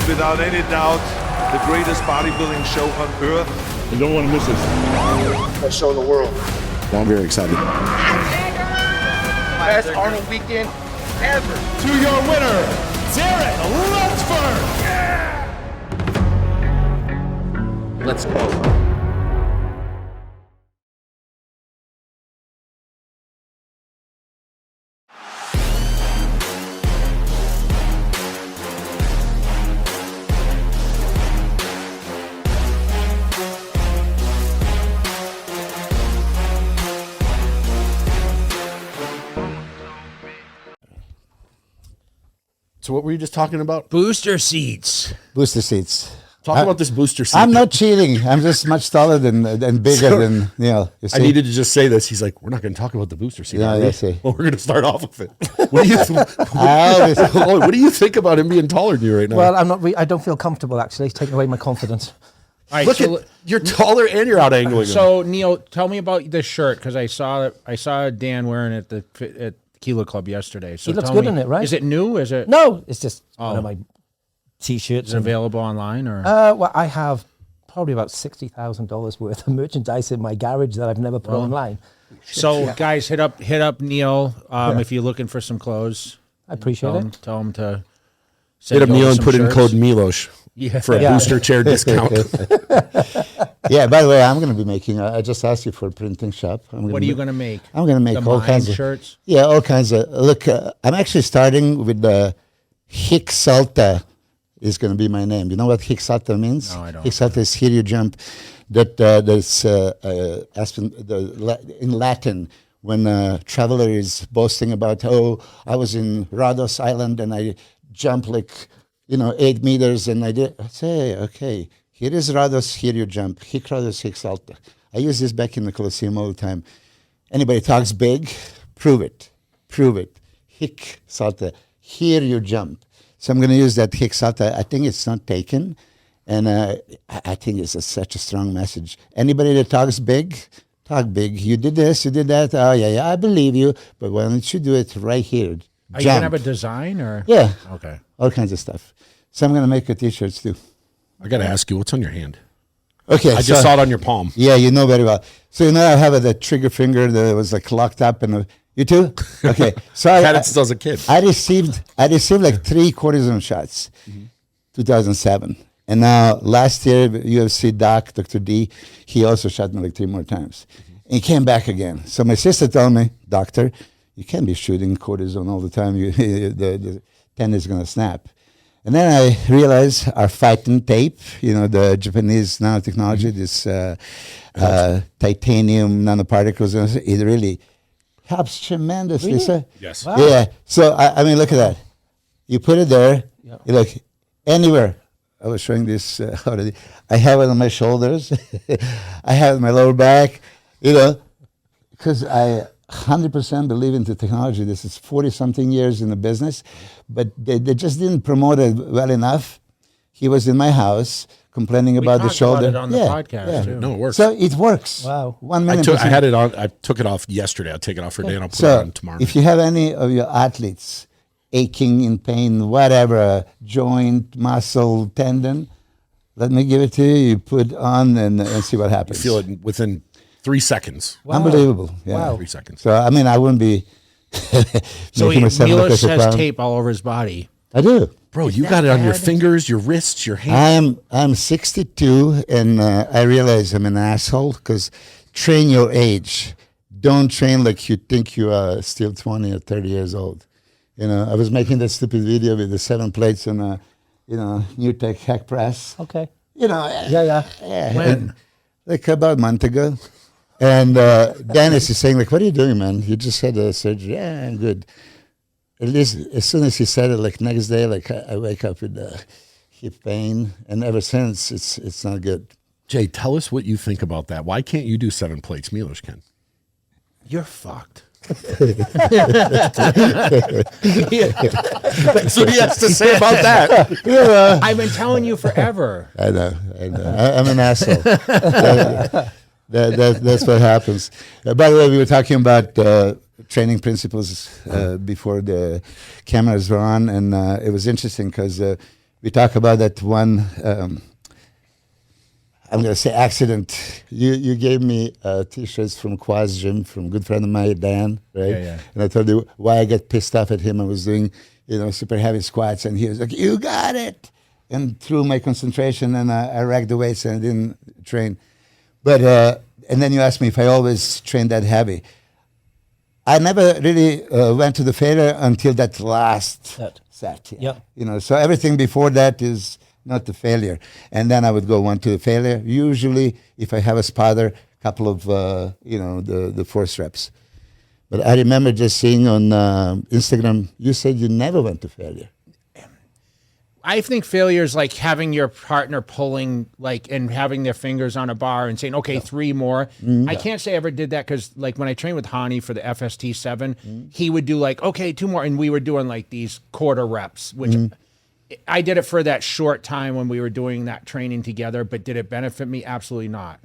without any doubt, the greatest bodybuilding show on earth. You don't want to miss this. Let's show the world. Well, I'm very excited. Best Arnold weekend ever. To your winner, Derek Lunsford. Let's go. So what were you just talking about? Booster seats. Booster seats. Talk about this booster seat. I'm not cheating. I'm just much taller than bigger than, you know. You see? I needed to just say this. He's like, we're not going to talk about the booster seat. Yeah, are we? I see. Well, we're going to start off with it. What do you what do you think about him being taller than you right now? Well, I'm not. I don't feel comfortable actually. It's taking away my confidence. All right, Look so, at you're taller and you're out angling him. so Neil, tell me about this shirt because I saw Dan wearing it at Kilo Club yesterday. So He looks tell good me, in it, right? Is it new? Is it? No, it's just one of my T-shirts. Is it available online or? Well, I have probably about $60,000 worth of merchandise in my garage that I've never put online. So guys, hit up Neil if you're looking for some clothes. I appreciate it. Tell him to Hit up you Neil over and some put in shirts. code Milos for a booster chair discount. Yeah, by the way, I'm going to be making, I just asked you for a printing shop. What are you going to make? I'm going to make The all Mind kinds of shirts? Yeah, all kinds of. Look, I'm actually starting with the Hicsalta is going to be my name. You know what Hicsalta means? No, I don't. Hicsalta is here you jump. That's in Latin when a traveler is boasting about, oh, I was in Rhodos Island and I jumped like, 8 meters and I did. I say, okay, here is Rhodos, here you jump. Hic Rhodos, Hicsalta. I use this back in the Colosseum all the time. Anybody talks big, prove it. Prove it. Hic salta. Here you jump. So I'm going to use that hic salta. I think it's not taken. And I think it's such a strong message. Anybody that talks big, talk big. You did this, you did that. Oh, yeah, I believe you. But why don't you do it right here? Are you going to have a design or? Yeah. Okay. All kinds of stuff. So I'm going to make T-shirts too. I got to ask you, what's on your hand? Okay. I just saw it on your palm. Yeah, you know very well. So I have the trigger finger that was like locked up, and you too. Okay, so I had it since I was a kid. I received like 3 cortisone shots, 2007, and now last year UFC doc Dr. D, he also shot me like 3 more times, and he came back again. So my sister told me, doctor, you can't be shooting cortisone all the time. The tendon is gonna snap. And then I realized our fighting tape, the Japanese nanotechnology, this titanium nanoparticles, it really helps tremendously. Really? So, Yes. Wow. yeah. So, I mean, look at that. You put it there, you look anywhere. I was showing this already. I have it on my shoulders. I have it on my lower back, because I 100% believe into technology. This is 40-something years in the business, but they just didn't promote it well enough. He was in my house complaining about the shoulder. About it on the podcast too. No, it works. So it works. Wow. 1 I million%. had it on. I took it off yesterday. I'll take it off for a day and I'll put it So on tomorrow. if you have any of your athletes aching in pain, whatever, joint, muscle, tendon, let me give it to you. You put on and see what happens. feel it within 3 seconds. Wow. Unbelievable. Yeah. Wow. 3 seconds. So, I mean, I wouldn't be So making myself look Milos like a has clown. tape all over his body. I do. Bro, you got it on your fingers, your wrists, your hands. I'm 62, and I realize I'm an asshole because train your age. Don't train like you think you are still 20 or 30 years old. I was making that stupid video with the 7 plates on New Tech hack press. Okay. Yeah. When? And, like about a month ago. And Dennis is saying, like, what are you doing, man? You just had a surgery. Yeah, I'm good. At least as soon as he said it, like next day, like I wake up with hip pain. And ever since, it's not good. Jay, tell us what you think about that. Why can't you do 7 plates? Milos can. You're fucked. That's what he has to say about that. I've been telling you forever. I know. I'm an asshole. That's what happens. By the way, we were talking about training principles before the cameras were on, and it was interesting because we we talk about that one. I'm going to say accident. You gave me T-shirts from Quaz Gym from a good friend of mine, Dan, right? Yeah. And I told you why I get pissed off at him. I was doing, super heavy squats, and he was like, "You got it," and through my concentration, and I racked the weights and I didn't train. But and then you asked me if I always trained that heavy. I never really went to the failure until that last set. Yeah. Yep. So everything before that is not the failure. And then I would go on to the failure. Usually, if I have a spotter, a couple of, the force reps. But I remember just seeing on Instagram, you said you never went to failure. I think failure is like having your partner pulling and having their fingers on a bar and saying, okay, 3 more. I can't say I ever did that because when I trained with Hani for the FST 7, he would do okay, 2 more. And we were doing these quarter reps, which I did it for that short time when we were doing that training together, but did it benefit me? Absolutely not.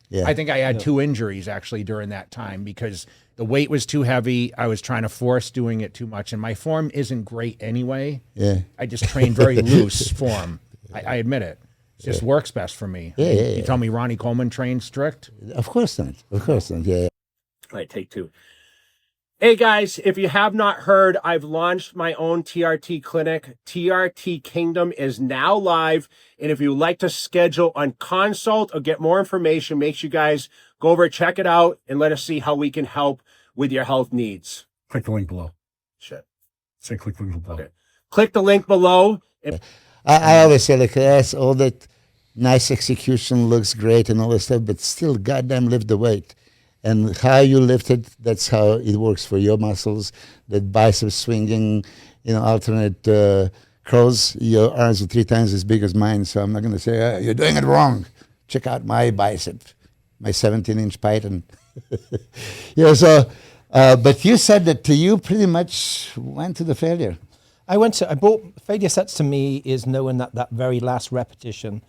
Yeah. I think I had 2 injuries actually during that time because the weight was too heavy. I was trying to force doing it too much, and my form isn't great anyway. Yeah. I just train very loose form. I admit it. It just works best for me. Yeah, You tell me Ronnie Coleman trained strict? Of course not. Yeah. All right, take 2. Hey guys, if you have not heard, I've launched my own TRT clinic. TRT Kingdom is now live. And if you'd like to schedule on consult or get more information, make sure you guys go over, check it out, and let us see how we can help with your health needs. Click the link below. Shit. Say click the link below. Okay. Click the link below. And I always say, yes, all that nice execution looks great and all that stuff, but still, goddamn, lift the weight. And how you lift it, that's how it works for your muscles. That bicep swinging, alternate curls, your arms are 3 times as big as mine. So I'm not going to say, you're doing it wrong. Check out my bicep, my 17-inch python. But you said that you pretty much went to the failure. I bought failure sets. To me is knowing that very last repetition,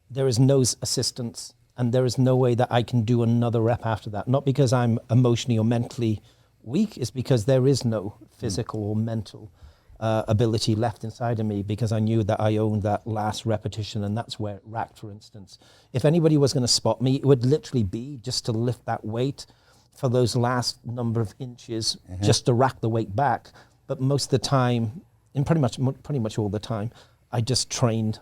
there is no assistance. And there is no way that I can do another rep after that. Not because I'm emotionally or mentally weak, it's because there is no physical or mental ability left inside of me, because I knew that I owned that last repetition, and that's where it racked, for instance. If anybody was going to spot me, it would literally be just to lift that weight for those last number of inches, just to rack the weight back. But most of the time, and pretty much all the time, I just trained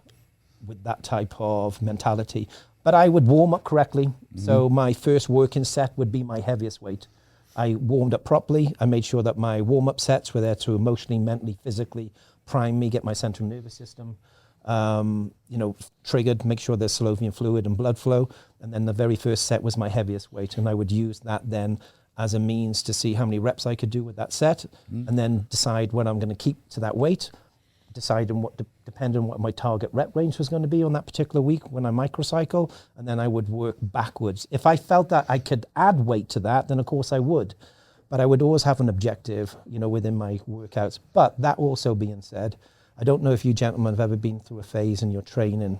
with that type of mentality. But I would warm up correctly. So my first working set would be my heaviest weight. I warmed up properly. I made sure that my warm-up sets were there to emotionally, mentally, physically prime me, get my central nervous system, triggered, make sure there's synovial fluid and blood flow. And then the very first set was my heaviest weight. And I would use that then as a means to see how many reps I could do with that set, and then decide when I'm going to keep to that weight, deciding depending on what my target rep range was going to be on that particular week when I microcycle, and then I would work backwards. If I felt that I could add weight to that, then of course I would, but I would always have an objective, within my workouts. But that also being said, I don't know if you gentlemen have ever been through a phase in your training,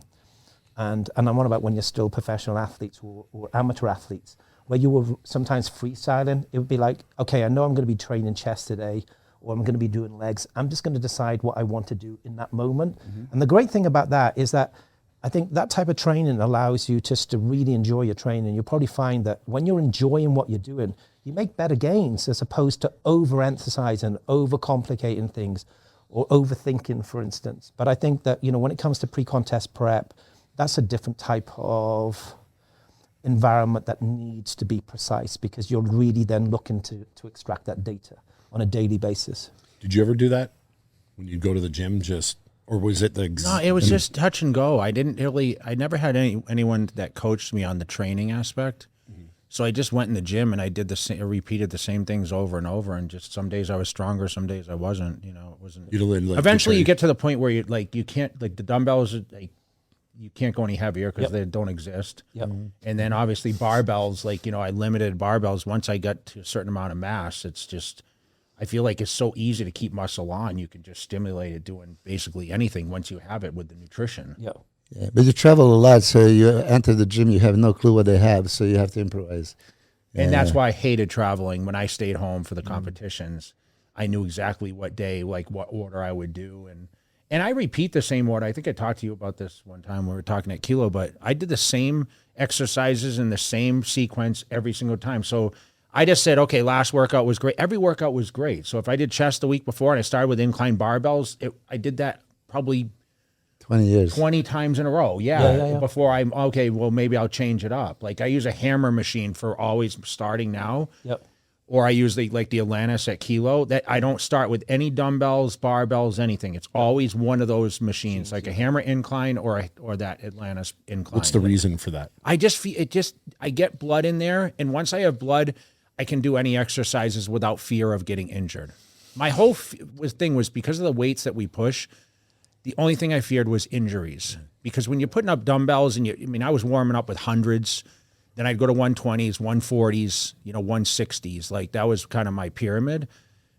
and I'm on about when you're still professional athletes or amateur athletes, where you were sometimes freestyling. It would be like, okay, I know I'm going to be training chest today, or I'm going to be doing legs. I'm just going to decide what I want to do in that moment. And the great thing about that is that I think that type of training allows you just to really enjoy your training. You'll probably find that when you're enjoying what you're doing, you make better gains as opposed to overemphasizing, overcomplicating things, or overthinking, for instance. But I think that, when it comes to pre-contest prep, that's a different type of environment that needs to be precise, because you're really then looking to extract that data on a daily basis. Did you ever do that when you go to the gym, or was it No, it was just touch and go. I never had anyone that coached me on the training aspect. So I just went in the gym and I repeated the same things over and over. And just some days I was stronger, some days I wasn't. It wasn't. Eventually, you get to the point where you can't, the dumbbells, you can't go any heavier because they don't exist. Yep. And then obviously barbells, I limited barbells. Once I got to a certain amount of mass, it's just, I feel like it's so easy to keep muscle on. You can just stimulate it doing basically anything once you have it with the nutrition. Yeah. Yeah, but you travel a lot, so you enter the gym, you have no clue what they have, so you have to improvise. And that's why I hated traveling. When I stayed home for the competitions, I knew exactly what day, what order I would do. And I repeat the same order. I think I talked to you about this one time when we were talking at Kilo, but I did the same exercises in the same sequence every single time. So I just said, okay, last workout was great. Every workout was great. So if I did chest the week before and I started with incline barbells, I did that probably 20 years. 20 times in a row. Yeah. Before I'm, okay, well, maybe I'll change it up. Like I use a hammer machine for always starting now. Yep. Or I use the Atlantis at Kilo. That I don't start with any dumbbells, barbells, anything. It's always one of those machines, like a hammer incline or that Atlantis incline. What's the reason for that? I just feel I get blood in there, and once I have blood, I can do any exercises without fear of getting injured. My whole thing was because of the weights that we push. The only thing I feared was injuries, because when you're putting up dumbbells and I was warming up with hundreds. Then I'd go to 120s, 140s, 160s. Like that was kind of my pyramid.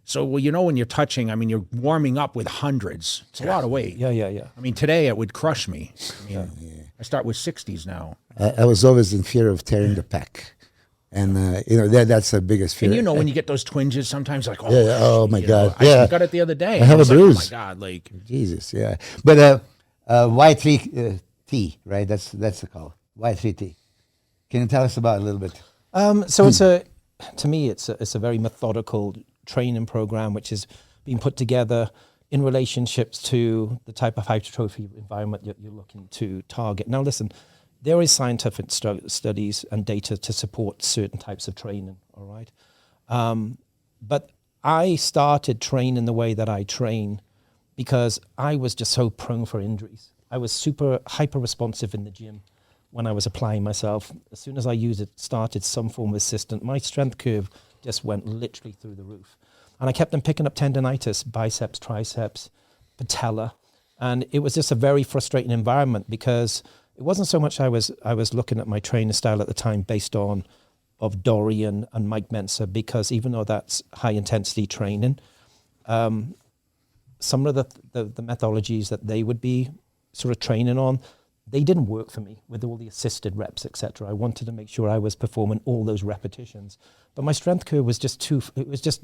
So, well, when you're touching, you're warming up with hundreds. It's a lot of weight. Yeah. Today it would crush me. I start with 60s now. I was always in fear of tearing the pec. And, that's the biggest fear. And when you get those twinges, sometimes like, oh my God. I got it the other day. I have a bruise. Like, oh my God, like. Jesus, yeah. But Y3T, right? That's the call. Y3T. Can you tell us about it a little bit? So to me, it's a very methodical training program, which is being put together in relationships to the type of hypertrophy environment you're looking to target. Now, listen, there is scientific studies and data to support certain types of training, all right? But I started training the way that I train because I was just so prone for injuries. I was super hyper responsive in the gym. When I was applying myself, as soon as I started some form of assistant, my strength curve just went literally through the roof. And I kept on picking up tendonitis, biceps, triceps, patella. And it was just a very frustrating environment because it wasn't so much I was looking at my training style at the time based on of Dorian and Mike Mensa, because even though that's high intensity training, some of the methodologies that they would be sort of training on, they didn't work for me with all the assisted reps, etc. I wanted to make sure I was performing all those repetitions. But my strength curve was just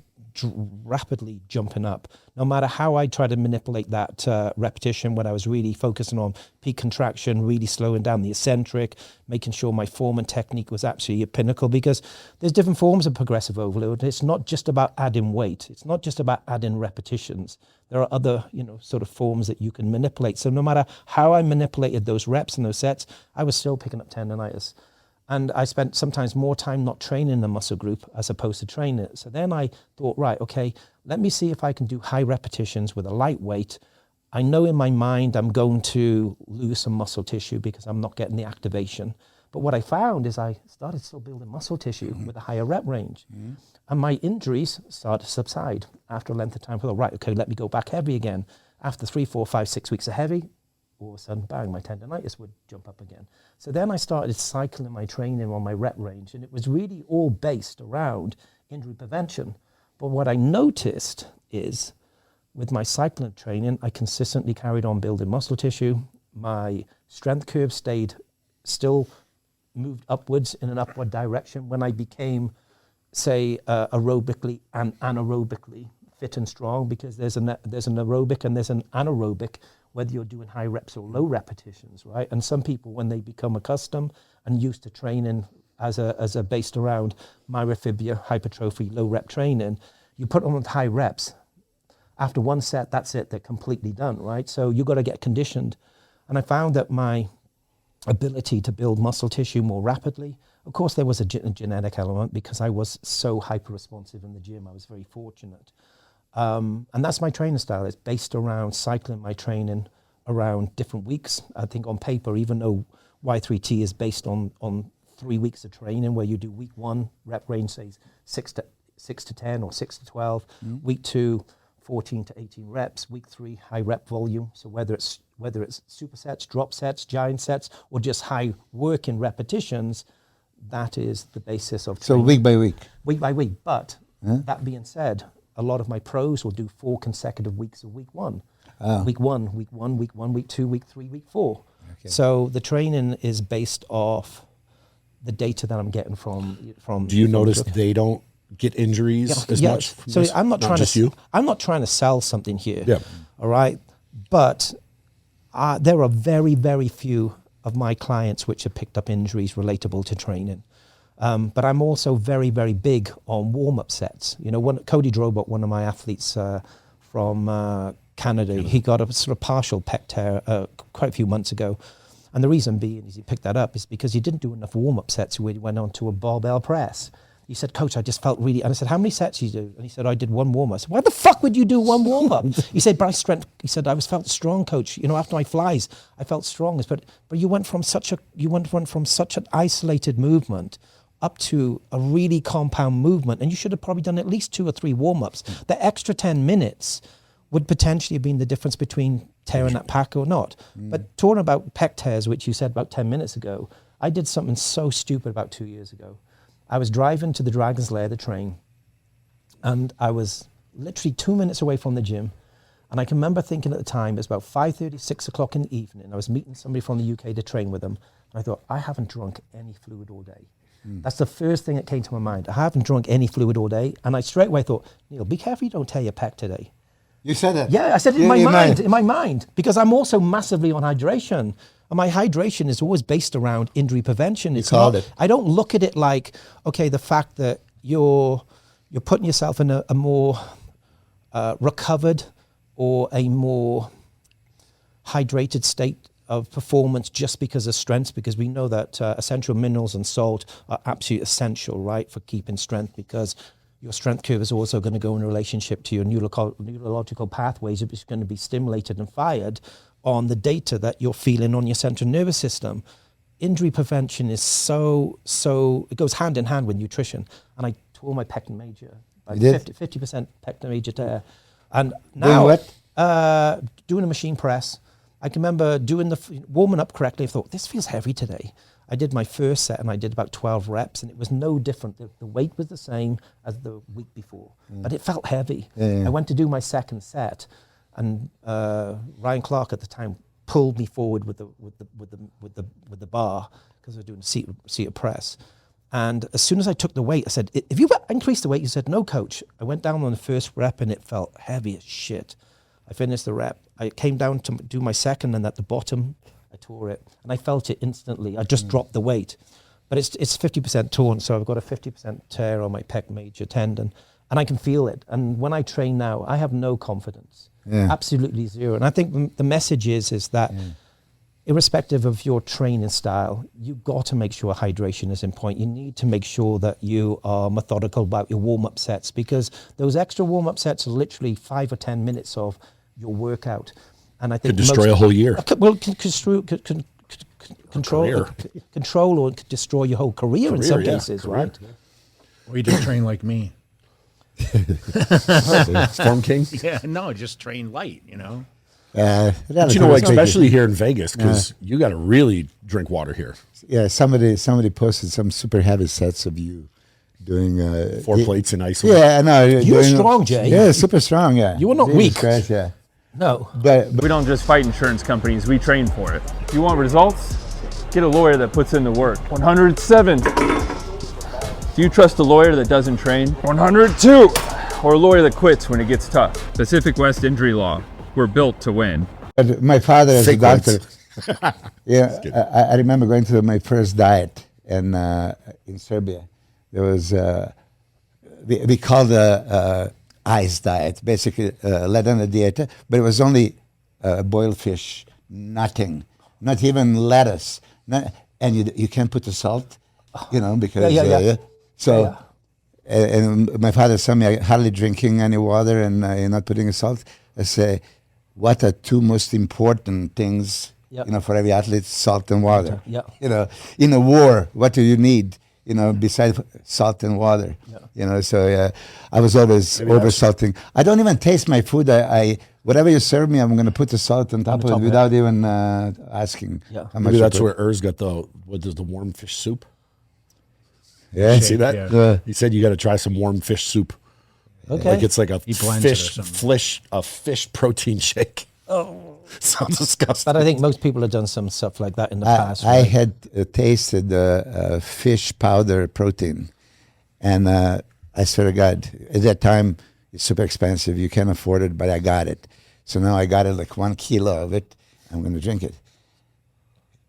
rapidly jumping up. No matter how I tried to manipulate that repetition, when I was really focusing on peak contraction, really slowing down the eccentric, making sure my form and technique was actually a pinnacle, because there's different forms of progressive overload. It's not just about adding weight. It's not just about adding repetitions. There are other, sort of forms that you can manipulate. So no matter how I manipulated those reps and those sets, I was still picking up tendonitis. And I spent sometimes more time not training the muscle group as opposed to training it. So then I thought, right, okay, let me see if I can do high repetitions with a light weight. I know in my mind I'm going to lose some muscle tissue because I'm not getting the activation. But what I found is I started still building muscle tissue with a higher rep range. And my injuries started to subside after a length of time. I thought, right, okay, let me go back heavy again. After 3, 4, 5, 6 weeks of heavy, all of a sudden, bang, my tendonitis would jump up again. So then I started cycling my training on my rep range, and it was really all based around injury prevention. But what I noticed is with my cycling training, I consistently carried on building muscle tissue. My strength curve still moved upwards in an upward direction when I became, say, aerobically and anaerobically fit and strong, because there's an aerobic and there's an anaerobic, whether you're doing high reps or low repetitions, right? And some people, when they become accustomed and used to training as a based around myofibria, hypertrophy, low rep training, you put them with high reps. After one set, that's it, they're completely done, right? So you got to get conditioned. And I found that my ability to build muscle tissue more rapidly, of course there was a genetic element because I was so hyper responsive in the gym. I was very fortunate. And that's my training style. It's based around cycling my training around different weeks. I think on paper, even though Y3T is based on 3 weeks of training, where you do week 1, rep range, say 6 to 10 or 6 to 12, week 2, 14 to 18 reps, week 3, high rep volume. So whether it's supersets, drop sets, giant sets, or just high working repetitions, that is the basis of training. So week by week? Week by week. But that being said, a lot of my pros will do 4 consecutive weeks of week 1. Week 1, week 1, week 1, week 2, week 3, week 4. Okay. So the training is based off the data that I'm getting from. Do you notice they don't get injuries as much? So I'm not trying to I'm not trying to sell something here. Yeah. All right. But there are very, very few of my clients which have picked up injuries relatable to training. But I'm also very, very big on warm-up sets. You know, Cody Drobot, one of my athletes from Canada, he got a sort of partial pec tear quite a few months ago. And the reason being is he picked that up is because he didn't do enough warm-up sets when he went on to a barbell press. He said, Coach, I just felt really, and I said, how many sets do you do? And he said, I did one warm-up. I said, why the fuck would you do one warm-up? He said, but he said, I felt strong, Coach. You know, after my flies, I felt strong. But you went from such an isolated movement up to a really compound movement, and you should have probably done at least 2 or 3 warm-ups. The extra 10 minutes would potentially have been the difference between tearing that pack or not. But talking about pec tears, which you said about 10 minutes ago, I did something so stupid about 2 years ago. I was driving to the Dragon's Lair, the train, and I was literally 2 minutes away from the gym. And I can remember thinking at the time, it was about 5:30, 6 o'clock in the evening. I was meeting somebody from the UK to train with them. And I thought, I haven't drunk any fluid all day. That's the first thing that came to my mind. I haven't drunk any fluid all day. And I straight away thought, Neil, be careful you don't tear your pec today. You said that? Yeah, I said it in my mind, because I'm also massively on hydration. And my hydration is always based around injury prevention. I don't look at it like, okay, the fact that you're putting yourself in a more recovered or a more hydrated state of performance just because of strength, because we know that essential minerals and salt are absolutely essential, right, for keeping strength, because your strength curve is also going to go in relationship to your neurological pathways, which is going to be stimulated and fired on the data that you're feeling on your central nervous system. Injury prevention is so, it goes hand in hand with nutrition. And I tore my pec major, by 50% pec major tear. And now, doing a machine press, I can remember warming up correctly. I thought, this feels heavy today. I did my first set and I did about 12 reps, and it was no different. The weight was the same as the week before, but it felt heavy. I went to do my second set, and Ryan Clark at the time pulled me forward with the bar, because I was doing a seated press. And as soon as I took the weight, I said, "If you increased the weight," he said, "No, coach." I went down on the first rep and it felt heavy as shit. I finished the rep. I came down to do my second, and at the bottom, I tore it, and I felt it instantly. I just dropped the weight, but it's 50% torn, so I've got a 50% tear on my pec major tendon, and I can feel it. And when I train now, I have no confidence, absolutely zero. And I think the message is that irrespective of your training style, you've got to make sure hydration is in point. You need to make sure that you are methodical about your warm-up sets, because those extra warm-up sets are literally 5 or 10 minutes of your workout. And I think could destroy a whole year. Well, control or destroy your whole career in some cases, right? Or you just train like me. Storm King? Yeah, no, just train light, you know? But you know, like, especially here in Vegas, because you got to really drink water here. Yeah, somebody posted some super heavy sets of you doing 4 plates in isolation. Yeah, no, you're strong, Jay. Yeah, super strong. Yeah, you were not weak. Christ, yeah. No, but we don't just fight insurance companies, we train for it. If you want results, get a lawyer that puts in the work. 107. Do you trust a lawyer that doesn't train? 102. Or a lawyer that quits when it gets tough. Pacific West Injury Law. We're built to win. But my father is a doctor. I remember going to my first diet in Serbia. There was we called the ice diet, basically lead on the diet, but it was only boiled fish, nothing, not even lettuce, and you can't put the salt, you know, because so. And my father saw me hardly drinking any water and not putting salt. I say, what are 2 most important things, you know, for every athlete? Salt and water. You know, in a war, what do you need? You know, besides salt and water. You know, so I was always over salting. I don't even taste my food. I whatever you serve me, I'm going to put the salt on top of it without even asking. How much. Maybe that's where Urs got the warm fish soup. Yeah, see that? Yeah. He said you got to try some warm fish soup. Okay, like it's like a fish protein shake. Oh, sounds disgusting. But I think most people have done some stuff like that in the past. I had tasted fish powder protein, and I swear to God, at that time it's super expensive. You can't afford it, but I got it. So now I got it like 1 kilo of it. I'm going to drink it.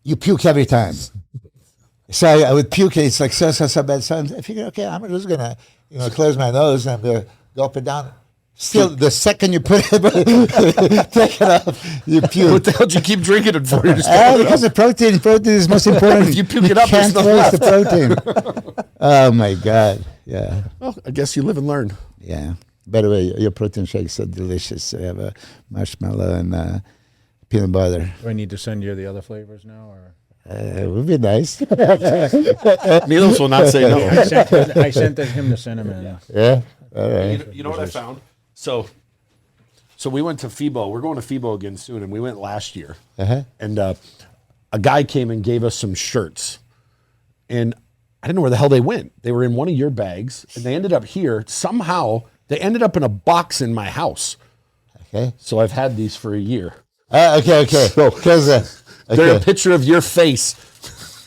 You puke every time. So I would puke. It's like so bad. So I figured, okay, I'm just going to close my nose and I'm going to go up and down. Still, the second you put it, take it off, you puke. What the hell did you keep drinking it for? Because the protein is most important. If you puke it up, can't there's waste no the protein. Oh my God! Yeah. Well, I guess you live and learn. Yeah. By the way, your protein shake is so delicious. I have a marshmallow and peanut butter. Do I need to send you the other flavors now, or? It would be nice. Milos will not say no. I sent him the cinnamon. Yeah. All right. You know what I found? So we went to FIBO. We're going to FIBO again soon, and we went last year. Uh-huh. And a guy came and gave us some shirts. And I didn't know where the hell they went. They were in one of your bags, and they ended up here. Somehow, they ended up in a box in my house. Okay. So I've had these for a year. Okay. So, They're a picture of your face.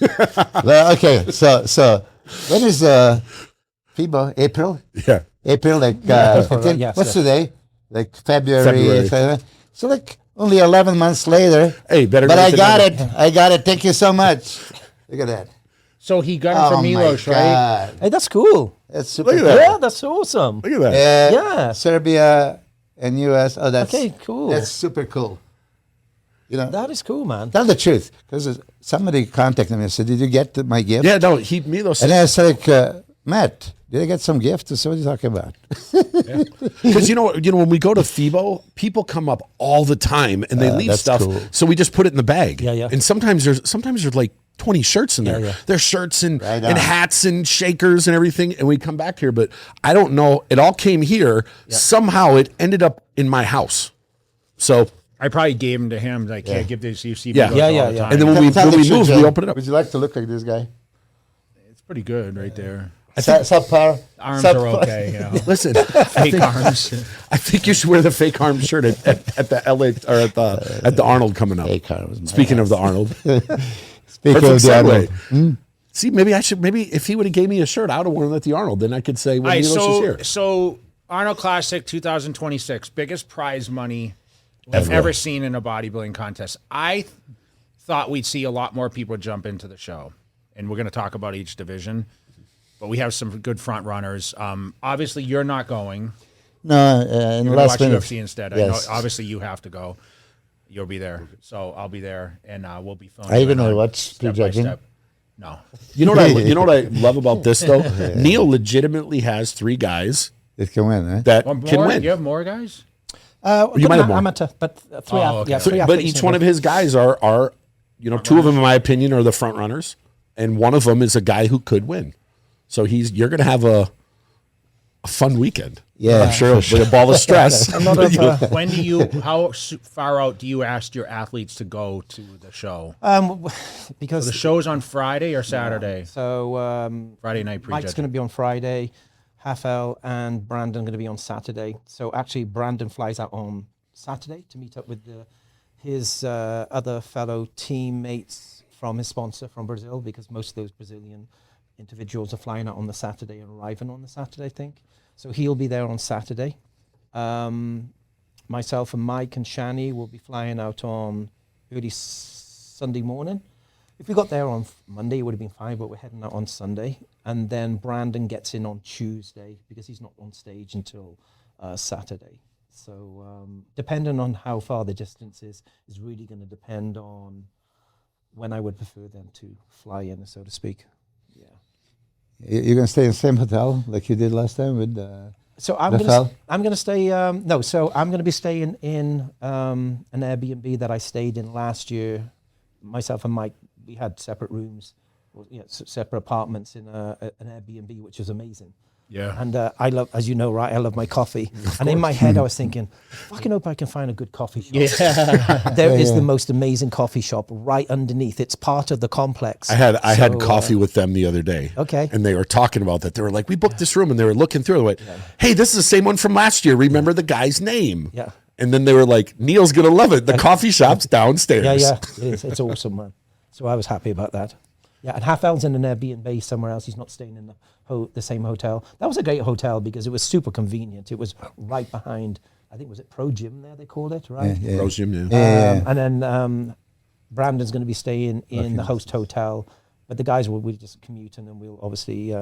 okay. So when is FIBO? April? Yeah. April, like, yes, what's yes. today? Like February. So like only 11 months later. Hey, better. But I got it. I got it. Thank you so much. Look at that. So he got it from Milos, right? Hey, that's cool. That's super Look at cool. that. Yeah, that's awesome. Look at that. Yeah. Serbia and US. Oh, that's Okay, cool. That's super cool. That is cool, man. Tell the truth, because somebody contacted me and said, "Did you get my gift?" Yeah, no, Milos. And I was like, "Matt, did I get some gift?" So what are you talking about? Because when we go to FIBO, people come up all the time and they leave that's stuff. cool. So we just put it in the bag. Yeah. And sometimes there's like 20 shirts in there. Yeah. There's shirts and Right on. hats and shakers and everything. And we come back here, but I don't know. It all came here. Somehow it ended up in my house. So I probably gave them to him. Like, yeah, give this. You see, Yeah. Milos Yeah, all yeah, the yeah. time. and then when we Tell the truth, moved, Joe. we opened it up. Would you like to look like this guy? It's pretty good right there. Subpar. Arms are okay. You know, Listen, fake arms. I think you should wear the fake arm shirt at the LA or at the Arnold coming up. Fake arms, Speaking of the Arnold. Speaking Perfect of the segue. Arnold. See, maybe if he would have gave me a shirt, I would have worn it at the Arnold. Then I could say, well, All right, Milos is here. so Arnold Classic 2026, biggest prize money I've ever seen in a bodybuilding contest. I thought we'd see a lot more people jump into the show, and we're going to talk about each division. But we have some good front runners. Obviously, you're not going. No, in You're the going to last watch minute. UFC instead. Yes. I know. Obviously, you have to go. You'll be there, so I'll be there, and we'll be filming. Are you it gonna on watch step by prejudging? step. No. You know what I love about this though? Neil legitimately has 3 guys It can win, right? that One can more? win. You have more guys? You might have more. Amateur, but three. okay. Three But athletes each one of his guys are 2 of them, in my opinion, are the front runners, and one of them is a guy who could win. So you're going to have a fun weekend. Yeah, I'm sure with a ball of stress. When do you? How far out do you ask your athletes to go to the show? Because The show's on Friday or Saturday? so Friday night Mike's prejudging. going to be on Friday, Hafel and Brandon going to be on Saturday. So actually, Brandon flies out on Saturday to meet up with his other fellow teammates from his sponsor from Brazil, because most of those Brazilian individuals are flying out on the Saturday and arriving on the Saturday, I think. So he'll be there on Saturday. Myself and Mike and Shani will be flying out on early Sunday morning. If we got there on Monday, it would have been fine, but we're heading out on Sunday. And then Brandon gets in on Tuesday because he's not on stage until Saturday. So depending on how far the distance is really going to depend on when I would prefer them to fly in, so to speak. Yeah. You're going to stay in the same hotel like you did last time with So I'm going to stay. So I'm going to be staying in an Airbnb that I stayed in last year. Myself and Mike, we had separate rooms, separate apartments in an Airbnb, which was amazing. Yeah. And I love, as you know, right? I love my coffee. And in my head, I was thinking, fucking hope I can find a good coffee shop. Yeah. There is the most amazing coffee shop right underneath. It's part of the complex. I had coffee with them the other day. Okay. And they were talking about that. They were like, we booked this room, and they were looking through it. Like, hey, this is the same one from last year. Remember the guy's name? Yeah. And then they were like, Neil's going to love it. The coffee shop's downstairs. Yeah, it is. It's awesome, man. So I was happy about that. Yeah, and Hafel's in an Airbnb somewhere else. He's not staying in the same hotel. That was a great hotel because it was super convenient. It was right behind I think was it Pro Gym there they called it, right? Yeah. Rose Gym, yeah. And then Brandon's going to be staying in the host hotel, but the guys will just commute, and then we'll obviously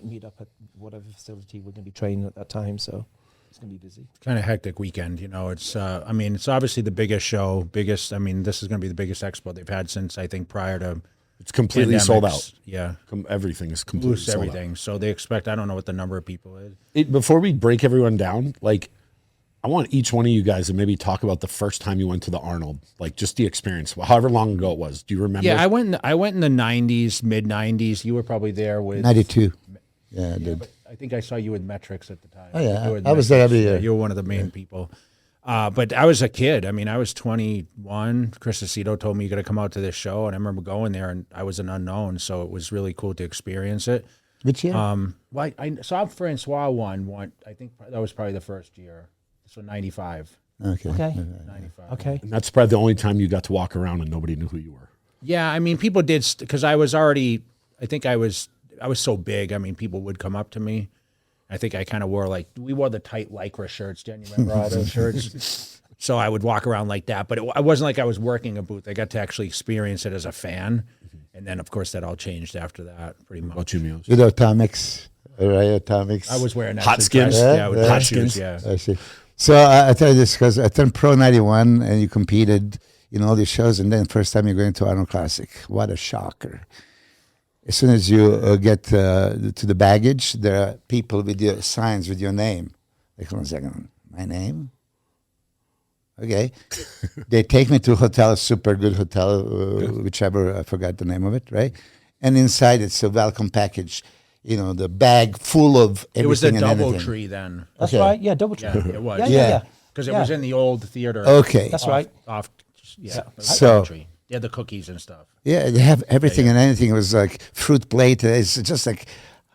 meet up at whatever facility we're going to be training at that time. So it's going to be busy. Kind of hectic weekend, you know. It's I mean, it's obviously the biggest show, I mean, this is going to be the biggest expo they've had since I think prior to. It's completely sold out. Yeah, everything is completely loose sold everything. So they expect. I don't know what the number of people is. Before we break everyone down, like, I want each one of you guys to maybe talk about the first time you went to the Arnold, like just the experience, however long ago it was. Do you remember? Yeah, I went in the '90s, mid '90s. You were probably there with 92. Yeah, I did. But I think I saw you with Metrics at the time. Oh, yeah. You were with I was there every Metrics. year. Yeah, you were one of the main people. But I was a kid. I mean, I was 21. Chris Aceto told me you got to come out to this show, and I remember going there, and I was an unknown, so it was really cool to experience it. Which year? Well, I saw Francois one. I think that was probably the first year. So 95. Okay. 95. Okay. And that's probably the only time you got to walk around and nobody knew who you were. Yeah, I mean, people did because I was already. I think I was so big. I mean, people would come up to me. I think I kind of we wore the tight Lycra shirts. Jen, you remember all those shirts? So I would walk around like that, but it wasn't like I was working a booth. I got to actually experience it as a fan, and then of course that all changed after that, pretty much. What you mean? With Atomics, right? Atomics. I was wearing that Hot to skins? dress, yeah, with Yeah. hot Hot skins, skins? yeah. I see. So I tell you this because I turned pro 91 and you competed in all these shows, and then first time you're going to Arnold Classic. What a shocker. As soon as you get to the baggage, there are people with your signs with your name. Like, hold on a second, my name? Okay. They take me to a hotel, a super good hotel, whichever, I forgot the name of it, right? And inside it's a welcome package. You know, the bag full of everything. It was the and Double anything. Tree then. That's Okay. right. Yeah, double tree. Yeah, it was. Yeah. Because it was in the old theater. Okay. That's right. Yeah. So- Tree. They had the cookies and stuff. Yeah, they have everything and anything. It was like fruit plate. It's just like,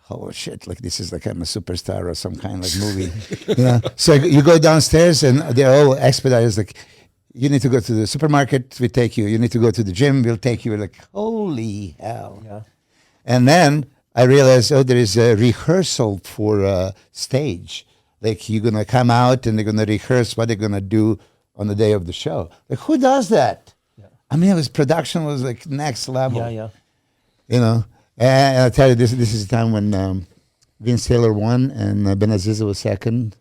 oh shit, like this is like I'm a superstar or some kind of like movie. You know? So you go downstairs and they're all expediters. Like, you need to go to the supermarket, we take you. You need to go to the gym, we'll take you. Like, holy hell. Yeah. And then I realized, there is a rehearsal for stage. Like, you're going to come out and they're going to rehearse what they're going to do on the day of the show. Like, who does that? I mean, production was like next level. Yeah. You know, and I'll tell you, this is the time when Vince Taylor won and Benaziza was second.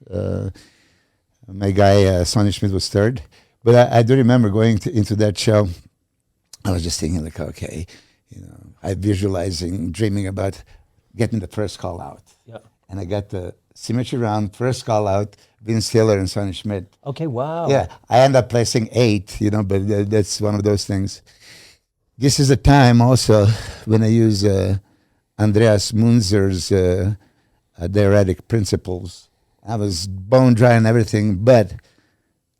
My guy, Sonny Schmidt, was third. But I do remember going into that show. I was just thinking like, okay, you know, I'm visualizing, dreaming about getting the first call out. Yeah. And I got the symmetry round, first call out, Vince Taylor and Sonny Schmidt. Okay. Wow. Yeah, I end up placing 8, you know, but that's one of those things. This is a time also when I use Andreas Munzer's diuretic principles. I was bone dry and everything, but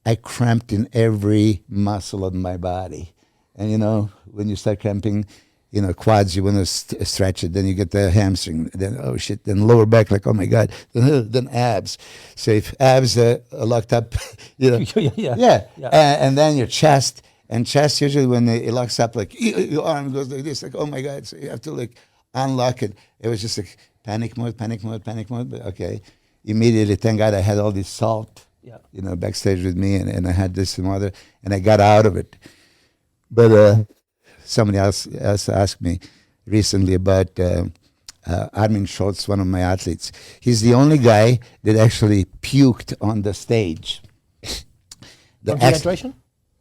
I cramped in every muscle of my body. And, you know, when you start cramping, you know, quads, you want to stretch it, then you get the hamstring, then, oh shit, then lower back, like, oh my God, then abs. So if abs are locked up, you know, Yeah. And then your chest, and chest usually when it locks up, like, your arm goes like this, like, oh my God, so you have to like unlock it. It was just like panic mode, but okay. Immediately, thank God I had all this salt, you know, backstage with me, and I had this and other, and I got out of it. But, somebody else asked me recently about Armin Schultz, one of my athletes. He's the only guy that actually puked on the stage. From dehydration?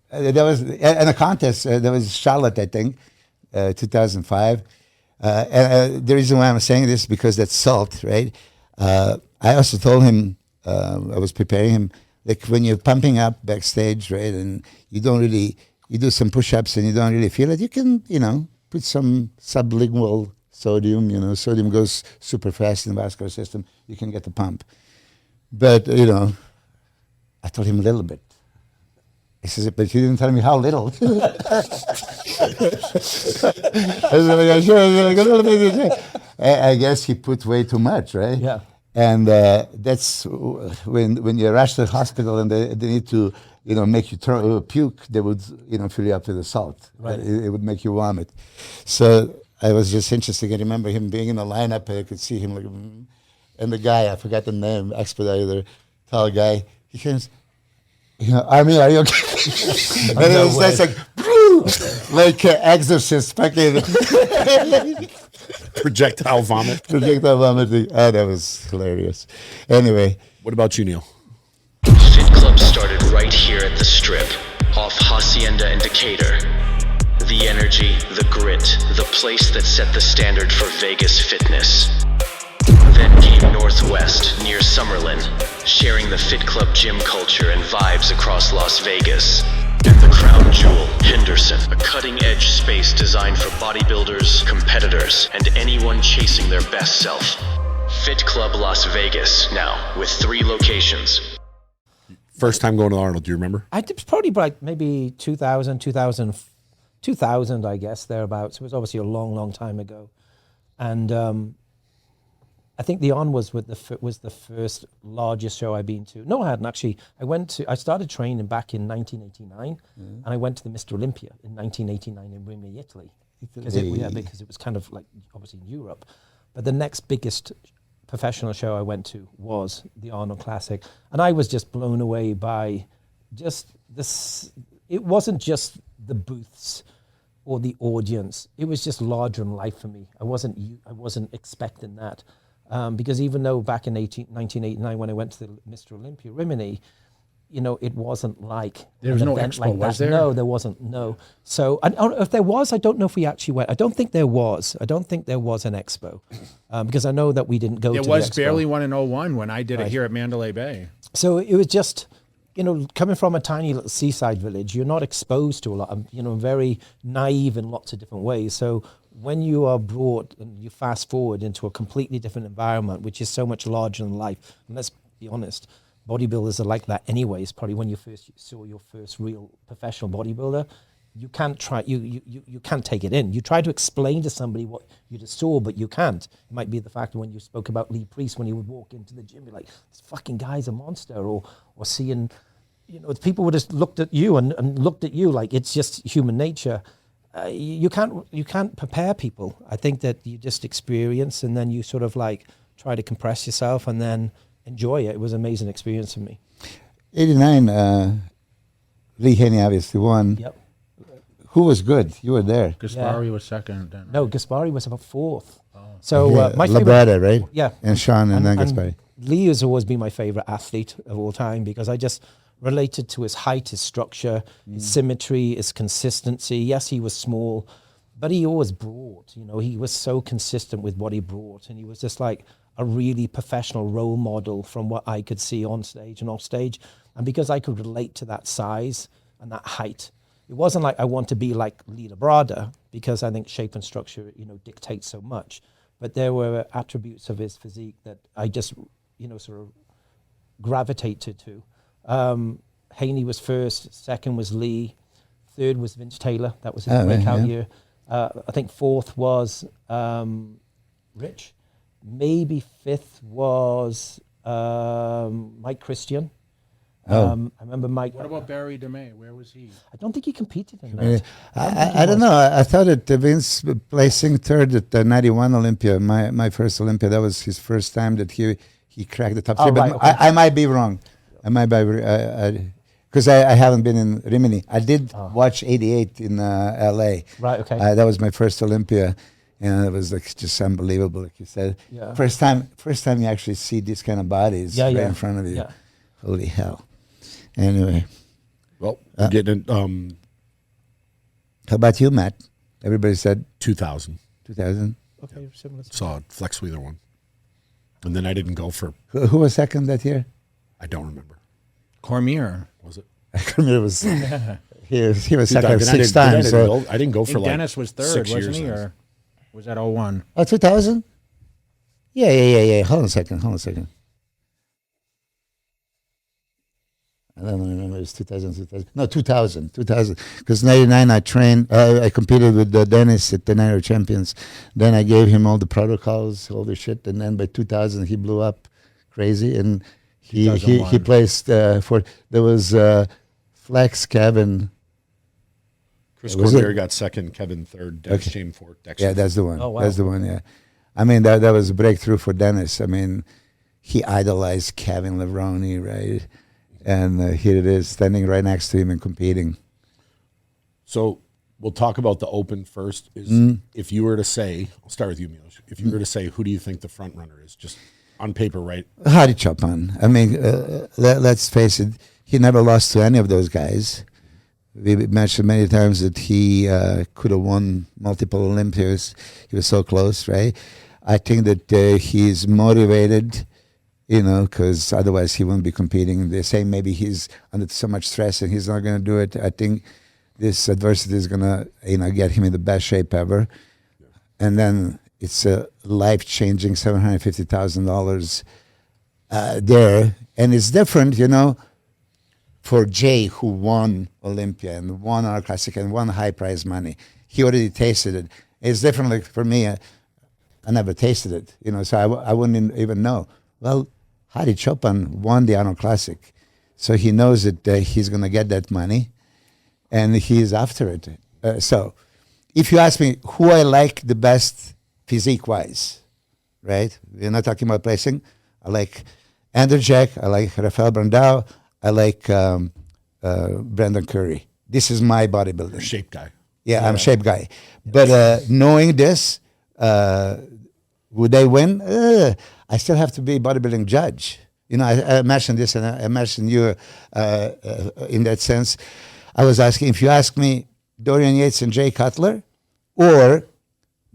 There was in a contest. There was Charlotte, I think, 2005. And the reason why I'm saying this is because that's salt, right? I also told him, I was preparing him, like when you're pumping up backstage, right, and you don't really. You do some push-ups and you don't really feel it, you can, you know, put some sublingual sodium, you know, sodium goes super fast in the vascular system, you can get the pump. But, you know, I told him a little bit. He says, but he didn't tell me how little. I guess he put way too much, right? Yeah. And that's when you rush to the hospital and they need to, you know, make you puke, they would, you know, fill you up with the salt. Right. It would make you vomit. So I was just interested. I remember him being in the lineup. I could see him, like, and the guy, I forgot the name, expediter, tall guy, he comes, Army, are you okay? And it was nice, like exorcist, fucking Projectile vomit. projectile vomiting. Oh, that was hilarious. Anyway, What about you, Neil? Fit Club started right here at the Strip, off Hacienda and Decatur. The energy, the grit, the place that set the standard for Vegas fitness. Then came Northwest, near Summerlin, sharing the Fit Club gym culture and vibes across Las Vegas. And the crown jewel, Hendrickson, a cutting-edge space designed for bodybuilders, competitors, and anyone chasing their best self. Fit Club Las Vegas, now with 3 locations. First time going to Arnold, do you remember? I did probably like maybe 2000, I guess, thereabouts. It was obviously a long, long time ago. And I think the On was the first largest show I've been to. No, I hadn't actually. I started training back in 1989, and I went to the Mr. Olympia in 1989 in Rimini, Italy, because it was kind of like obviously in Europe. But the next biggest professional show I went to was the Arnold Classic, and I was just blown away by just this. It wasn't just the booths or the audience; it was just larger than life for me. I wasn't expecting that. Because even though back in 1989 when I went to the Mr. Olympia Rimini, it wasn't like there was no event expo, like was that. there? No, there wasn't. No. So if there was, I don't know if we actually went. I don't think there was. I don't think there was an expo because I know that we didn't go. There to was the expo. barely one in 01 when I did it here at Mandalay Bay. So it was just, coming from a tiny little seaside village, you're not exposed to a lot. I'm very naive in lots of different ways. So when you are brought and you fast forward into a completely different environment, which is so much larger than life, and let's be honest, bodybuilders are like that anyways. Probably when you first saw your first real professional bodybuilder, you can't you can't take it in. You try to explain to somebody what you just saw, but you can't. It might be the fact when you spoke about Lee Priest, when he would walk into the gym, you're like, this fucking guy's a monster, or seeing, people would have looked at you and looked at you like it's just human nature. You can't prepare people. I think that you just experience, and then you sort of like try to compress yourself and then enjoy it. It was an amazing experience for me. 89, Lee Haney obviously won. Yep. Who was good? You were there. Gaspari was second. Then. No, Gaspari was about 4th. So my Labrada, right? Yeah. And Sean and then Gaspari. Lee has always been my favorite athlete of all time because I just related to his height, his structure, his symmetry, his consistency. Yes, he was small, but he always brought, he was so consistent with what he brought. And he was just like a really professional role model from what I could see on stage and off stage. And because I could relate to that size and that height, it wasn't like I want to be like Lee Labrada, because I think shape and structure, dictates so much. But there were attributes of his physique that I just, sort of gravitated to. Haney was first, second was Lee, third was Vince Taylor. That was his breakout year. I think fourth was Rich. Maybe fifth was Mike Christian. I remember Mike. What about Barry DeMay? Where was he? I don't think he competed in that. I don't know. I thought that Vince placing third at the 91 Olympia, my first Olympia, that was his first time that he cracked the top 3. But okay. I might be wrong. I might be, because I haven't been in Rimini. I did watch 88 in LA. Right, okay. That was my first Olympia. And it was like just unbelievable, like you said. Yeah. First time you actually see these kind of bodies right in front of you. Yeah. Holy hell. Anyway. Well, getting how about you, Matt? Everybody said 2000. 2000. Okay, similar. Saw a Flex Wheeler one. And then I didn't go for... Who was second that year? I don't remember. Cormier. Was it? Cormier was... he was second 6 times. I didn't go for like Dennis was third, wasn't he? Or was that 01? Oh, 2000? Yeah. Hold on a second. I don't remember. It was 2000. No, 2000. Because 99, I trained. I competed with Dennis at the Night of Champions. Then I gave him all the protocols, all the shit. And then by 2000, he blew up crazy. And he placed for. There was Flex, Kevin. Chris Cormier got second, Kevin third, Dennis James fourth. Yeah, that's the one. Oh, wow. That's the one. Yeah, I mean that was a breakthrough for Dennis. I mean, he idolized Kevin Levrone, right? And here it is, standing right next to him and competing. So we'll talk about the Open first. Is if you were to say, I'll start with you, Milos. If you were to say, who do you think the front runner is, just on paper, right? Hadi Choopan. I mean, let's face it, he never lost to any of those guys. We mentioned many times that he could have won multiple Olympics. He was so close, right? I think that he's motivated, because otherwise he wouldn't be competing. They say maybe he's under so much stress and he's not going to do it. I think this adversity is going to, get him in the best shape ever. Yeah. And then it's a life-changing $750,000 there. And it's different, for Jay, who won Olympia and won Arnold Classic and won high prize money. He already tasted it. It's different like for me. I never tasted it, so I wouldn't even know. Well, Hadi Choopan won the Arnold Classic, so he knows that he's going to get that money, and he's after it. So if you ask me who I like the best physique-wise, right? We're not talking about placing. I like Andrew Jack. I like Rafael Brandao. I like Brendan Curry. This is my bodybuilder. Shape guy. Yeah, I'm a shape guy. But knowing this, would they win? I still have to be a bodybuilding judge. I mentioned this, and I mentioned you in that sense. I was asking, if you ask me, Dorian Yates and Jay Cutler, or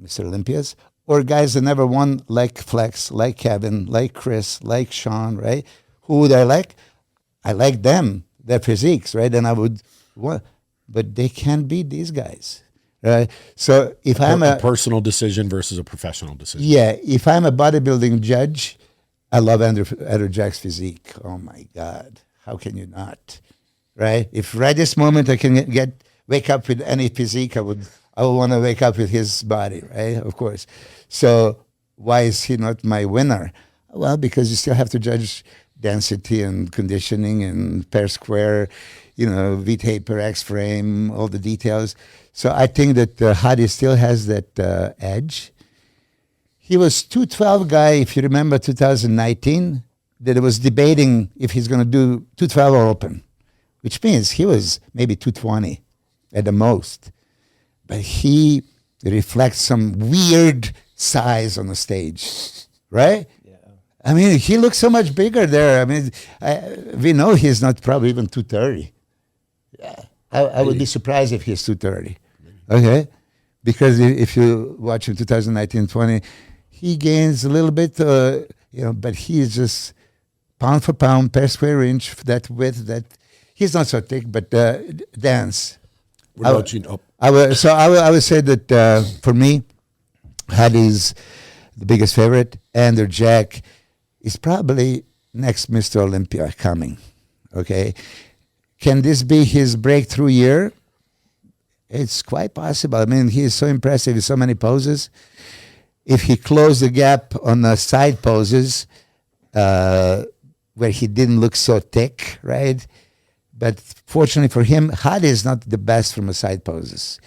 Mr. Olympias, or guys that never won like Flex, like Kevin, like Chris, like Sean, right? Who would I like? I like them, their physiques, right? And I would want, but they can't beat these guys, right? So if I'm a personal decision versus a professional decision. Yeah, if I'm a bodybuilding judge, I love Andrew Jack's physique. Oh my God, how can you not, right? If right this moment I can wake up with any physique, I would want to wake up with his body, right? Of course. So why is he not my winner? Well, because you still have to judge density and conditioning and per square, V-tape per X-frame, all the details. So I think that Hadi still has that edge. He was 212 guy, if you remember 2019, that was debating if he's going to do 212 or open, which means he was maybe 220 at the most. But he reflects some weird size on the stage, right? I mean, he looks so much bigger there. I mean, we know he's not probably even 230. Yeah. I would be surprised if he's 230. Okay? Because if you watch him 2019-20, he gains a little bit, but he's just pound for pound, per square inch, that width, that he's not so thick, but dance. What about you? I would say that for me, Hadi's the biggest favorite. Andrew Jack is probably next Mr. Olympia coming, okay? Can this be his breakthrough year? It's quite possible. I mean, he is so impressive in so many poses. If he closed the gap on the side poses, where he didn't look so thick, right? But fortunately for him, Hadi is not the best from the side poses.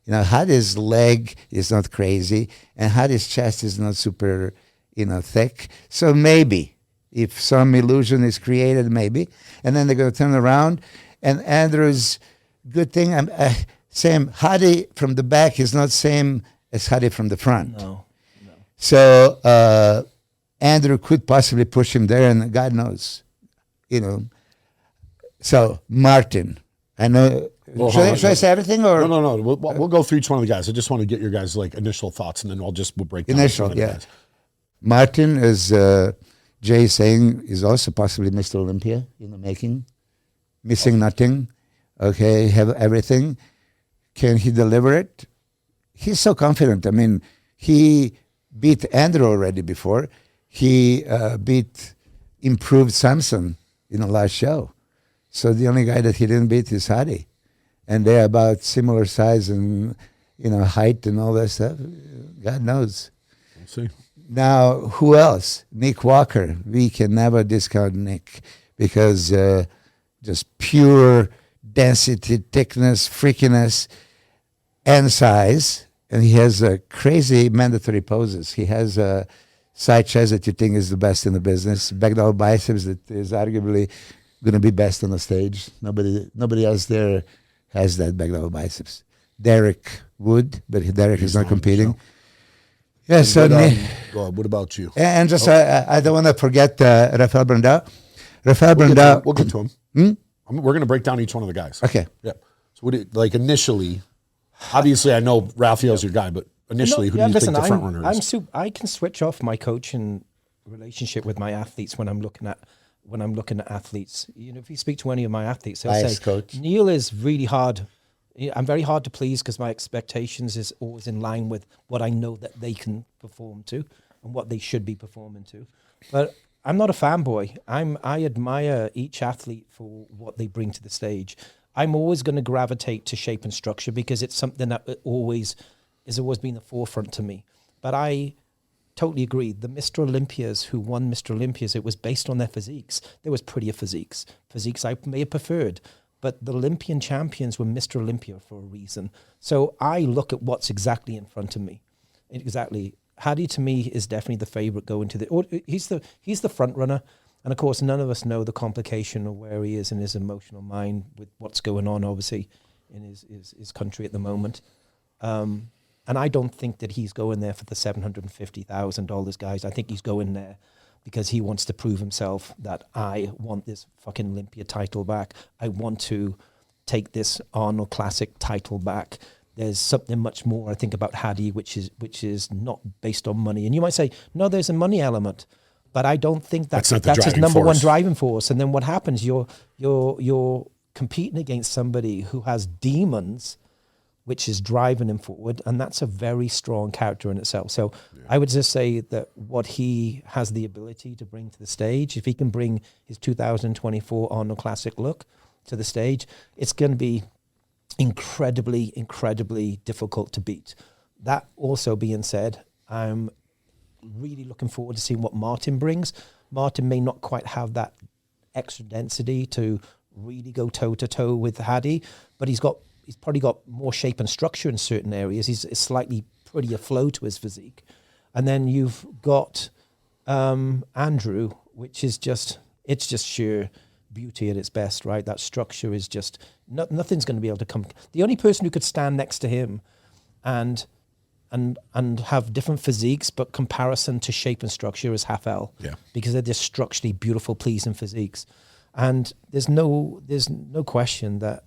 Hadi's leg is not crazy, and Hadi's chest is not super thick. So maybe, if some illusion is created, maybe. And then they're going to turn around. And Andrew's good thing, same, Hadi from the back is not same as Hadi from the front. No. So Andrew could possibly push him there, and God knows, So Martin, I know. Well, should I say everything or no? We'll go through each one of the guys. I just want to get your guys' initial thoughts, and then we'll break down initial. Yeah, guys. Martin, as Jay is saying, is also possibly Mr. Olympia in the making, missing nothing. Okay, have everything. Can he deliver it? He's so confident. I mean, he beat Andrew already before. He beat improved Samson in the last show. So the only guy that he didn't beat is Hadi. And they're about similar size and, height and all that stuff. God knows. We'll see. Now, who else? Nick Walker. We can never discount Nick because just pure density, thickness, freakiness, and size. And he has crazy mandatory poses. He has a side chest that you think is the best in the business. Back down biceps that is arguably gonna be best on the stage. Nobody else there has that back level biceps. Derek would, but Derek is not competing. Yeah, so what about you? and just I don't want to forget Rafael Brandao. We'll get to him. We're going to break down each one of the guys. Okay. Yeah. So what do you, like initially, obviously I know Rafael's your guy, but initially who do you think the front runner is? I can switch off my coaching relationship with my athletes when I'm looking at athletes. You know, if you speak to any of my athletes, they'll say, coach. Neil is really hard. I'm very hard to please because my expectations is always in line with what I know that they can perform to and what they should be performing to. But I'm not a fanboy. I admire each athlete for what they bring to the stage. I'm always going to gravitate to shape and structure because it's something that has always been the forefront to me. But I totally agree. The Mr. Olympias who won Mr. Olympias, it was based on their physiques. There was prettier physiques I may have preferred. But the Olympian champions were Mr. Olympia for a reason. So I look at what's exactly in front of me. Exactly. Hadi to me is definitely the favorite going to he's the front runner. And of course, none of us know the complication of where he is in his emotional mind with what's going on, obviously, in his country at the moment. And I don't think that he's going there for the $750,000, guys. I think he's going there because he wants to prove himself that I want this fucking Olympia title back. I want to take this Arnold Classic title back. There's something much more, I think, about Hadi, which is not based on money. And you might say, no, there's a money element, but I don't think that's his number one driving force. And then what happens? You're competing against somebody who has demons, which is driving him forward, and that's a very strong character in itself. So I would just say that what he has the ability to bring to the stage, if he can bring his 2024 Arnold Classic look to the stage, it's going to be incredibly, incredibly difficult to beat. That also being said, I'm really looking forward to seeing what Martin brings. Martin may not quite have that extra density to really go toe-to-toe with Hadi, but he's probably got more shape and structure in certain areas. He's slightly prettier flow to his physique. And then you've got Andrew, which is just sheer beauty at its best, right? That structure is just, nothing's going to be able to come. The only person who could stand next to him and have different physiques, but comparison to shape and structure is Rafael. Yeah. Because they're just structurally beautiful, pleasing physiques. And there's no question that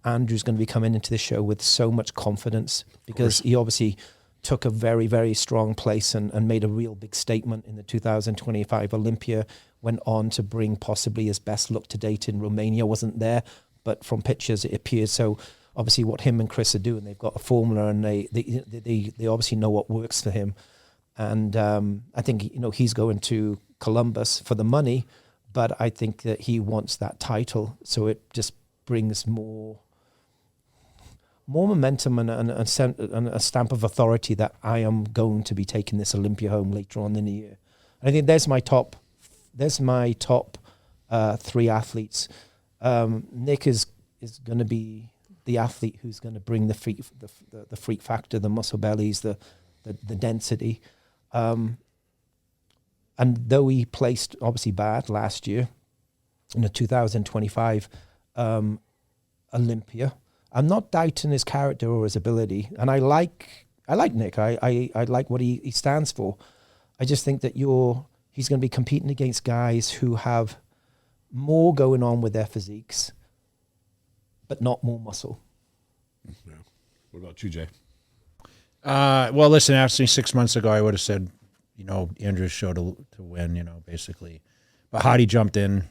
Andrew's going to be coming into the show with so much confidence because he obviously took a very, very strong place and made a real big statement in the 2025 Olympia, went on to bring possibly his best look to date in Romania. Wasn't there, but from pictures it appeared. So obviously what him and Chris are doing, they've got a formula and they obviously know what works for him. And I think, he's going to Columbus for the money, but I think that he wants that title. So it just brings more momentum and a stamp of authority that I am going to be taking this Olympia home later on in the year. And I think there's my top three athletes. Nick is going to be the athlete who's going to bring the freak factor, the muscle bellies, the density. And though he placed obviously bad last year in the 2025 Olympia, I'm not doubting his character or his ability. And I like Nick. I like what he stands for. I just think that he's going to be competing against guys who have more going on with their physiques, but not more muscle. Yeah. What about you, Jay? Well, listen, asked me 6 months ago, I would have said, Andrew's show to win, basically. But Hadi jumped in.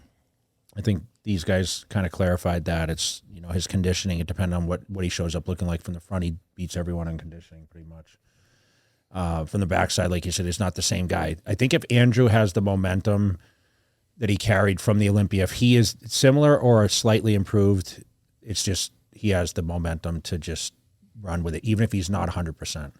I think these guys kind of clarified that. It's, his conditioning, it depends on what he shows up looking like from the front. He beats everyone in conditioning pretty much. From the backside, like you said, it's not the same guy. I think if Andrew has the momentum that he carried from the Olympia, if he is similar or slightly improved, it's just he has the momentum to just run with it, even if he's not 100%.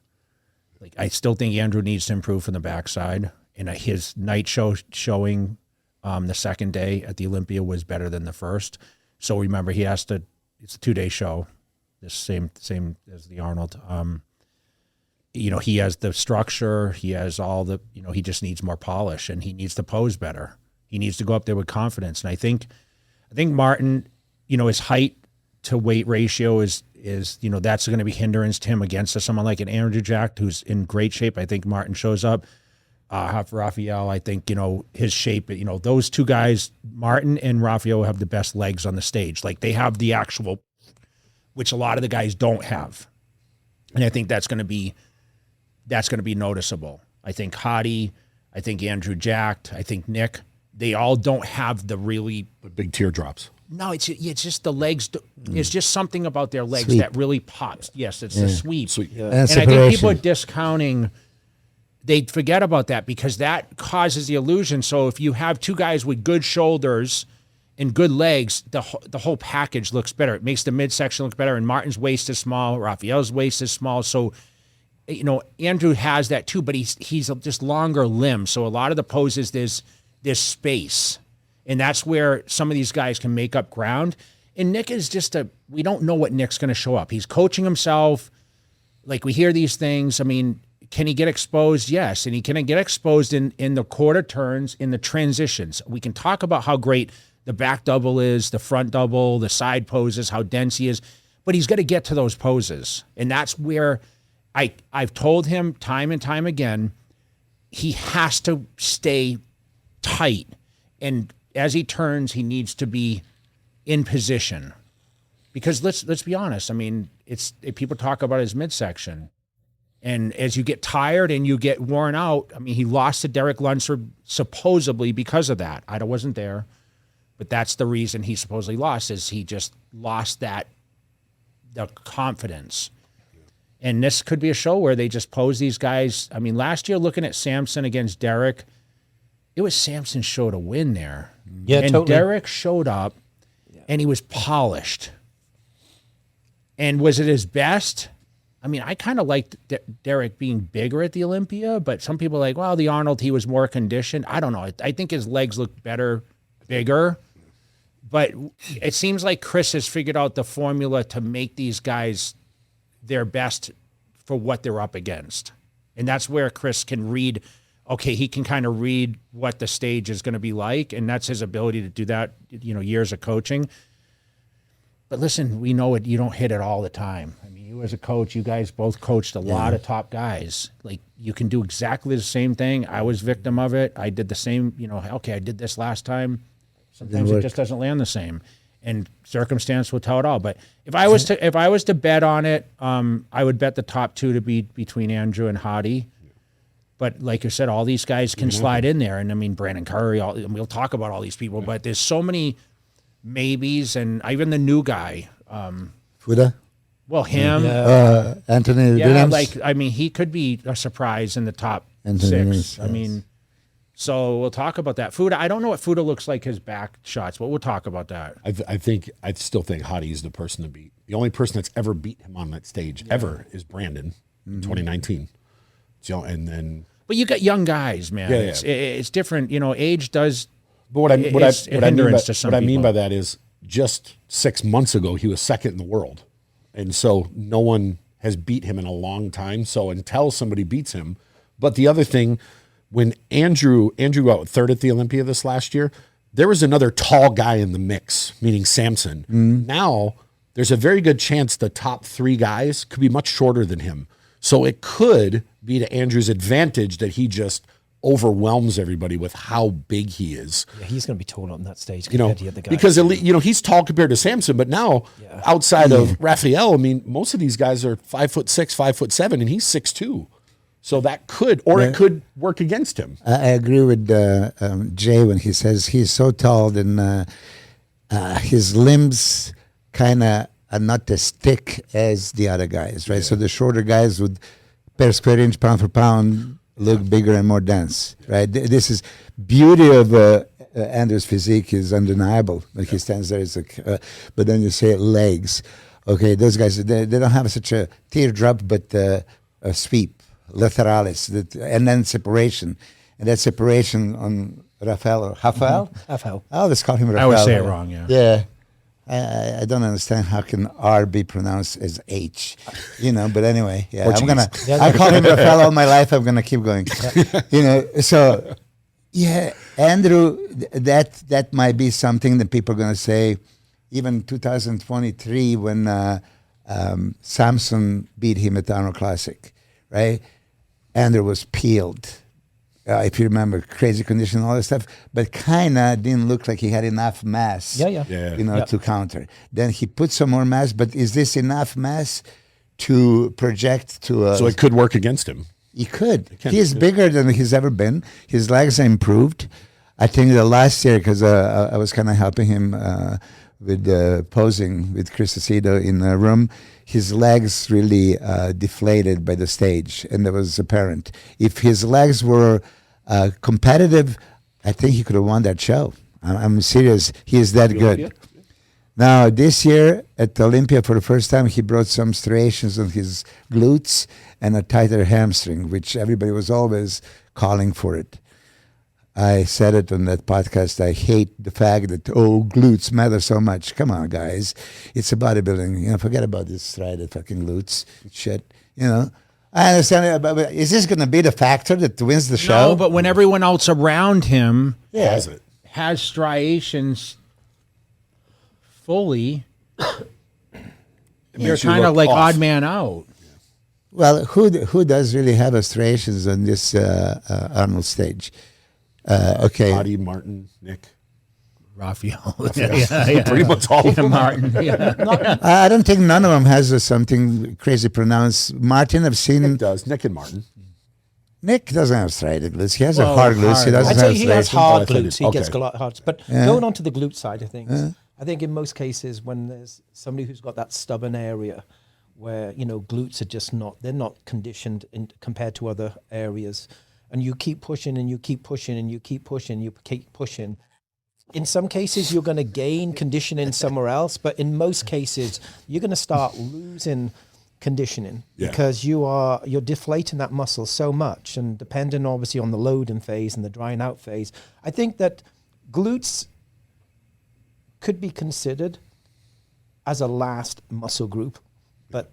Like, I still think Andrew needs to improve from the backside. And his night showing the second day at the Olympia was better than the first. So remember, it's a 2-day show, the same as the Arnold. He has the structure, he has all the, he just needs more polish and he needs to pose better. He needs to go up there with confidence. And I think I think Martin, his height to weight ratio is that's going to be hindrance to him against someone like an Andrew Jack who's in great shape. I think Martin shows up. Raphael, I think, his shape, those two guys, Martin and Raphael, have the best legs on the stage. Like they have the actual, which a lot of the guys don't have. And I think that's going to be noticeable. I think Hadi, I think Andrew Jack, I think Nick, they all don't have the really big teardrops. No, it's just the legs. It's just something about their legs Sweep. that really pops. Yes, it's the sweep. Yeah. And I think people are discounting. They forget about that because that causes the illusion. So if you have two guys with good shoulders and good legs, the whole package looks better. It makes the midsection look better. And Martin's waist is small. Raphael's waist is small. So, Andrew has that too, but he's just longer limbs. So a lot of the poses, there's space. And that's where some of these guys can make up ground. And Nick is we don't know what Nick's going to show up. He's coaching himself. Like we hear these things. I mean, can he get exposed? Yes. And he can get exposed in the quarter turns, in the transitions. We can talk about how great the back double is, the front double, the side poses, how dense he is, but he's got to get to those poses. And that's where I've told him time and time again, he has to stay tight. And as he turns, he needs to be in position. Because let's be honest. I mean, people talk about his midsection. And as you get tired and you get worn out, I mean, he lost to Derek Lunsford supposedly because of that. I wasn't there, but that's the reason he supposedly lost, is he just lost the confidence. And this could be a show where they just pose these guys. I mean, last year looking at Samson against Derek, it was Samson's show to win there. Yeah, and totally. Derek showed up and he was polished. And was it his best? I mean, I kind of liked Derek being bigger at the Olympia, but some people are like, well, the Arnold, he was more conditioned. I don't know. I think his legs look better, bigger. But it seems like Chris has figured out the formula to make these guys their best for what they're up against. And that's where Chris can read, okay, he can kind of read what the stage is going to be like, and that's his ability to do that, years of coaching. But listen, we know you don't hit it all the time. I mean, you as a coach, you guys both coached a lot of top guys. Like, you can do exactly the same thing. I was victim of it. I did the same, okay, I did this last time. Sometimes it just doesn't land the same. And circumstance will tell it all. But if I was to bet on it, I would bet the top two to be between Andrew and Hadi. But like you said, all these guys can slide in there. And I mean, Brandon Curry, and we'll talk about all these people, but there's so many maybes, and even the new guy. Fuda? Well, him. Anthony Williams? He could be a surprise in the top Anthony 6. Williams, I mean, so we'll talk about that. Fuda, I don't know what Fuda looks like his back shots, but we'll talk about that. I still think Hadi is the person to beat. The only person that's ever beat him on that stage ever is Brandon in 2019. So, and then, but you got young guys, man. Yeah, It's different. Age does. But what I mean by people. that is, just 6 months ago he was second in the world, and so no one has beat him in a long time. So until somebody beats him, but the other thing, when Andrew got third at the Olympia this last year, there was another tall guy in the mix, meaning Samson. Now there's a very good chance the top 3 guys could be much shorter than him. So it could be to Andrew's advantage that he just overwhelms everybody with how big he is. Yeah, he's going to be tall on that stage compared to the other guys. Because he's tall compared to Samson, but now outside of Raphael, I mean, most of these guys are 5'6", 5'7", and he's 6'2". So that could, or it could work against him. I agree with Jay when he says he's so tall, and his limbs kind of are not as thick as the other guys, right? Yeah. So the shorter guys would, per square inch, pound for pound, look bigger and more dense, right? This is beauty of Andrew's physique is undeniable. Like he stands there, it's like, but then you say legs. Okay, those guys, they don't have such a teardrop, but a sweep, lateralis, and then separation. And that separation on Raphael. Raphael. I always call him Raphael. I always say it wrong, yeah. Yeah. I don't understand how can R be pronounced as H, but anyway, yeah, I call him Raphael all my life. I'm going to keep going, so Yeah, Andrew, that might be something that people are going to say. Even 2023, when Samson beat him at the Arnold Classic, right? Andrew was peeled. If you remember, crazy condition, all that stuff, but kind of didn't look like he had enough mass, to counter. Then he put some more mass, but is this enough mass to project to? So it could work against him. He could. He is bigger than he's ever been. His legs are improved. I think the last year, because I was kind of helping him with posing with Chris Acedo in the room, his legs really deflated by the stage, and that was apparent. If his legs were competitive, I think he could have won that show. I'm serious. He is that good. Now, this year at Olympia, for the first time, he brought some striations on his glutes and a tighter hamstring, which everybody was always calling for it. I said it on that podcast. I hate the fact that, glutes matter so much. Come on, guys. It's a bodybuilding. Forget about this striated fucking glutes shit, I understand, but is this going to be the factor that wins the show? No, but when everyone else around him has striations fully, you're kind of like odd man out. Well, who does really have striations on this Arnold stage? Okay. Hadi, Martin, Nick. Raphael. Pretty much all of them. Martin. I don't think none of them has something crazy pronounced. Martin, I've seen. Nick does. Nick and Martin. Nick doesn't have striated glutes. He has a hard glutes. He doesn't I'd say have he has hard glutes. He Okay. gets a lot hard. But going on to the glute side of things, I think in most cases when there's somebody who's got that stubborn area where, glutes are just they're not conditioned compared to other areas, and you keep pushing and you keep pushing and you keep pushing, you keep pushing. In some cases, you're going to gain conditioning somewhere else, but in most cases, you're going to start losing conditioning because you're deflating that muscle so much, and depending obviously on the loading phase and the drying out phase, I think that glutes could be considered as a last muscle group, but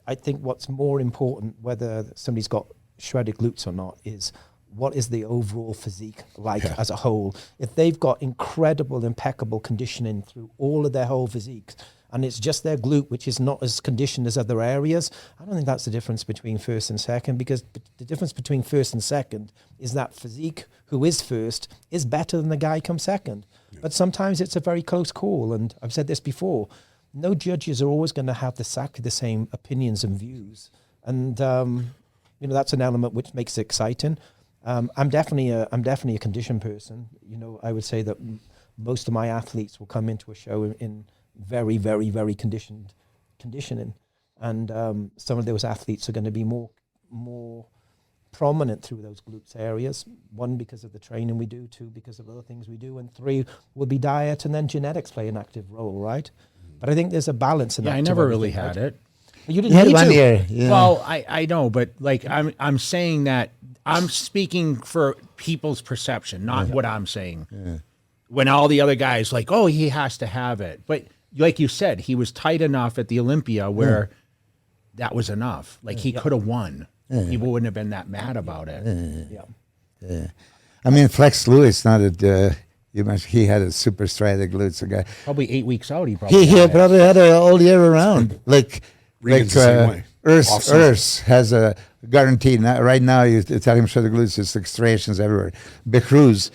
I think what's more important, whether somebody's got shredded glutes or not, is what is the overall physique like as a whole. If they've got incredible, impeccable conditioning through all of their whole physique, and it's just their glute, which is not as conditioned as other areas, I don't think that's the difference between first and second, because the difference between first and second is that physique, who is first, is better than the guy comes second. But sometimes it's a very close call, and I've said this before, no judges are always going to have exactly the same opinions and views. And, that's an element which makes it exciting. I'm definitely a conditioned person. I would say that most of my athletes will come into a show in very, very, very conditioning, and some of those athletes are going to be more prominent through those glutes areas. One, because of the training we do. Two, because of other things we do. And three, will be diet, and then genetics play an active role, right? But I think there's a balance in that. I never really had it. You didn't need to. Year, yeah. Well, I know, but I'm saying that I'm speaking for people's perception, not what I'm saying. Yeah. When all the other guys he has to have it. But like you said, he was tight enough at the Olympia where that was enough. He could have won. People wouldn't have been that mad about it. Yeah. I mean, Flex Lewis, not at he had a super striated glutes. A guy probably 8 weeks out. He probably had it all year around. Regan's Urs has a guaranteed. Right now, you tell him show the glutes, it's striations everywhere. Becruz,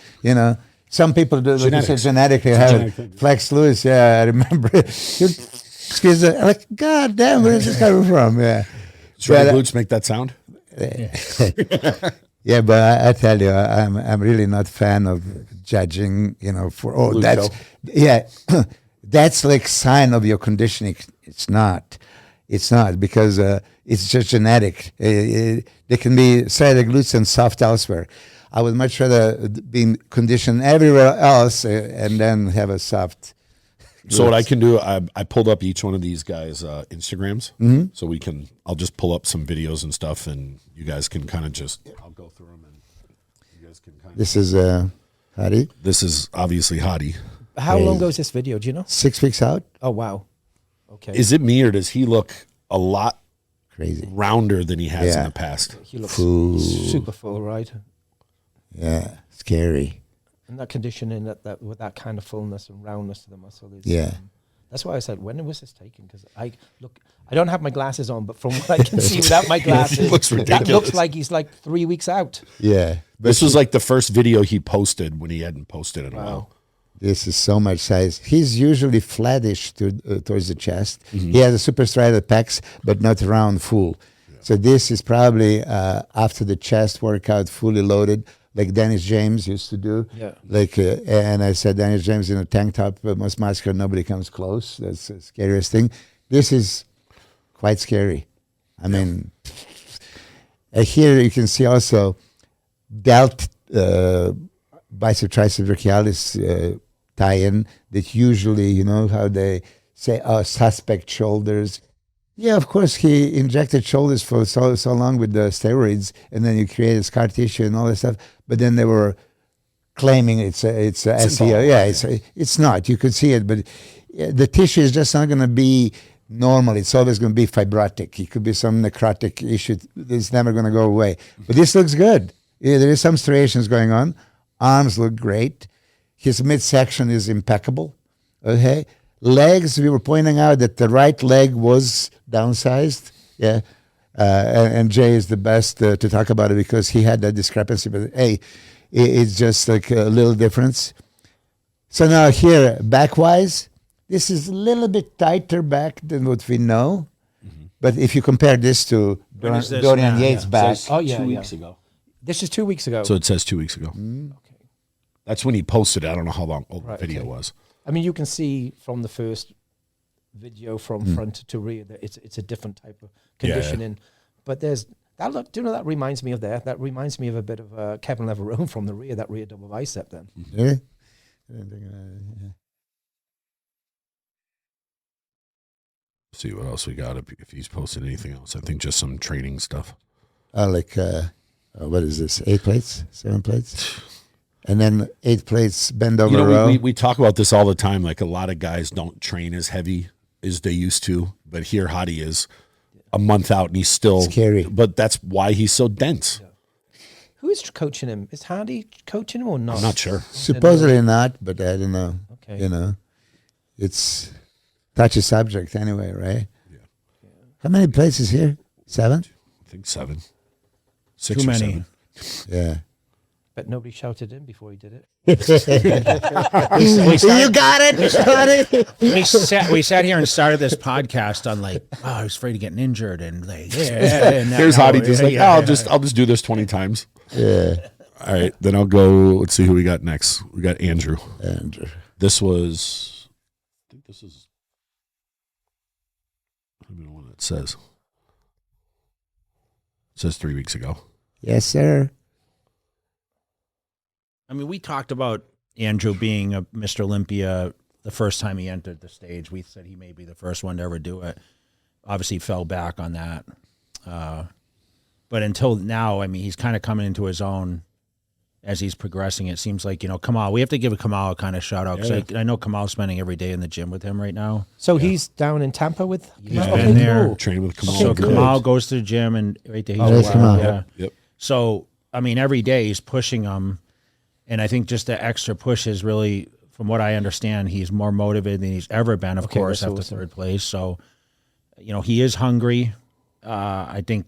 some people do genetically have it. Flex Lewis, I remember. Excuse me, God damn, where's this coming from? Yeah. Shredded glutes make that sound? Yeah, but I tell you, I'm really not a fan of judging, that's like sign of your conditioning. It's not because it's just genetic. They can be striated glutes and soft elsewhere. I would much rather be conditioned everywhere else and then have a soft. So what I can do, I pulled up each one of these guys' Instagrams, so I'll just pull up some videos and stuff, and you guys can kind of I'll go through them, and you guys can kind of. This is Hadi. This is obviously Hadi. How long ago is this video? Do you know? 6 weeks out. Oh, wow. Okay. Is it me, or does he look a lot crazy rounder than he has in the past? He looks super full, right? Yeah, scary. And that conditioning, that with that kind of fullness and roundness to the muscle is. Yeah. That's why I said, when was this taken? Because I don't have my glasses on, but from what I can see without my glasses, It looks that ridiculous. looks like he's like 3 weeks out. Yeah. But This was like the first video he posted when he hadn't posted in a while. this is so much size. He's usually flattish towards the chest. He has a super striated pecs, but not round full. So this is probably after the chest workout, fully loaded, like Dennis James used to do. Yeah. Like, and I said, Dennis James in a tank top, most muscular, nobody comes close. That's the scariest thing. This is quite scary. I mean, here you can see also delt bicep tricep brachialis tie-in that usually, you know, how they say, oh, suspect shoulders. Yeah, of course, he injected shoulders for so long with the steroids, and then you created scar tissue and all that stuff. But then they were claiming it's SEO. Yeah, it's not. You could see it, but the tissue is just not going to be normal. It's always going to be fibrotic. It could be some necrotic issue. It's never going to go away. But this looks good. Yeah, there is some striations going on. Arms look great. His midsection is impeccable. Okay. Legs, we were pointing out that the right leg was downsized. Yeah. And Jay is the best to talk about it because he had that discrepancy. But hey, it's just like a little difference. So now here, back-wise, this is a little bit tighter back than what we know. But if you compare this to Dorian Yates' back. Oh, yeah. 2 weeks ago. This is 2 weeks ago. So it says 2 weeks ago. Okay. That's when he posted it. I don't know how long old the video was. I mean, you can see from the first video from front to rear that it's a different type of conditioning. But there's that look. Do you know that reminds me of that? That reminds me of a bit of Kevin Leverone from the rear, that rear double bicep. Then. Yeah. See what else we got if he's posted anything else. I think just some training stuff. What is this? 8 plates, 7 plates. And then 8 plates bend over row. We talk about this all the time. Like a lot of guys don't train as heavy as they used to, but here Hadi is a month out and he's still scary. But that's why he's so dense. Yeah. Who is coaching him? Is Hadi coaching him or not? I'm not sure. Supposedly not, but I don't know. Okay. You know, it's touchy subject anyway, right? Yeah. How many plates is here? 7? I think 7. 6 Too or many. 7. Yeah. But nobody shouted in before he did it. You got it. We sat here and started this podcast on like, oh, I was afraid of getting injured and like, Here's Hadi just like, I'll just do this 20 times. Yeah. All right, then I'll go. Let's see who we got next. We got Andrew. This was, I think this is, I don't know what it says. It says 3 weeks ago. Yes, sir. I mean, we talked about Andrew being a Mr. Olympia the first time he entered the stage. We said he may be the first one to ever do it. Obviously, fell back on that. But until now, I mean, he's kind of coming into his own as he's progressing. It seems like, you know, Kamal, we have to give Kamal a kind of shout out because I know Kamal's spending every day in the gym with him right now. So he's down in Tampa with He's been there. Training with Kamal. So Kamal goes to the gym and right there. There's Kamal. Yeah. Yep. So, I mean, every day he's pushing him. And I think just the extra push is really, from what I understand, he's more motivated than he's ever been, of course, after third place. So, you know, he is hungry. I think,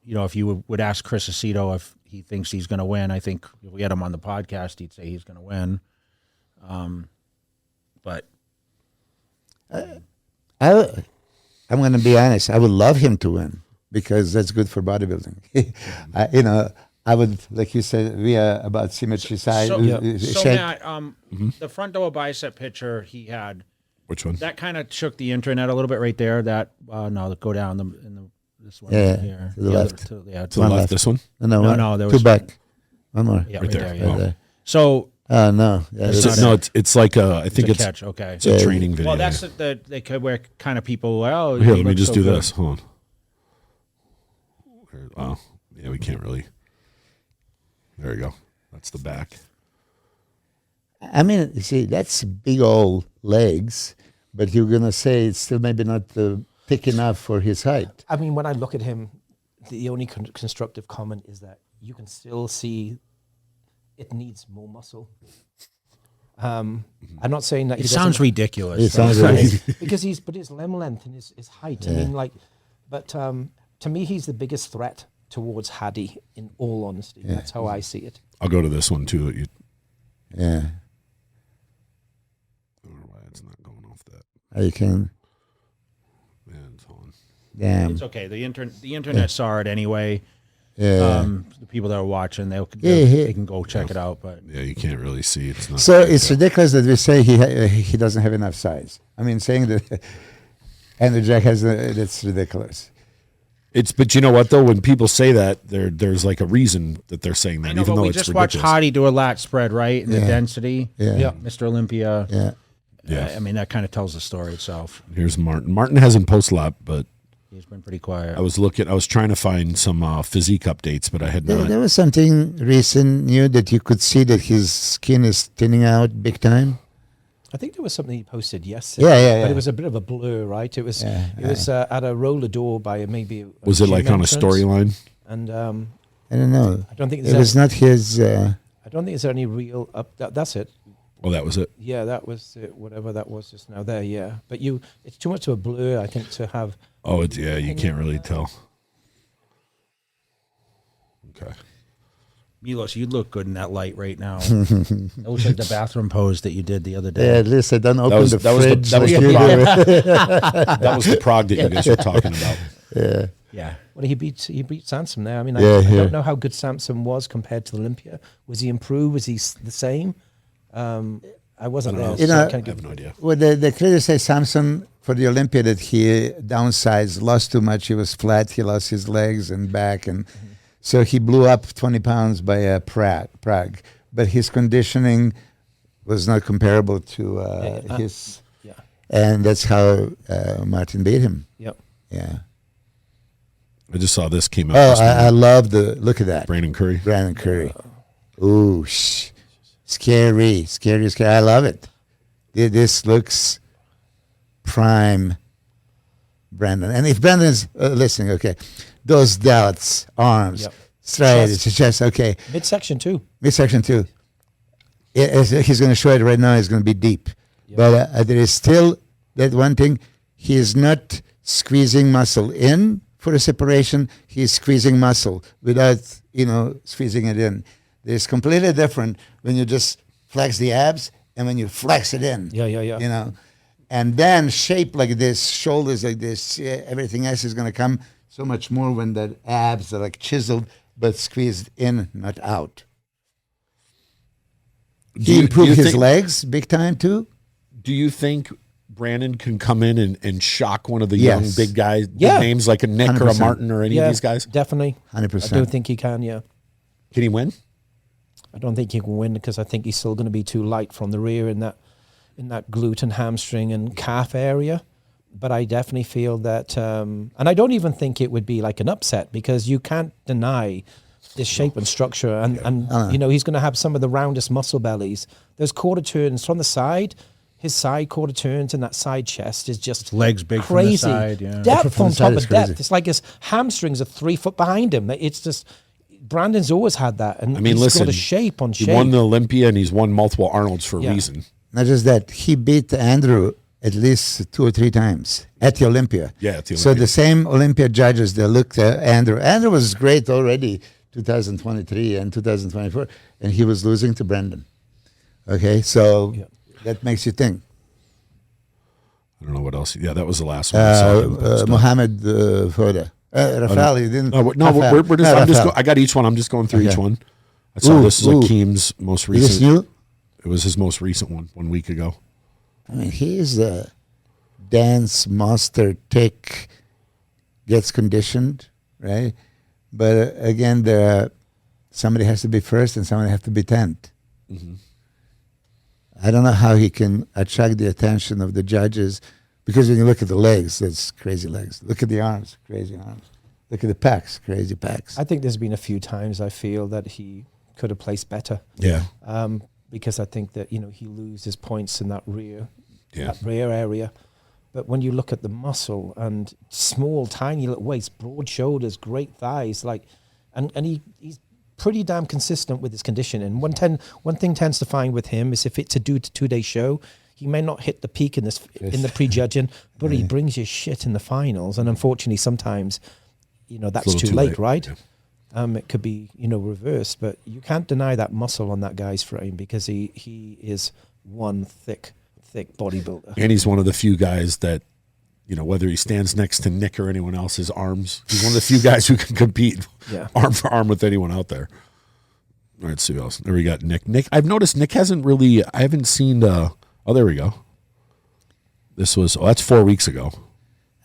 you know, if you would ask Chris Aceto if he thinks he's going to win, I think if we had him on the podcast, he'd say he's going to win. But I'm going to be honest. I would love him to win because that's good for bodybuilding. You know, I would, like you said, we are about symmetry side. So Matt, the front double bicep picture he had. Which one? That kind of shook the internet a little bit right there. That no, go down this one. Yeah, here. to the left. To the left. This one? No, there two was back. One more. Yeah, right there. Yeah. Oh. There. So. No. Yeah, it's like I think it's catch. Okay. It's a training video. Well, that's they could where kind of people. Well, here, let me just do this. Hold on. Oh, yeah, we can't really. There you go. That's the back. I mean, you see, that's big old legs, but you're going to say it's still maybe not thick enough for his height. I mean, when I look at him, the only constructive comment is that you can still see it needs more muscle. I'm not saying that It sounds ridiculous. It sounds really, because his limb length and his height. I mean, like, but to me, he's the biggest threat towards Hadi. In all honesty, that's how I see it. I'll go to this one too. yeah. I don't know why it's not going off that. You can. Yeah, it's on. Damn. It's okay. The internet saw it anyway. Yeah. The people that are watching, Yeah. they can go check it out. But Yeah, you can't really see. It's not. So it's ridiculous that we say he doesn't have enough size. I mean, saying that Andrew Jack has that's ridiculous. But you know what though? When people say that, there's like a reason that they're saying that, I know, even but though we it's just ridiculous. watched Hadi do a lat spread, right? And the Yeah. density. Yeah. Mr. Olympia. Yeah. Yeah. I mean, that kind of tells the story itself. Here's Martin. Martin hasn't posted a lot, but He's been pretty quiet. I was trying to find some physique updates, but I had not. There was something recent new that you could see that his skin is thinning out big time. I think there was something he posted yesterday. Yeah. But it was a bit of a blur, right? It was at a roller door by maybe. Was it like on a storyline? And I don't know. I don't think it was not his. I don't think there's any real that's it. Oh, that was it. Yeah, that was it. Whatever that was just now there. Yeah, but it's too much of a blur. I think to have. Oh, you can't really tell. Okay. Milos, you look good in that light right now. That looks like the bathroom pose that you did the other day. Yeah, at least I don't open the fridge. That was like the you prog. do. That was the prog that you guys were talking about. Yeah. Yeah. Well, he beat Samson there. I mean, Yeah, I yeah. don't know how good Samson was compared to Olympia. Was he improved? Was he the same? I wasn't there. You so know, I can't I have no idea. Well, they clearly say Samson for the Olympia that he downsized, lost too much. He was flat. He lost his legs and back, and so he blew up 20 pounds by Prague. But his conditioning was not comparable to his. Yeah. And that's how Martin beat him. Yep. Yeah. I just saw this came out. Oh, this morning. I love the look at that. Brandon Curry. Brandon Curry. Ooh, scary. I love it. This looks prime Brandon. And if Brandon's listening, okay, those delts, arms, straight, chest, okay. Midsection too. Midsection too. He's going to show it right now. It's going to be deep. Yep. But there is still that one thing. He is not squeezing muscle in for a separation. He's squeezing muscle without, squeezing it in. There's completely different when you just flex the abs and when you flex it in. Yeah. And then shape like this, shoulders like this, everything else is going to come so much more when the abs are like chiseled but squeezed in, not out. He improved his legs big time too. Do you think Brandon can come in and shock one of the young big guys, big names like a Nick 100%. or a Martin or any of these guys? Definitely. 100%. I do think he can, yeah. Can he win? I don't think he can win because I think he's still going to be too light from the rear in that glute and hamstring and calf area. But I definitely feel that, and I don't even think it would be like an upset because you can't deny this shape and structure. And he's going to have some of the roundest muscle bellies. There's quarter turns from the side. His side quarter turns and that side chest is just legs big crazy. From the side, yeah. Depth From on the top side of is depth. crazy. It's like his hamstrings are 3 foot behind him. It's just Brandon's always had that, and I mean, he's listen, got a shape on shape. He won the Olympia and he's won multiple Arnolds for a reason. Not just that, he beat Andrew at least 2 or 3 times at the Olympia. Yeah, at the So Olympia. the same Olympia judges, they looked at Andrew. Andrew was great already 2023 and 2024, and he was losing to Brandon. Okay, so that makes you think. I don't know what else. Yeah, that was the last one. I saw him post up. Mohammed Foda. Rafael, he didn't. No, Rafael. we're just. I got each one. I'm just going through each one. I saw this is Akeem's most recent. Is this new? It was his most recent one week ago. I mean, he is a dance master. Gets conditioned, right? But again, somebody has to be first and somebody has to be 10th. Mm-hmm. I don't know how he can attract the attention of the judges, because when you look at the legs, that's crazy legs. Look at the arms, crazy arms. Look at the pecs, crazy pecs. I think there's been a few times I feel that he could have placed better. Yeah. Because I think that he loses points in that rear area. But when you look at the muscle and small, tiny little waist, broad shoulders, great thighs, and he's pretty damn consistent with his conditioning. One thing tends to find with him is if it's a 2-day show, he may not hit the peak in the prejudging, but he brings you shit in the finals. And unfortunately, sometimes, that's too late, right? Yeah. It could be, reversed, but you can't deny that muscle on that guy's frame because he is one thick bodybuilder. And he's one of the few guys that, whether he stands next to Nick or anyone else, his arms, he's one of the few guys who can compete arm for arm with anyone out there. All right, let's see what else. There we got Nick. I've noticed Nick hasn't really, I haven't seen, there we go. That's 4 weeks ago.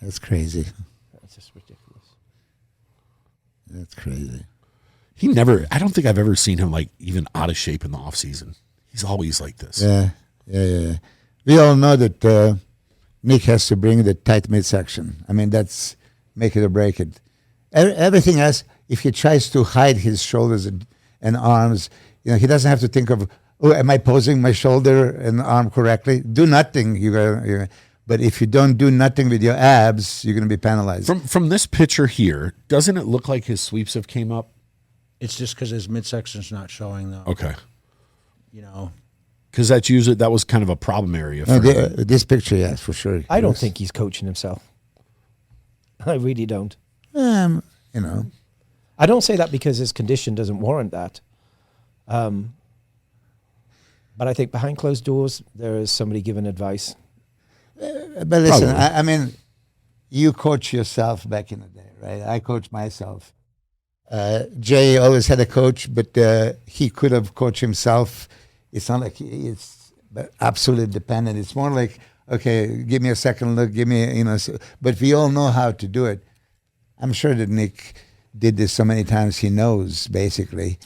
That's crazy. That's just ridiculous. That's crazy. I don't think I've ever seen him like even out of shape in the off season. He's always like this. Yeah. We all know that Nick has to bring the tight midsection. I mean, that's make it or break it. Everything else, if he tries to hide his shoulders and arms, he doesn't have to think of, am I posing my shoulder and arm correctly? Do nothing. But if you don't do nothing with your abs, you're going to be penalized. From this picture here, doesn't it look like his sweeps have came up? It's just because his midsection's not showing, though. Okay. Because that was kind of a problem area for him. This picture, yes, for sure. I don't think he's coaching himself. I really don't. I don't say that because his condition doesn't warrant that. But I think behind closed doors, there is somebody giving advice. But listen, I mean, you coach yourself back in the day, right? I coach myself. Jay always had a coach, but he could have coached himself. It's not like it's absolutely dependent. It's more like, okay, give me a second look, give me, but we all know how to do it. I'm sure that Nick did this so many times, he knows, basically.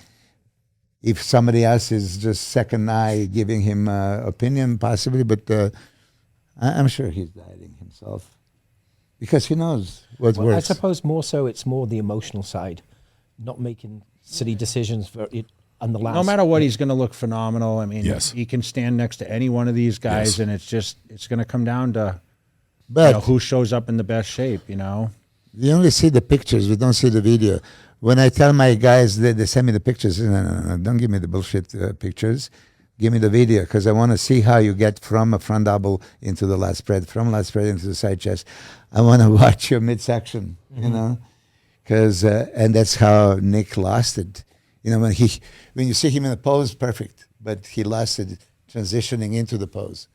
If somebody else is just second eye giving him opinion, possibly, but I'm sure he's dieting himself because he knows what works. I suppose more so it's more the emotional side, not making silly decisions for it. No matter what, he's going to look phenomenal. I mean, yes. He can stand next to any one of these guys, and it's going to come down to who shows up in the best shape, We only see the pictures. We don't see the video. When I tell my guys that they send me the pictures, no, don't give me the bullshit pictures. Give me the video because I want to see how you get from a front double into the lat spread, from lat spread into the side chest. I want to watch your midsection, because and that's how Nick lost it. When you see him in the pose, perfect, but he lost it transitioning into the pose.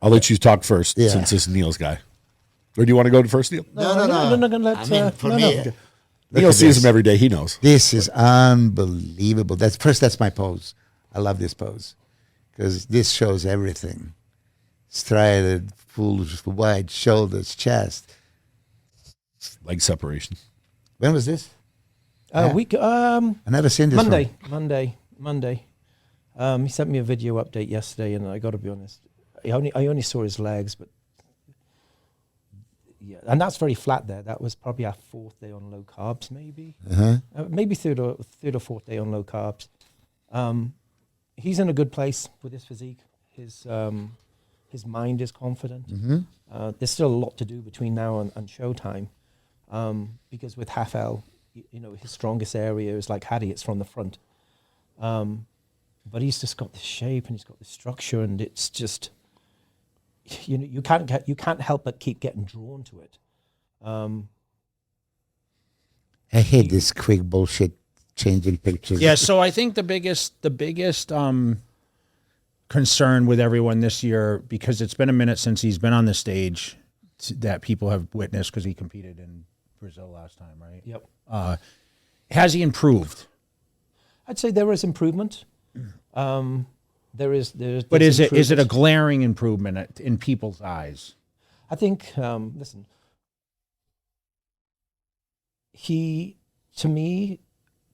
I'll let you talk first since this is Neil's guy. Or do you want to go to first, Neil? No. For me, Neil sees him every day. He knows. This is unbelievable. That's my pose. I love this pose because this shows everything. Striated, full, wide shoulders, chest. Leg separation. When was this? I never seen this Monday. He sent me a video update yesterday, and I got to be honest, I only saw his legs, but yeah, and that's very flat there. That was probably our fourth day on low carbs, maybe, maybe third or fourth day on low carbs. He's in a good place with his physique. His mind is confident. There's still a lot to do between now and showtime, because with half L, his strongest area is like Hadi, it's from the front. But he's just got the shape and he's got the structure, and it's just, you can't help but keep getting drawn to it. I hate this quick bullshit changing pictures. Yeah, so I think the biggest concern with everyone this year, because it's been a minute since he's been on the stage that people have witnessed, because he competed in Brazil last time, right? Yep. Has he improved? I'd say there is improvement. There's but is it a glaring improvement in people's eyes? I think, listen, to me,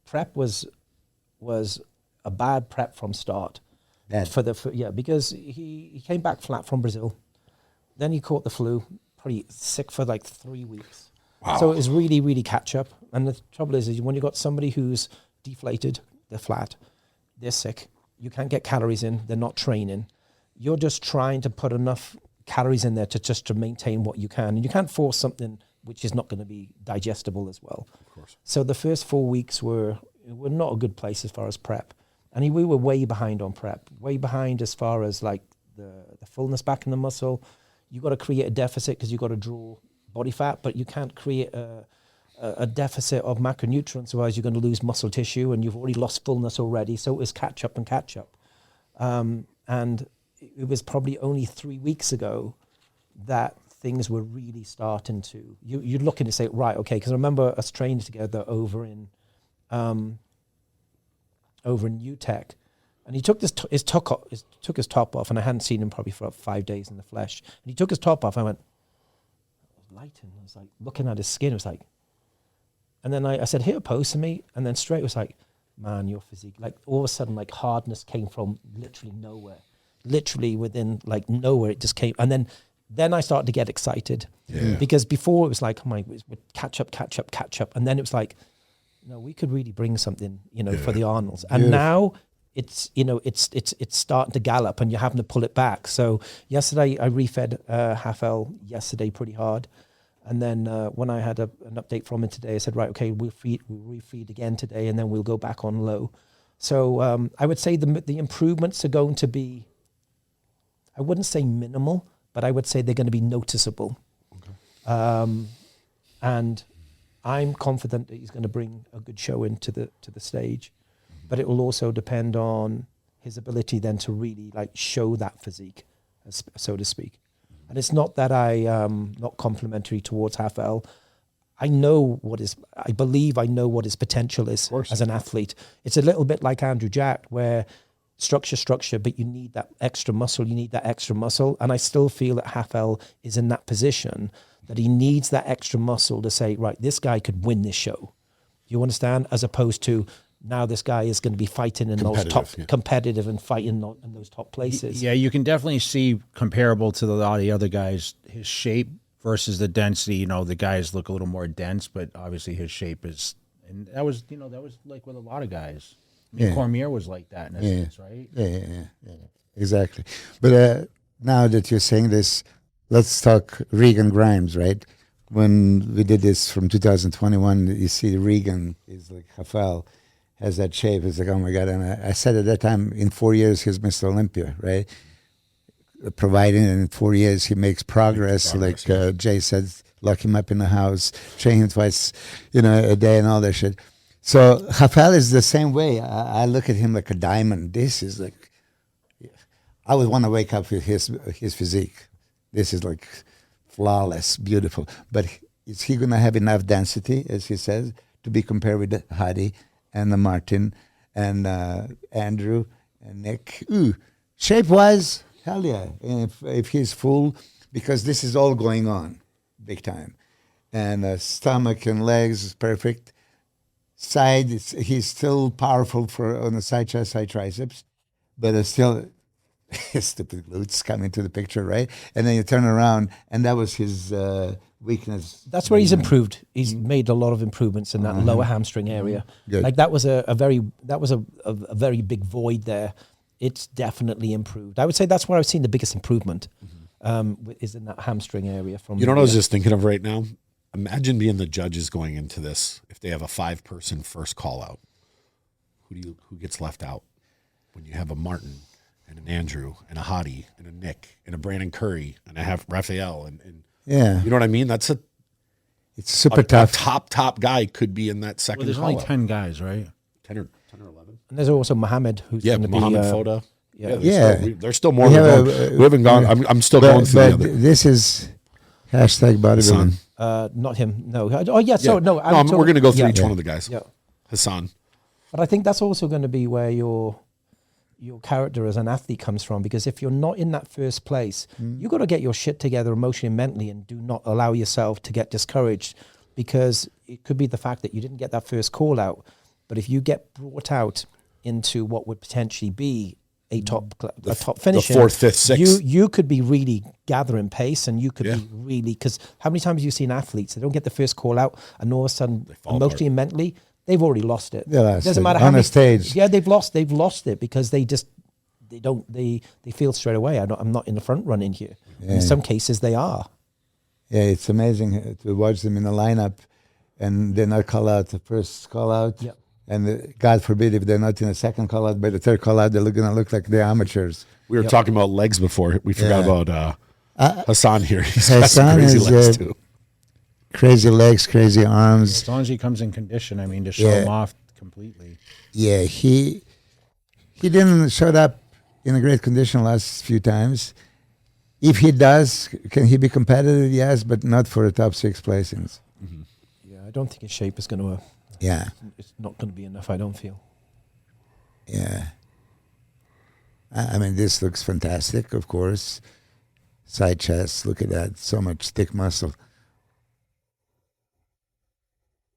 prep was a bad prep from start. Because he came back flat from Brazil. Then he caught the flu, pretty sick for like 3 weeks. Wow. So it was really, really catch up. And the trouble is when you've got somebody who's deflated, they're flat, they're sick, you can't get calories in, they're not training. You're just trying to put enough calories in there to maintain what you can. And you can't force something which is not going to be digestible as well. Of course. So the first 4 weeks were, we're not a good place as far as prep. And we were way behind on prep, way behind as far as like the fullness back in the muscle. You got to create a deficit because you got to draw body fat, but you can't create a deficit of macronutrients, otherwise you're going to lose muscle tissue, and you've already lost fullness already. So it was catch up and catch up. And it was probably only 3 weeks ago that things were really starting to, you're looking to say, right, okay, because I remember us training together over in UTEC, and he took his top off, and I hadn't seen him probably for 5 days in the flesh. And he took his top off, I went, lighting. I was like looking at his skin, it was like, and then I said, here, pose to me, and then straight was like, man, your physique, like all of a sudden, like hardness came from literally nowhere, literally within like nowhere, it just came. And then I started to get excited, because before it was like, oh my, catch up. And then it was like, no, we could really bring something, for the Arnolds. And now it's, it's starting to gallop, and you're having to pull it back. So yesterday I refed half L yesterday pretty hard. And then when I had an update from it today, I said, right, okay, we'll refeed again today, and then we'll go back on low. So I would say the improvements are going to be, I wouldn't say minimal, but I would say they're going to be noticeable. Okay. And I'm confident that he's going to bring a good show into the stage, but it will also depend on his ability then to really like show that physique, so to speak. And it's not that I'm not complimentary towards half L. I believe I know what his potential is as an athlete. It's a little bit like Andrew Jack, where structure, but you need that extra muscle. And I still feel that half L is in that position that he needs that extra muscle to say, right, this guy could win this show. You understand? As opposed to now this guy is going to be fighting in those top competitive and fighting in those top places. Yeah, you can definitely see comparable to a lot of the other guys, his shape versus the density. The guys look a little more dense, but obviously his shape is, and that was like with a lot of guys. Cormier was like that in a sense, right? Yeah. Exactly. But now that you're saying this, let's talk Regan Grimes, right? When we did this from 2021, you see Regan is like Hafal, has that shape. It's like, oh my God. And I said at that time, in 4 years, he's Mr. Olympia, right? Providing in 4 years he makes progress. Like Jay said, lock him up in the house, train him twice, a day and all that shit. So Hafal is the same way. I look at him like a diamond. This is like, I would want to wake up with his physique. This is like flawless, beautiful. But is he going to have enough density, as he says, to be compared with Hadi and Martin and Andrew and Nick? Shape-wise, hell yeah. If he's full, because this is all going on big time. And stomach and legs is perfect. Side, he's still powerful on the side chest, side triceps, but it's still his stupid glutes come into the picture, right? And then you turn around, and that was his weakness. That's where he's improved. He's made a lot of improvements in that lower hamstring area. Good. Like that was a very big void there. It's definitely improved. I would say that's where I've seen the biggest improvement. Is in that hamstring area. From what I was just thinking of right now. Imagine being the judges going into this if they have a 5-person first call out. Who gets left out when you have a Martin and an Andrew and a Hadi and a Nick and a Brandon Curry and I have Raphael and you know what I mean? It's super tough. A top guy could be in that second. Well, there's only 10 guys, right? 10 or 11. And there's also Mohammed, who's going to be Mohammed Foda. Yeah, there's still more. We haven't gone. I'm still going through the other. This is #bodybuilding. Not him. No. Oh yeah. So no. We're going to go through each one of the guys. Yeah. Hassan. But I think that's also going to be where your character as an athlete comes from, because if you're not in that first place, you got to get your shit together emotionally and mentally, and do not allow yourself to get discouraged, because it could be the fact that you didn't get that first call out. But if you get brought out into what would potentially be a top finisher, the 4th, 5th, 6th, you could be really gathering pace, and you could be really, because how many times have you seen athletes that don't get the first call out, and all of a sudden emotionally and mentally they've already lost it. Doesn't matter how on many a stage. Yeah, they've lost it because they feel straight away, I'm not in the front running here. Yeah. In some cases they are. Yeah, it's amazing to watch them in the lineup and then I call out the first call out. Yep. And God forbid if they're not in a second call out, by the third call out, they're going to look like they're amateurs. We were talking about legs before. We forgot about Hassan here. He's Hassan got some crazy is, legs too. Crazy legs, crazy arms. As long as he comes in condition, I mean, to show him off completely. Yeah, he didn't show up in a great condition last few times. If he does, can he be competitive? Yes, but not for the top 6 placings. Mm-hmm. Yeah, I don't think his shape is going to. It's not going to be enough. I don't feel. Yeah. I mean, this looks fantastic. Of course, side chest. Look at that, so much thick muscle.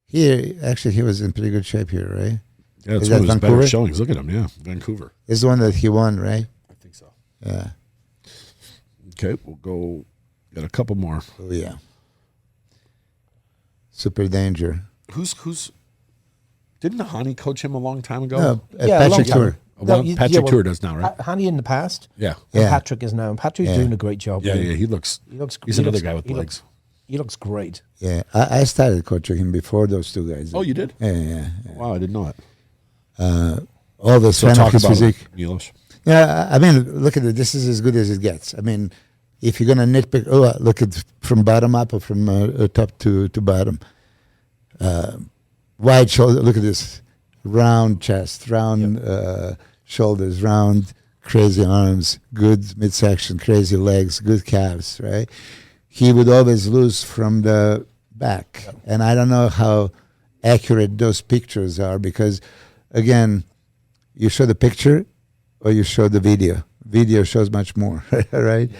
Here, actually, he was in pretty good shape here, right? Yeah, it's one of his better showings. Look at him, yeah. Vancouver. This is the one that he won, right? I think so. Yeah. Okay, we'll go. Got a couple more. Oh, yeah. Super Danger. Who's? Didn't Hani coach him a long time ago? No, Patrick Tour. Patrick Tour does now, right? Hani in the past. Yeah. And Patrick is now. Patrick's doing a great job. Yeah, he looks. He's another guy with legs. He looks great. Yeah, I started coaching him before those two guys. Oh, you did? Yeah. Wow, I didn't know it. All the fan of his physique. Milos. Yeah, I mean, look at it. This is as good as it gets. I mean, if you're going to nitpick, look at from bottom up or from top to bottom. Wide shoulder. Look at this. Round chest, round shoulders, round crazy arms, good midsection, crazy legs, good calves, right? He would always lose from the back. Yep. And I don't know how accurate those pictures are because, again, you show the picture or you show the video. Video shows much more, right?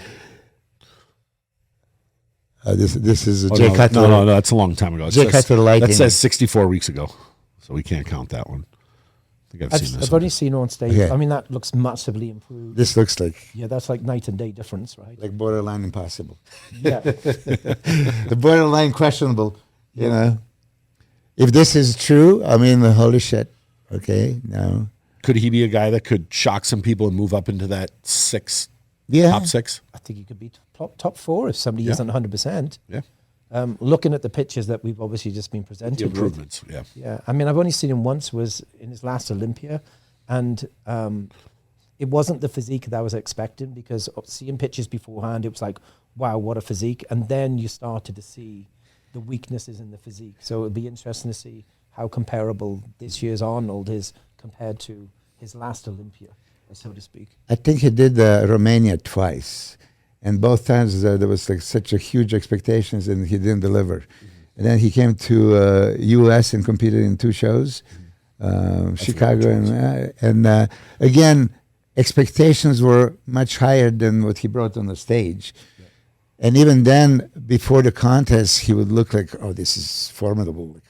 This is Jay Cutler. No, that's a long time ago. Jay Cutler lighting. That says 64 weeks ago, so we can't count that one. I think I've seen this. I've only seen on stage. Yeah. I mean, that looks massively improved. This looks like... Yeah, that's like night and day difference, right? Like borderline impossible. Yeah. The borderline questionable, you know. If this is true, I mean, holy shit. Okay, no. Could he be a guy that could shock some people and move up into that top 6? I think he could be top 4 if somebody isn't 100%. Yeah. Looking at the pictures that we've obviously just been presented The improvements, yeah. Yeah, I mean, I've only seen him once, was in his last Olympia, and it wasn't the physique that I was expecting because seeing pictures beforehand, it was like, wow, what a physique. And then you started to see the weaknesses in the physique. So it'll be interesting to see how comparable this year's Arnold is compared to his last Olympia, so to speak. I think he did Romania twice. And both times there was like such a huge expectations and he didn't deliver. Mm-hmm. And then he came to U.S. and competed in 2 shows, Chicago and again, expectations were much higher than what he brought on the stage. Yeah. And even then, before the contest, he would look like, oh, this is formidable.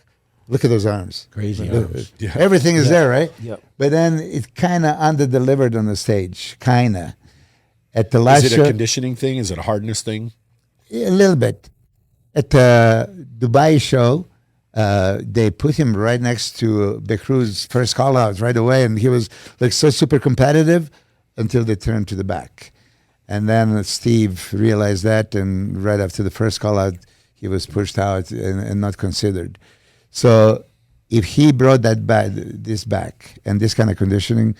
Look at those arms. Crazy arms. Yeah. Everything is there, right? Yeah. But then it kind of under-delivered on the stage, kind of. At the last Is it show, a conditioning thing? Is it a hardness thing? A little bit. At the Dubai show, they put him right next to Bekruz's first call-out right away, and he was like so super competitive until they turned to the back. And then Steve realized that, and right after the first call-out, he was pushed out and not considered. So if he brought that back, and this kind of conditioning,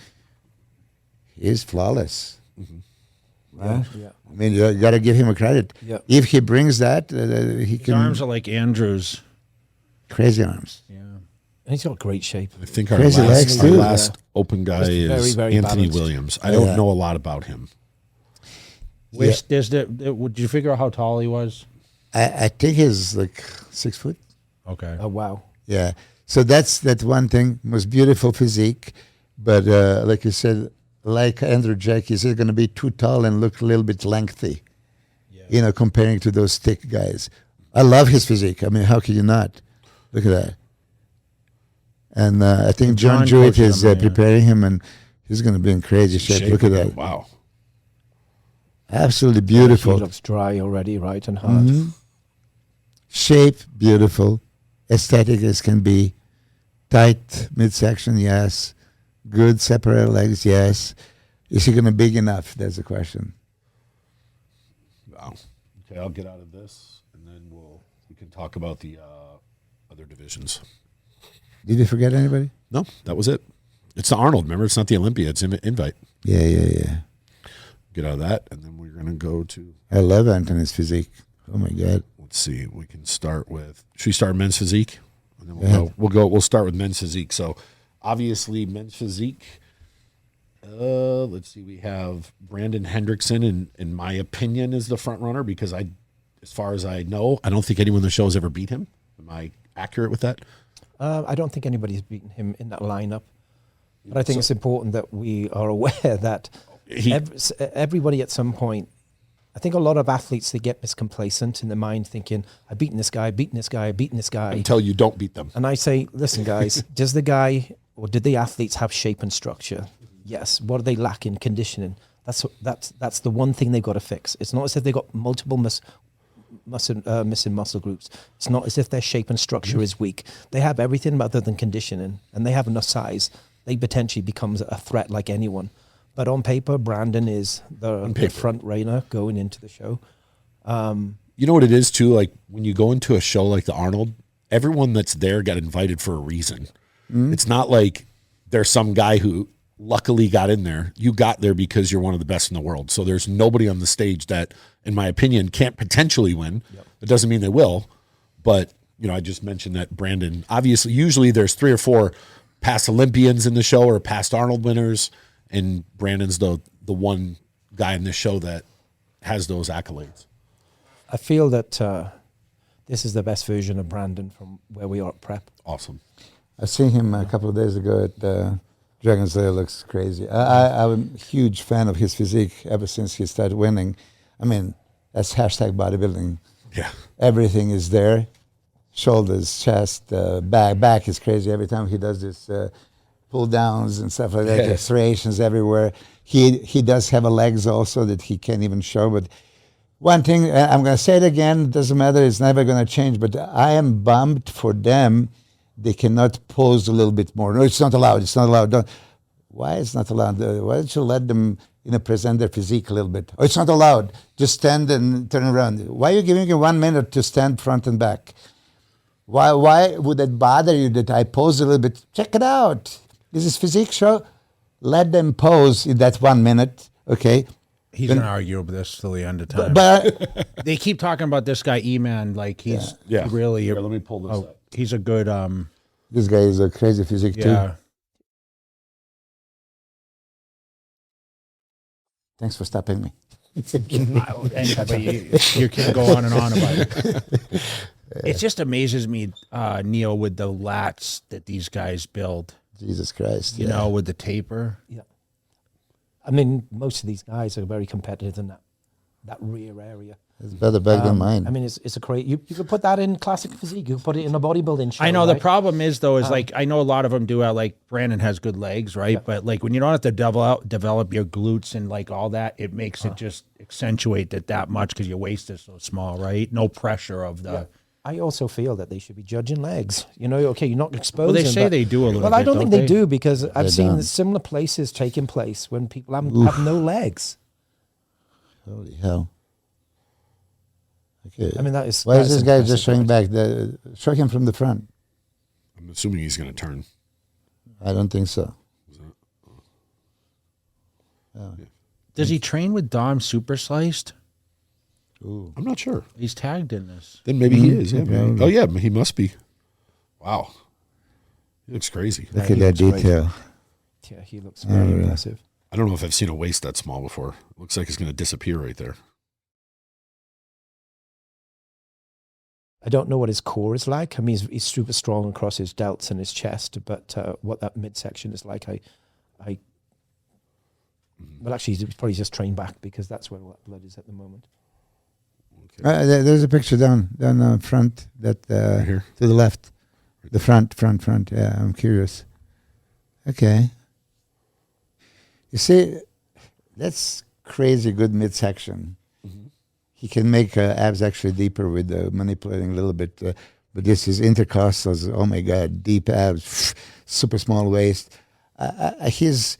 he's flawless. Mm-hmm. Right? Yeah. I mean, you got to give him a credit. Yeah. If he brings that, he His can. arms are like Andrew's. Crazy arms. Yeah. And he's got great shape. I think our Crazy legs, too. last open guy Just very, is very Anthony balanced. Williams. I don't know a lot about him. Did you figure out how tall he was? I think he's like 6 foot. Okay. Oh, wow. Yeah. So that's one thing. Most beautiful physique, but like you said, like Andrew Jack, is it going to be too tall and look a little bit lengthy? Yeah. You know, comparing to those thick guys. I love his physique. I mean, how could you not? Look at that. And I think John Jewett is preparing him, and he's going to be in crazy shape. Look at that. Wow. Absolutely beautiful. He looks dry already, right, and hard. Mm-hmm. Shape, beautiful. Aesthetic as can be. Tight midsection, yes. Good separate legs, yes. Is he going to be big enough? That's the question. Wow. Okay, I'll get out of this, and then we can talk about the other divisions. Did you forget anybody? No, that was it. It's the Arnold, remember? It's not the Olympia. It's invite. Yeah. Get out of that, and then we're going to go to... I love Anthony's physique. Oh, my God. Let's see. We can start with... Should we start men's physique? And then we'll start with men's physique. So, obviously, men's physique... let's see. We have Brandon Hendrickson, in my opinion, is the front runner because as far as I know, I don't think anyone in the show has ever beat him. Am I accurate with that? I don't think anybody's beaten him in that lineup. But I think it's important that we are aware that everybody at some point, I think a lot of athletes, they get miscomplacent in their mind thinking, I've beaten this guy, beaten this guy, beaten this guy. Until you don't beat them. And I say, listen, guys, does the guy or did the athletes have shape and structure? Yes. What do they lack in conditioning? That's the one thing they've got to fix. It's not as if they've got multiple missing muscle groups. It's not as if their shape and structure is weak. They have everything other than conditioning, and they have enough size. They potentially becomes a threat like anyone. But on paper, Brandon is the front runner going into the show. You know what it is too? Like when you go into a show like the Arnold, everyone that's there got invited for a reason. It's not like there's some guy who luckily got in there. You got there because you're one of the best in the world. So there's nobody on the stage that, in my opinion, can't potentially win. It doesn't mean they will. But, I just mentioned that Brandon, obviously, usually there's 3 or 4 past Olympians in the show or past Arnold winners. And Brandon's the one guy in this show that has those accolades. I feel that this is the best version of Brandon from where we are at prep. Awesome. I seen him a couple of days ago at Dragon's Lair. Looks crazy. I'm a huge fan of his physique ever since he started winning. I mean, that's hashtag bodybuilding. Yeah. Everything is there. Shoulders, chest, back is crazy. Every time he does this pull downs and stuff like that, there's striations everywhere. He does have a legs also that he can't even show. But one thing, I'm going to say it again, it doesn't matter, it's never going to change, but I am bummed for them. They cannot pose a little bit more. No, it's not allowed. It's not allowed. Why is not allowed? Why don't you let them present their physique a little bit? Oh, it's not allowed. Just stand and turn around. Why are you giving you 1 minute to stand front and back? Why would that bother you that I pose a little bit? Check it out. This is physique show. Let them pose in that 1 minute, okay? He's going to argue over this till the end of time. But they keep talking about this guy, E-Man, like he's really... Here, let me pull this up. He's a good... this guy is a crazy physique too. Thanks for stopping me. You can go on and on about it. It just amazes me, Neil, with the lats that these guys build. Jesus Christ. You know, with the taper. Yeah. I mean, most of these guys are very competitive in that rear area. It's better back than mine. I mean, it's a great... You could put that in classic physique. You could put it in a bodybuilding show. I know. Right? The problem is, though, is like, I know a lot of them do have, like, Brandon has good legs, right? Yeah. But, like, when you don't have to develop your glutes and, like, all that, it makes it just accentuate that much because your waist is so small, right? No pressure of the... Yeah. I also feel that they should be judging legs. Okay, you're not exposing. Well, they say they do a little bit. Well, I don't think they do because I've seen similar places taking place when people have no legs. Holy hell. Okay. I mean, that is... Why is this guy just showing back? Show him from the front. I'm assuming he's going to turn. I don't think so. Does he train with Dom Super Sliced? Ooh. I'm not sure. He's tagged in this. Then maybe he is. Yeah. Maybe. Oh, yeah. He must be. Wow. He looks crazy. Look at that detail. Yeah, he looks very impressive. I don't know if I've seen a waist that small before. Looks like it's going to disappear right there. I don't know what his core is like. I mean, he's super strong across his delts and his chest, but what that midsection is like, well, actually, he's probably just trained back because that's where all that blood is at the moment. Okay. There's a picture down front that right here to the left, the front. Yeah, I'm curious. Okay. You see, that's crazy good midsection. He can make abs actually deeper with manipulating a little bit. But this is intercostals. Oh, my God. Deep abs. Super small waist. He's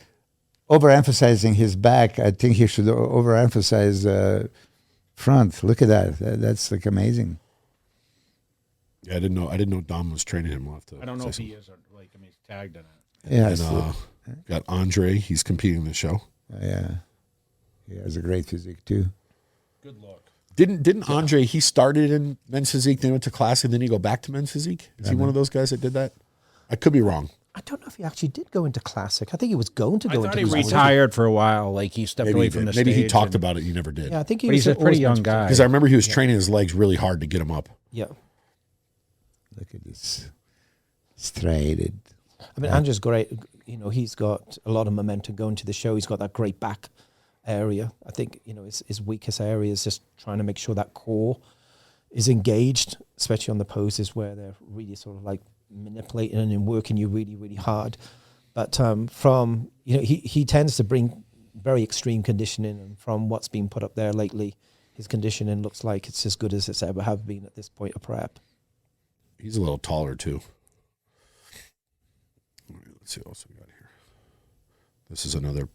overemphasizing his back. I think he should overemphasize front. Look at that. That's like amazing. Yeah, I didn't know Dom was training him. We'll have to I don't know say if he something. is, or, like, I mean, he's tagged in it. Yeah, And got Andre. He's competing in the show. yeah. He has a great physique too. Good look. Didn't Andre? He started in men's physique, then went to classic, and then he go back to men's physique. Is he one of those guys that did that? I could be wrong. I don't know if he actually did go into classic. I think he was going to I go thought into he classic. retired for a while. Like, he stepped Maybe away he from the did. Maybe he stage talked and- about it. He never did. Yeah, I think he But was he's a pretty always young meant to- guy. Because I remember he was training his legs really hard to get him up. Yeah. Look at this. Striated. I mean, Andrew's great. You know, he's got a lot of momentum going to the show. He's got that great back area. I think, you know, his weakest area is just trying to make sure that core is engaged, especially on the poses where they're really sort of like manipulating and working you really, really hard. But from, you know, he tends to bring very extreme conditioning, and from what's been put up there lately, his conditioning looks like it's as good as it's ever have been at this point of prep. He's a little taller too. All right, let's see what else we got here. This is another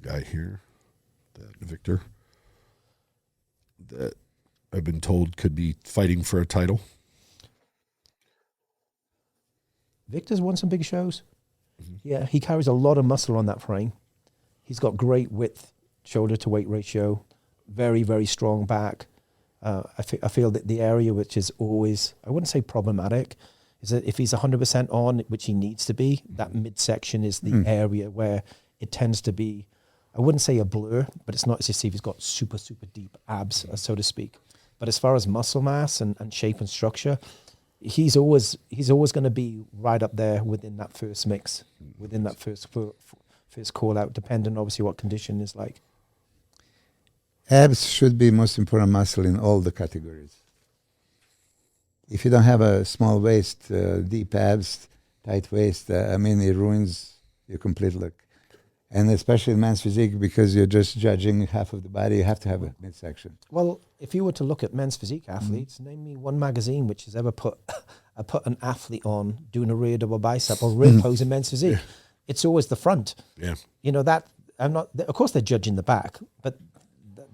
guy here, that Victor, that I've been told could be fighting for a title. Victor's won some big shows. Yeah, he carries a lot of muscle on that frame. He's got great width, shoulder to weight ratio, very, very strong back. I feel that the area which is always, I wouldn't say problematic, is that if he's 100% on, which he needs to be, that midsection is the area where it tends to be, I wouldn't say a blur, but it's not as if he's got super, super deep abs, so to speak. But as far as muscle mass and shape and structure, he's always going to be right up there within that first mix, within that first call out, depending obviously what condition is like. Abs should be most important muscle in all the categories. If you don't have a small waist, deep abs, tight waist, I mean, it ruins your complete look. And especially in men's physique, because you're just judging half of the body, you have to have a midsection. Well, if you were to look at men's physique athletes, name me one magazine which has ever put an athlete on doing a rear double bicep or rear pose in men's physique. Yeah. It's always the front. Yeah. You know, that I'm not, of course they're judging the back, but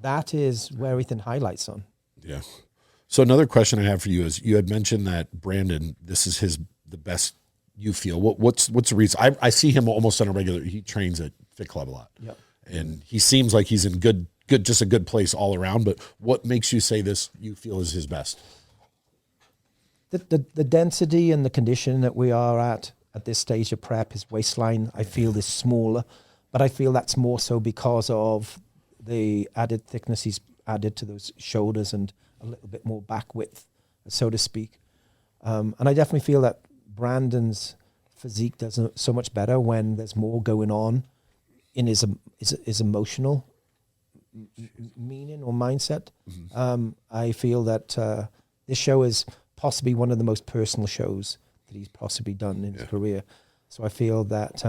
that is where everything highlights on. Yeah. So another question I have for you is, you had mentioned that Brandon, this is the best you feel. What's the reason? I see him almost on a regular, he trains at Fit Club a lot. Yep. And he seems like he's in just a good place all around, but what makes you say this you feel is his best? The density and the condition that we are at this stage of prep, his waistline, I feel is smaller, but I feel that's more so because of the added thickness he's added to those shoulders and a little bit more back width, so to speak. And I definitely feel that Brandon's physique does so much better when there's more going on in his emotional meaning or mindset. I feel that this show is possibly one of the most personal shows that he's possibly done in his career. So I feel that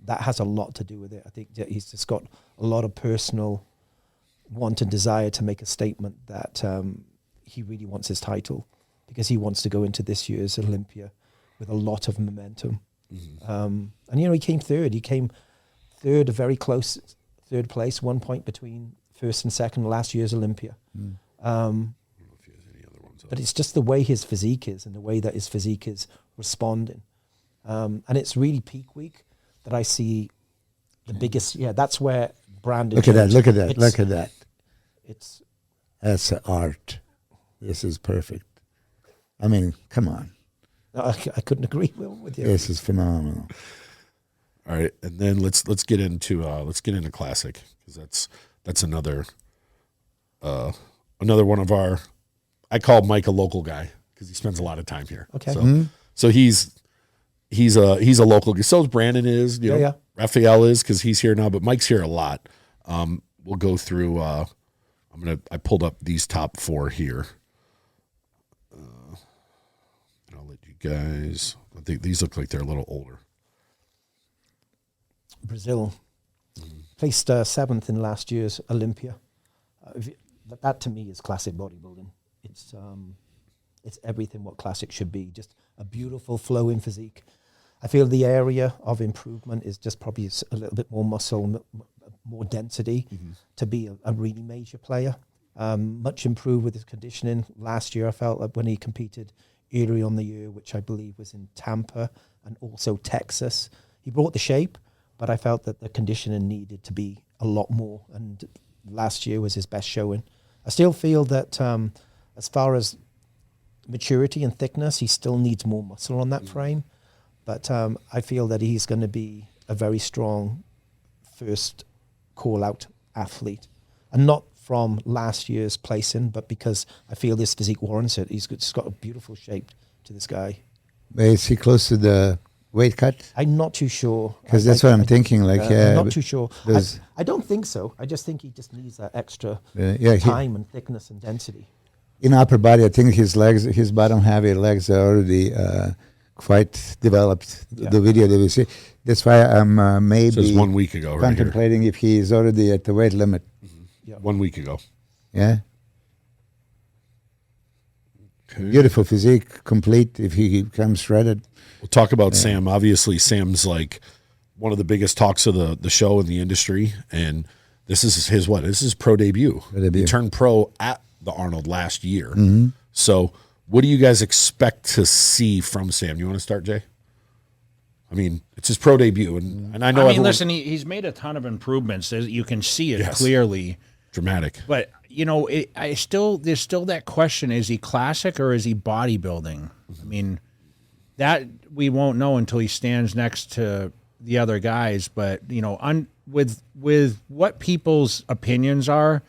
that has a lot to do with it. I think that he's just got a lot of personal want and desire to make a statement that he really wants his title, because he wants to go into this year's Olympia with a lot of momentum. And, you know, he came third. He came third, a very close third place, 1 point between first and second last year's Olympia. But it's just the way his physique is and the way that his physique is responding. And it's really peak week that I see the biggest, that's where Brandon... Look at that. That's art. This is perfect. I mean, come on. I couldn't agree with you. This is phenomenal. All right, and then let's get into classic, because that's another one of our. I call Mike a local guy because he spends a lot of time here. Okay, so he's a local guy. So Brandon is, you know, Raphael is, because he's here now, but Mike's here a lot. We'll go through. I pulled up these top 4 here. And I'll let you guys. I think these look like they're a little older. Brazil placed 7th in last year's Olympia. That to me is classic bodybuilding. It's everything what classic should be. Just a beautiful flowing physique. I feel the area of improvement is just probably a little bit more muscle, more density to be a really major player. Much improved with his conditioning. Last year, I felt like when he competed earlier on the year, which I believe was in Tampa and also Texas. He brought the shape, but I felt that the conditioning needed to be a lot more. And last year was his best showing. I still feel that as far as maturity and thickness, he still needs more muscle on that frame. But I feel that he's going to be a very strong first call-out athlete. And not from last year's placing, but because I feel this physique warrants it. He's got a beautiful shape to this guy. Is he close to the weight cut? I'm not too sure. Because that's what I'm thinking. Like, I'm not too sure. I don't think so. I just think he just needs that extra time and thickness and density. In upper body, I think his legs, his bottom heavy legs are already quite developed. Yeah. The video that we see. That's why I'm maybe Says 1 week ago, right contemplating if he is already at the weight limit. Yeah. 1 week ago. Yeah. Okay. Beautiful physique, complete if he comes shredded. We'll talk about Sam. Obviously, Sam's like one of the biggest talks of the show in the industry, and this is his what? This is his pro debut. He turned pro at the Arnold last year. Mm-hmm. So, what do you guys expect to see from Sam? You want to start, Jay? I mean, it's his pro debut, and I know. I mean, listen, he's made a ton of improvements. You can see it clearly. Dramatic. But you know, there's still that question: is he classic or is he bodybuilding? I mean, that we won't know until he stands next to the other guys. But you know, with what people's opinions are,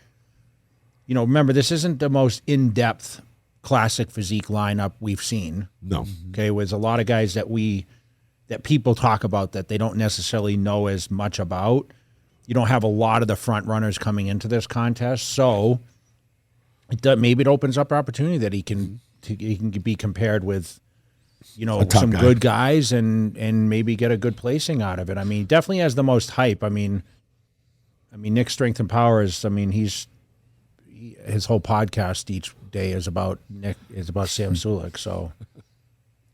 you know, remember this isn't the most in-depth classic physique lineup we've seen. No. Okay, with a lot of guys that people talk about that they don't necessarily know as much about. You don't have a lot of the front runners coming into this contest, so maybe it opens up opportunity that he can be compared with, you know, some good guys and maybe get a good placing out of it. I mean, definitely has the most hype. I mean, Nick's Strength and Power is. I mean, his whole podcast each day is about Sam Sulek. So.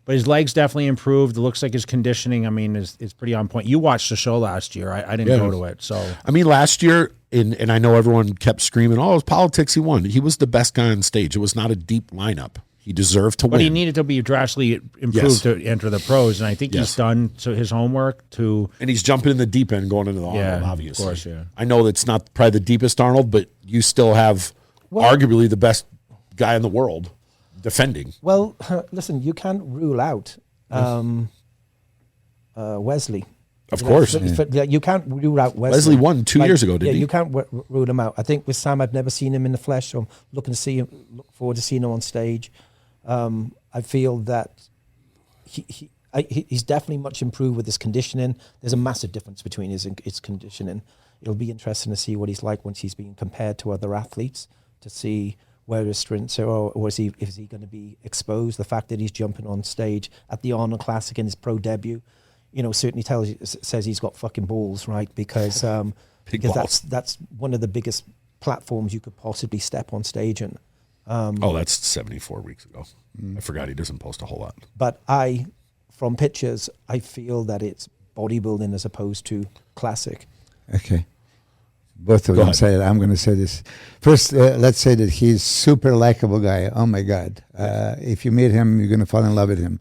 But his legs definitely improved. It looks like his conditioning, I mean, is pretty on point. You watched the show last year. I didn't go to it. So I mean, last year, and I know everyone kept screaming, oh, it was politics, he won. He was the best guy on stage. It was not a deep lineup. He deserved to win. But he needed to be drastically improved to enter the pros, and I think he's done his homework to... And he's jumping in the deep end going into the Arnold, obviously. Of course, yeah. I know it's not probably the deepest Arnold, but you still have arguably the best guy in the world defending. Well, listen, you can't rule out Wesley. Of course. You can't rule out Wesley. Wesley won 2 years ago, didn't he? You can't rule him out. I think with Sam, I've never seen him in the flesh, so I'm look forward to seeing him on stage. I feel that he's definitely much improved with his conditioning. There's a massive difference between his conditioning. It'll be interesting to see what he's like once he's being compared to other athletes, to see where his strengths are, or is he going to be exposed? The fact that he's jumping on stage at the Arnold Classic in his pro debut, you know, certainly says he's got fucking balls, right? Because that's one of the biggest platforms you could possibly step on stage in. That's 74 weeks ago. I forgot he doesn't post a whole lot. But from pictures, I feel that it's bodybuilding as opposed to classic. Okay. Both of them say it. I'm going to say this. First, let's say that he's super likable guy. Oh, my God. If you meet him, you're going to fall in love with him.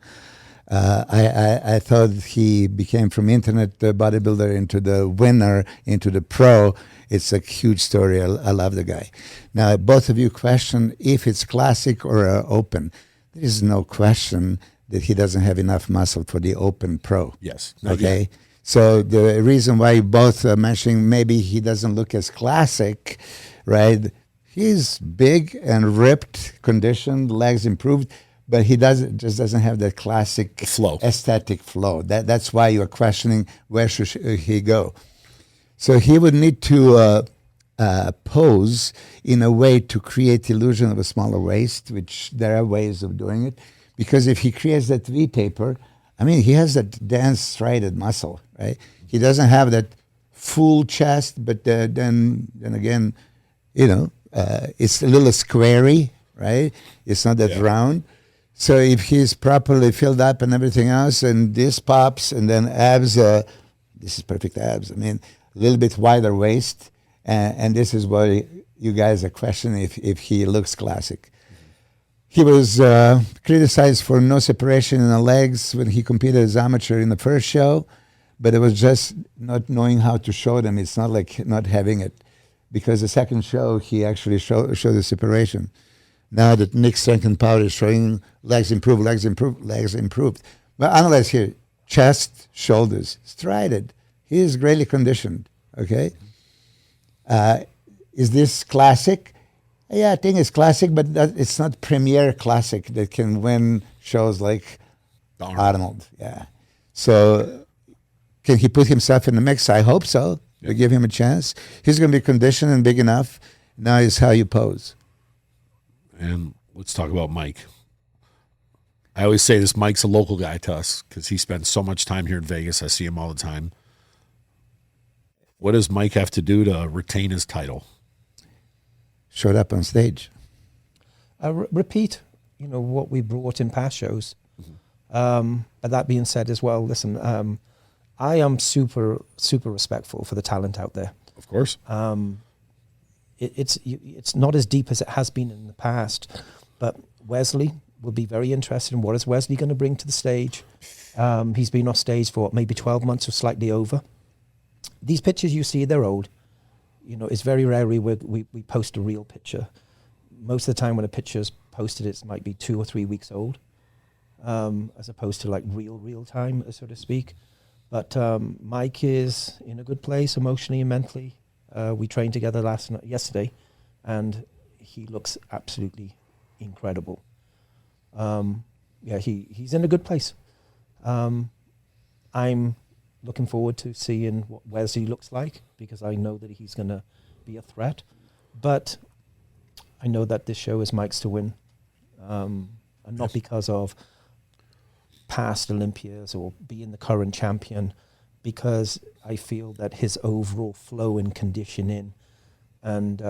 I thought he became from internet bodybuilder into the winner, into the pro. It's a huge story. I love the guy. Now, both of you question if it's classic or open. There is no question that he doesn't have enough muscle for the open pro. Yes. Okay. So the reason why you both are mentioning maybe he doesn't look as classic, right? He's big and ripped, conditioned, legs improved, but he just doesn't have that classic flow, aesthetic flow. That's why you're questioning where should he go. So he would need to pose in a way to create illusion of a smaller waist, which there are ways of doing it. Because if he creates that V-taper, I mean, he has that dense striated muscle, right? He doesn't have that full chest, but then again, you know, it's a little squarey, right? It's not that round. So if he's properly filled up and everything else, and this pops, and then abs, this is perfect abs. I mean, a little bit wider waist, and this is what you guys are questioning if he looks classic. He was criticized for no separation in the legs when he competed as amateur in the first show, but it was just not knowing how to show them. It's not like not having it, because the second show he actually showed the separation. Now that Nick Strength and Power is showing legs improved, legs improved, legs improved. But analyze here, chest, shoulders, strided. He is greatly conditioned, okay? Is this classic? Yeah, I think it's classic, but it's not premier classic that can win shows like Arnold. Yeah. So can he put himself in the mix? I hope so. Yeah. We give him a chance. He's going to be conditioned and big enough. Now is how you pose. And let's talk about Mike. I always say this, Mike's a local guy to us because he spends so much time here in Vegas. I see him all the time. What does Mike have to do to retain his title? Showed up on stage. Repeat, what we brought in past shows. But that being said as well, listen, I am super, super respectful for the talent out there. Of course. It's not as deep as it has been in the past, but Wesley will be very interested in what is Wesley going to bring to the stage. He's been off stage for maybe 12 months or slightly over. These pictures you see, they're old. It's very rare we post a real picture. Most of the time when a picture's posted, it might be 2 or 3 weeks old, as opposed to like real time, so to speak. But Mike is in a good place emotionally and mentally. We trained together yesterday, and he looks absolutely incredible. He's in a good place. I'm looking forward to seeing what Wesley looks like, because I know that he's going to be a threat. But I know that this show is Mike's to win, and not because of past Olympias or being the current champion, because I feel that his overall flow and conditioning and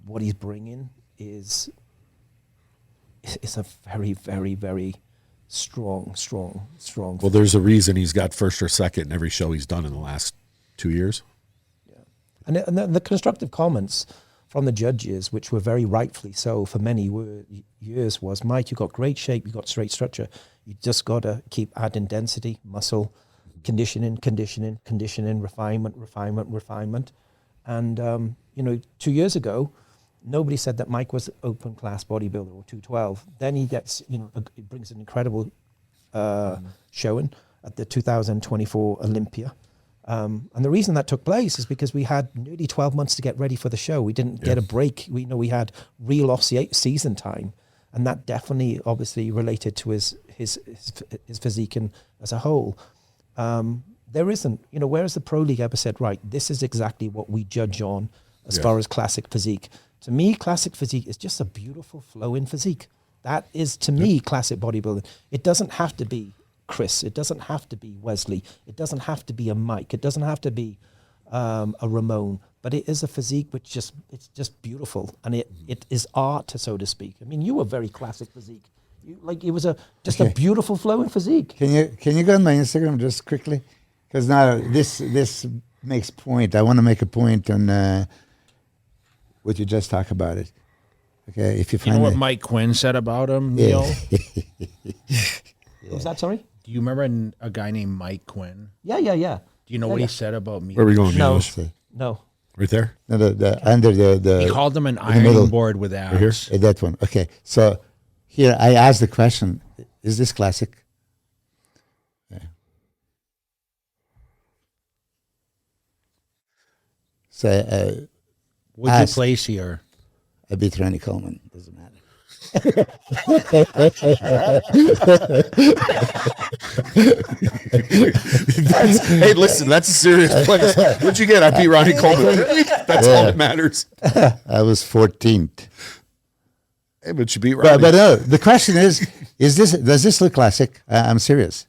what he's bringing is a very, very, very strong. Well, there's a reason he's got first or second in every show he's done in the last 2 years. Yeah, and the constructive comments from the judges, which were very rightfully so for many years, was, Mike, you got great shape, you got straight structure. You just got to keep adding density, muscle, conditioning, refinement. And, 2 years ago, nobody said that Mike was open class bodybuilder or 212. Then he gets, he brings an incredible showing at the 2024 Olympia. And the reason that took place is because we had nearly 12 months to get ready for the show. We didn't get a break. We had real off-season time. And that definitely, obviously, related to his physique and as a whole. There isn't, whereas the Pro League ever said, right, this is exactly what we judge on as far as classic physique. To me, classic physique is just a beautiful flowing physique. That is, to me, classic bodybuilding. It doesn't have to be Chris. It doesn't have to be Wesley. It doesn't have to be a Mike. It doesn't have to be a Ramon. But it is a physique which it's just beautiful, and it is art, so to speak. I mean, you were very classic physique. It was a beautiful flowing physique. Can you go on my Instagram just quickly? Because now this makes point. I want to make a point on what you just talked about it. Okay, if you find what Mike Quinn said about him, Neil? What was that, sorry? Do you remember a guy named Mike Quinn? Yeah. Do you know what he said about me? Where are we going? No. Right there? No, under the he called him an iron board with abs. Right here? That one. Okay, so here I asked the question: is this classic? Yeah. So, what'd you place here? I beat Ronnie Coleman. Doesn't matter. Hey, listen, that's a serious place. What'd you get? I beat Ronnie Coleman. That's all that matters. I was 14th. Hey, but you beat Ronnie. But no, the question is this? Does this look classic? I'm serious.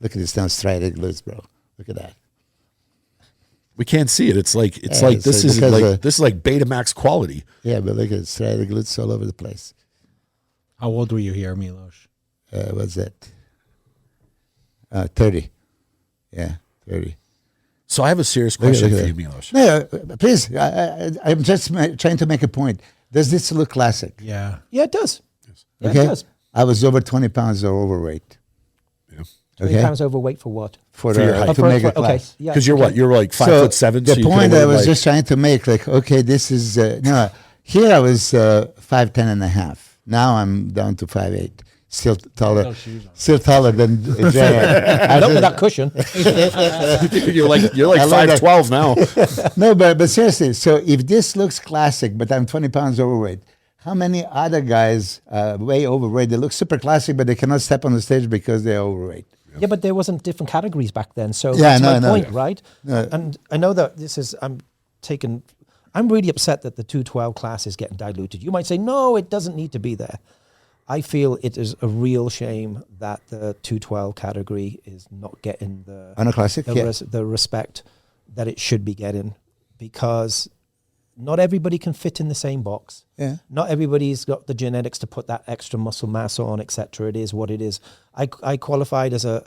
Look at this down striated glutes, bro. Look at that. We can't see it. It's like this is like Betamax quality. Yeah, but look at striated glutes all over the place. How old were you here, Milos? What's that? 30. Yeah, 30. So I have a serious question for you, Milos. No, please. I'm just trying to make a point. Does this look classic? Yeah. Yeah, it does. Yeah, Okay, it does. I was over 20 pounds overweight. 20 pounds overweight for what? For your the, height. to make a class. Okay. Yeah. Because you're what? You're like 5'7". The so you could've point I went was like, just trying to make, like, okay, this is no. Here I was 5'10" and a half. Now I'm down to 5'8". Still taller. Still taller than Jared. Not with that cushion. you're like I love 5'12" now. No, but seriously. So if this looks classic, but I'm 20 pounds overweight, how many other guys way overweight? They look super classic, but they cannot step on the stage because they're overweight. Yeah, but there wasn't different categories back then. So Yeah, that's no, my no. point, right? No. And I know that I'm really upset that the 212 class is getting diluted. You might say, no, it doesn't need to be there. I feel it is a real shame that the 212 category is not getting Arnold Classic, the respect that it should be getting, because not everybody can fit in the same box. Yeah. Not everybody's got the genetics to put that extra muscle mass on, etc. It is what it is. I qualified as a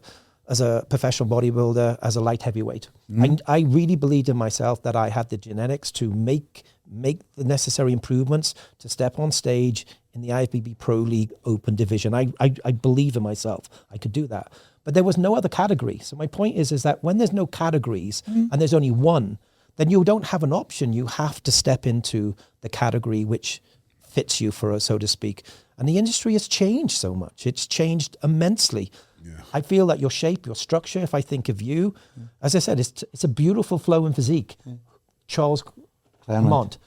professional bodybuilder as a light heavyweight. I really believed in myself that I had the genetics to make the necessary improvements to step on stage in the IFBB Pro League Open Division. I believe in myself. I could do that. But there was no other category. So my point is that when there's no categories and there's only one, then you don't have an option. You have to step into the category which fits you, so to speak. And the industry has changed so much. It's changed immensely. Yeah. I feel that your shape, your structure, if I think of you, as I said, it's a beautiful flow in physique. Charles Clement,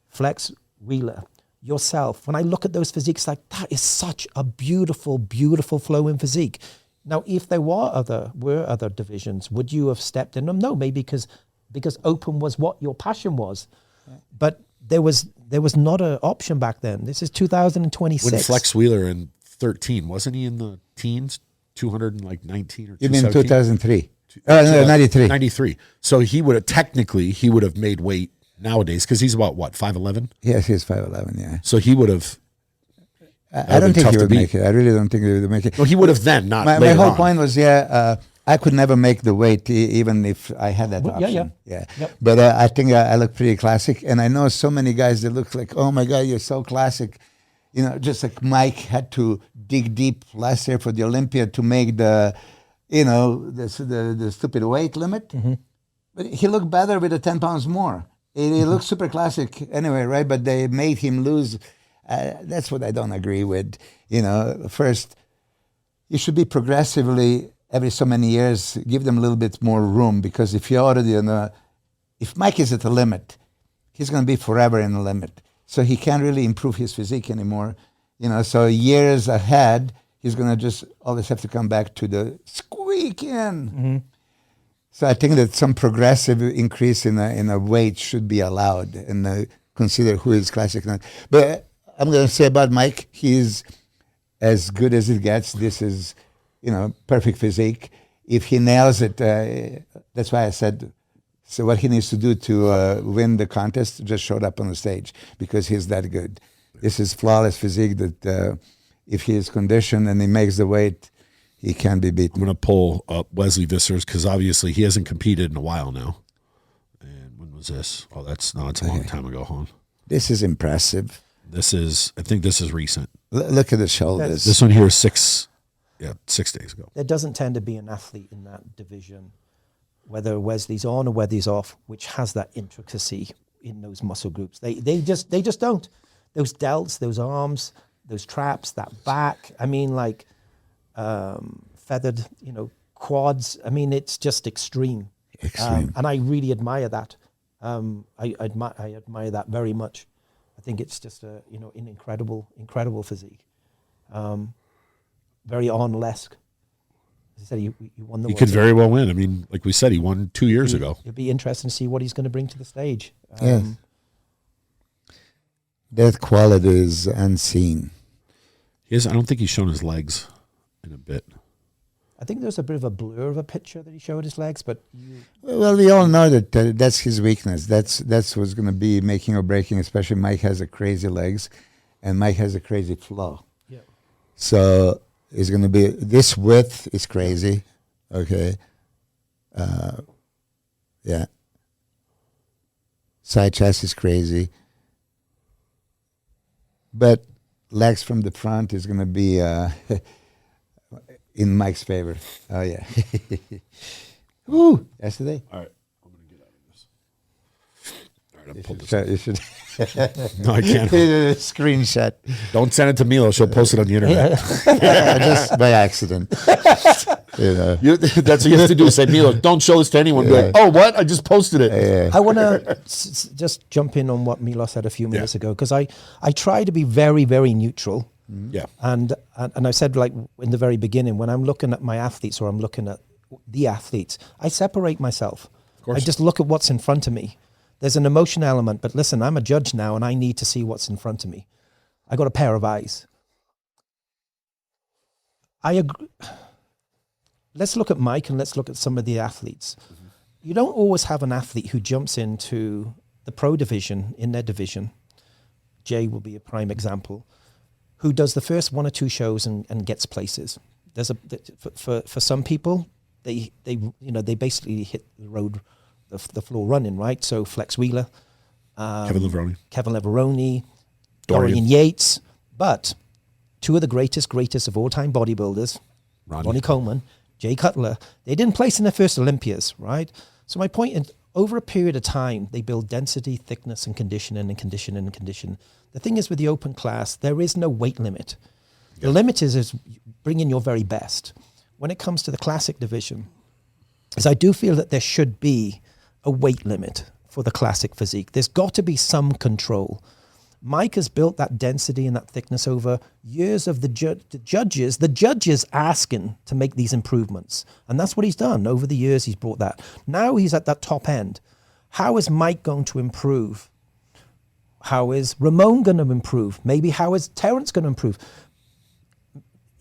Flex Wheeler, yourself. When I look at those physiques, like, that is such a beautiful, beautiful flow in physique. Now, if there were other divisions, would you have stepped in them? No, maybe because open was what your passion was. But there was not an option back then. This is 2026. When Flex Wheeler in 13, wasn't he in the teens? 219 or 217? You mean 2003? No, 93. 93. So he would have made weight nowadays because he's about what, 5'11"? Yes, he's 5'11", yeah. So he would have. I don't think he would make it. I really don't think he would make it. No, he would have then, not my later whole on. point was, I could never make the weight even if I had that option. Yeah. Yep. But I think I look pretty classic. And I know so many guys that look like, oh my God, you're so classic. You know, just like Mike had to dig deep last year for the Olympia to make the stupid weight limit. Mm-hmm. But he looked better with the 10 pounds more. He looked super classic anyway, right? But they made him lose. That's what I don't agree with. You know, first, you should be progressively, every so many years, give them a little bit more room, because if you're already if Mike is at the limit, he's going to be forever in the limit. So he can't really improve his physique anymore. You know, so years ahead, he's going to just always have to come back to the squeak in. Mm-hmm. So I think that some progressive increase in a weight should be allowed, and consider who is classic. But I'm going to say about Mike, he's as good as it gets. This is, perfect physique. If he nails it, that's why I said, so what he needs to do to win the contest, just showed up on the stage, because he's that good. This is flawless physique that if he is conditioned and he makes the weight, he can be beaten. I'm going to pull up Wesley Vissers, because obviously he hasn't competed in a while now. And when was this? Oh, it's a long time ago, huh? This is impressive. I think this is recent. Look at the shoulders. This one here is 6 days ago. There doesn't tend to be an athlete in that division, whether Wesley's on or whether he's off, which has that intricacy in those muscle groups. They just don't. Those delts, those arms, those traps, that back. I mean, like feathered, quads. I mean, it's just extreme. And I really admire that. I admire that very much. I think it's just an incredible physique. Very Arnold-esque. As I said, he won the. He could very well win. I mean, like we said, he won 2 years ago. It'd be interesting to see what he's going to bring to the stage. Yes. That quality is unseen. I don't think he's shown his legs in a bit. I think there's a bit of a blur of a picture that he showed his legs, but well, we all know that that's his weakness. That's what's going to be making or breaking. Especially Mike has a crazy legs, and Mike has a crazy flow. Yeah. So it's going to be, this width is crazy. Okay. Yeah. Side chest is crazy. But legs from the front is going to be in Mike's favor. Oh, yeah. Woo! Yesterday. All right. I'm going to get out of this. All right, I'm pull this. You should. No, I can't. Screenshot. Don't send it to Milos. She'll post it on the internet. Just by accident. That's what you have to do. Say, Milos, don't show this to anyone. Be like, oh, what? I just posted it. I want to just jump in on what Milos said a few minutes ago, because I try to be very, very neutral. Yeah. And I said, like, in the very beginning, when I'm looking at my athletes or I'm looking at the athletes, I separate myself. I just look at what's in front of me. There's an emotion element, but listen, I'm a judge now and I need to see what's in front of me. I got a pair of eyes. I agree. Let's look at Mike and let's look at some of the athletes. Mm-hmm. You don't always have an athlete who jumps into the pro division in their division. Jay will be a prime example, who does the first 1 or 2 shows and gets places. There's for some people, they basically hit the road, the floor running, right? So Flex Wheeler, Kevin Leveroni, Dorian Yates, but 2 of the greatest of all time bodybuilders, Ronnie Coleman, Jay Cutler, they didn't place in their first Olympias, right? So my point is, over a period of time, they build density, thickness, and conditioning. The thing is, with the open class, there is no weight limit. Yeah. The limit is bring in your very best. When it comes to the classic division, is I do feel that there should be a weight limit for the classic physique. There's got to be some control. Mike has built that density and that thickness over years of the judges asking to make these improvements. And that's what he's done. Over the years, he's brought that. Now he's at that top end. How is Mike going to improve? How is Ramon going to improve? Maybe how is Terrence going to improve?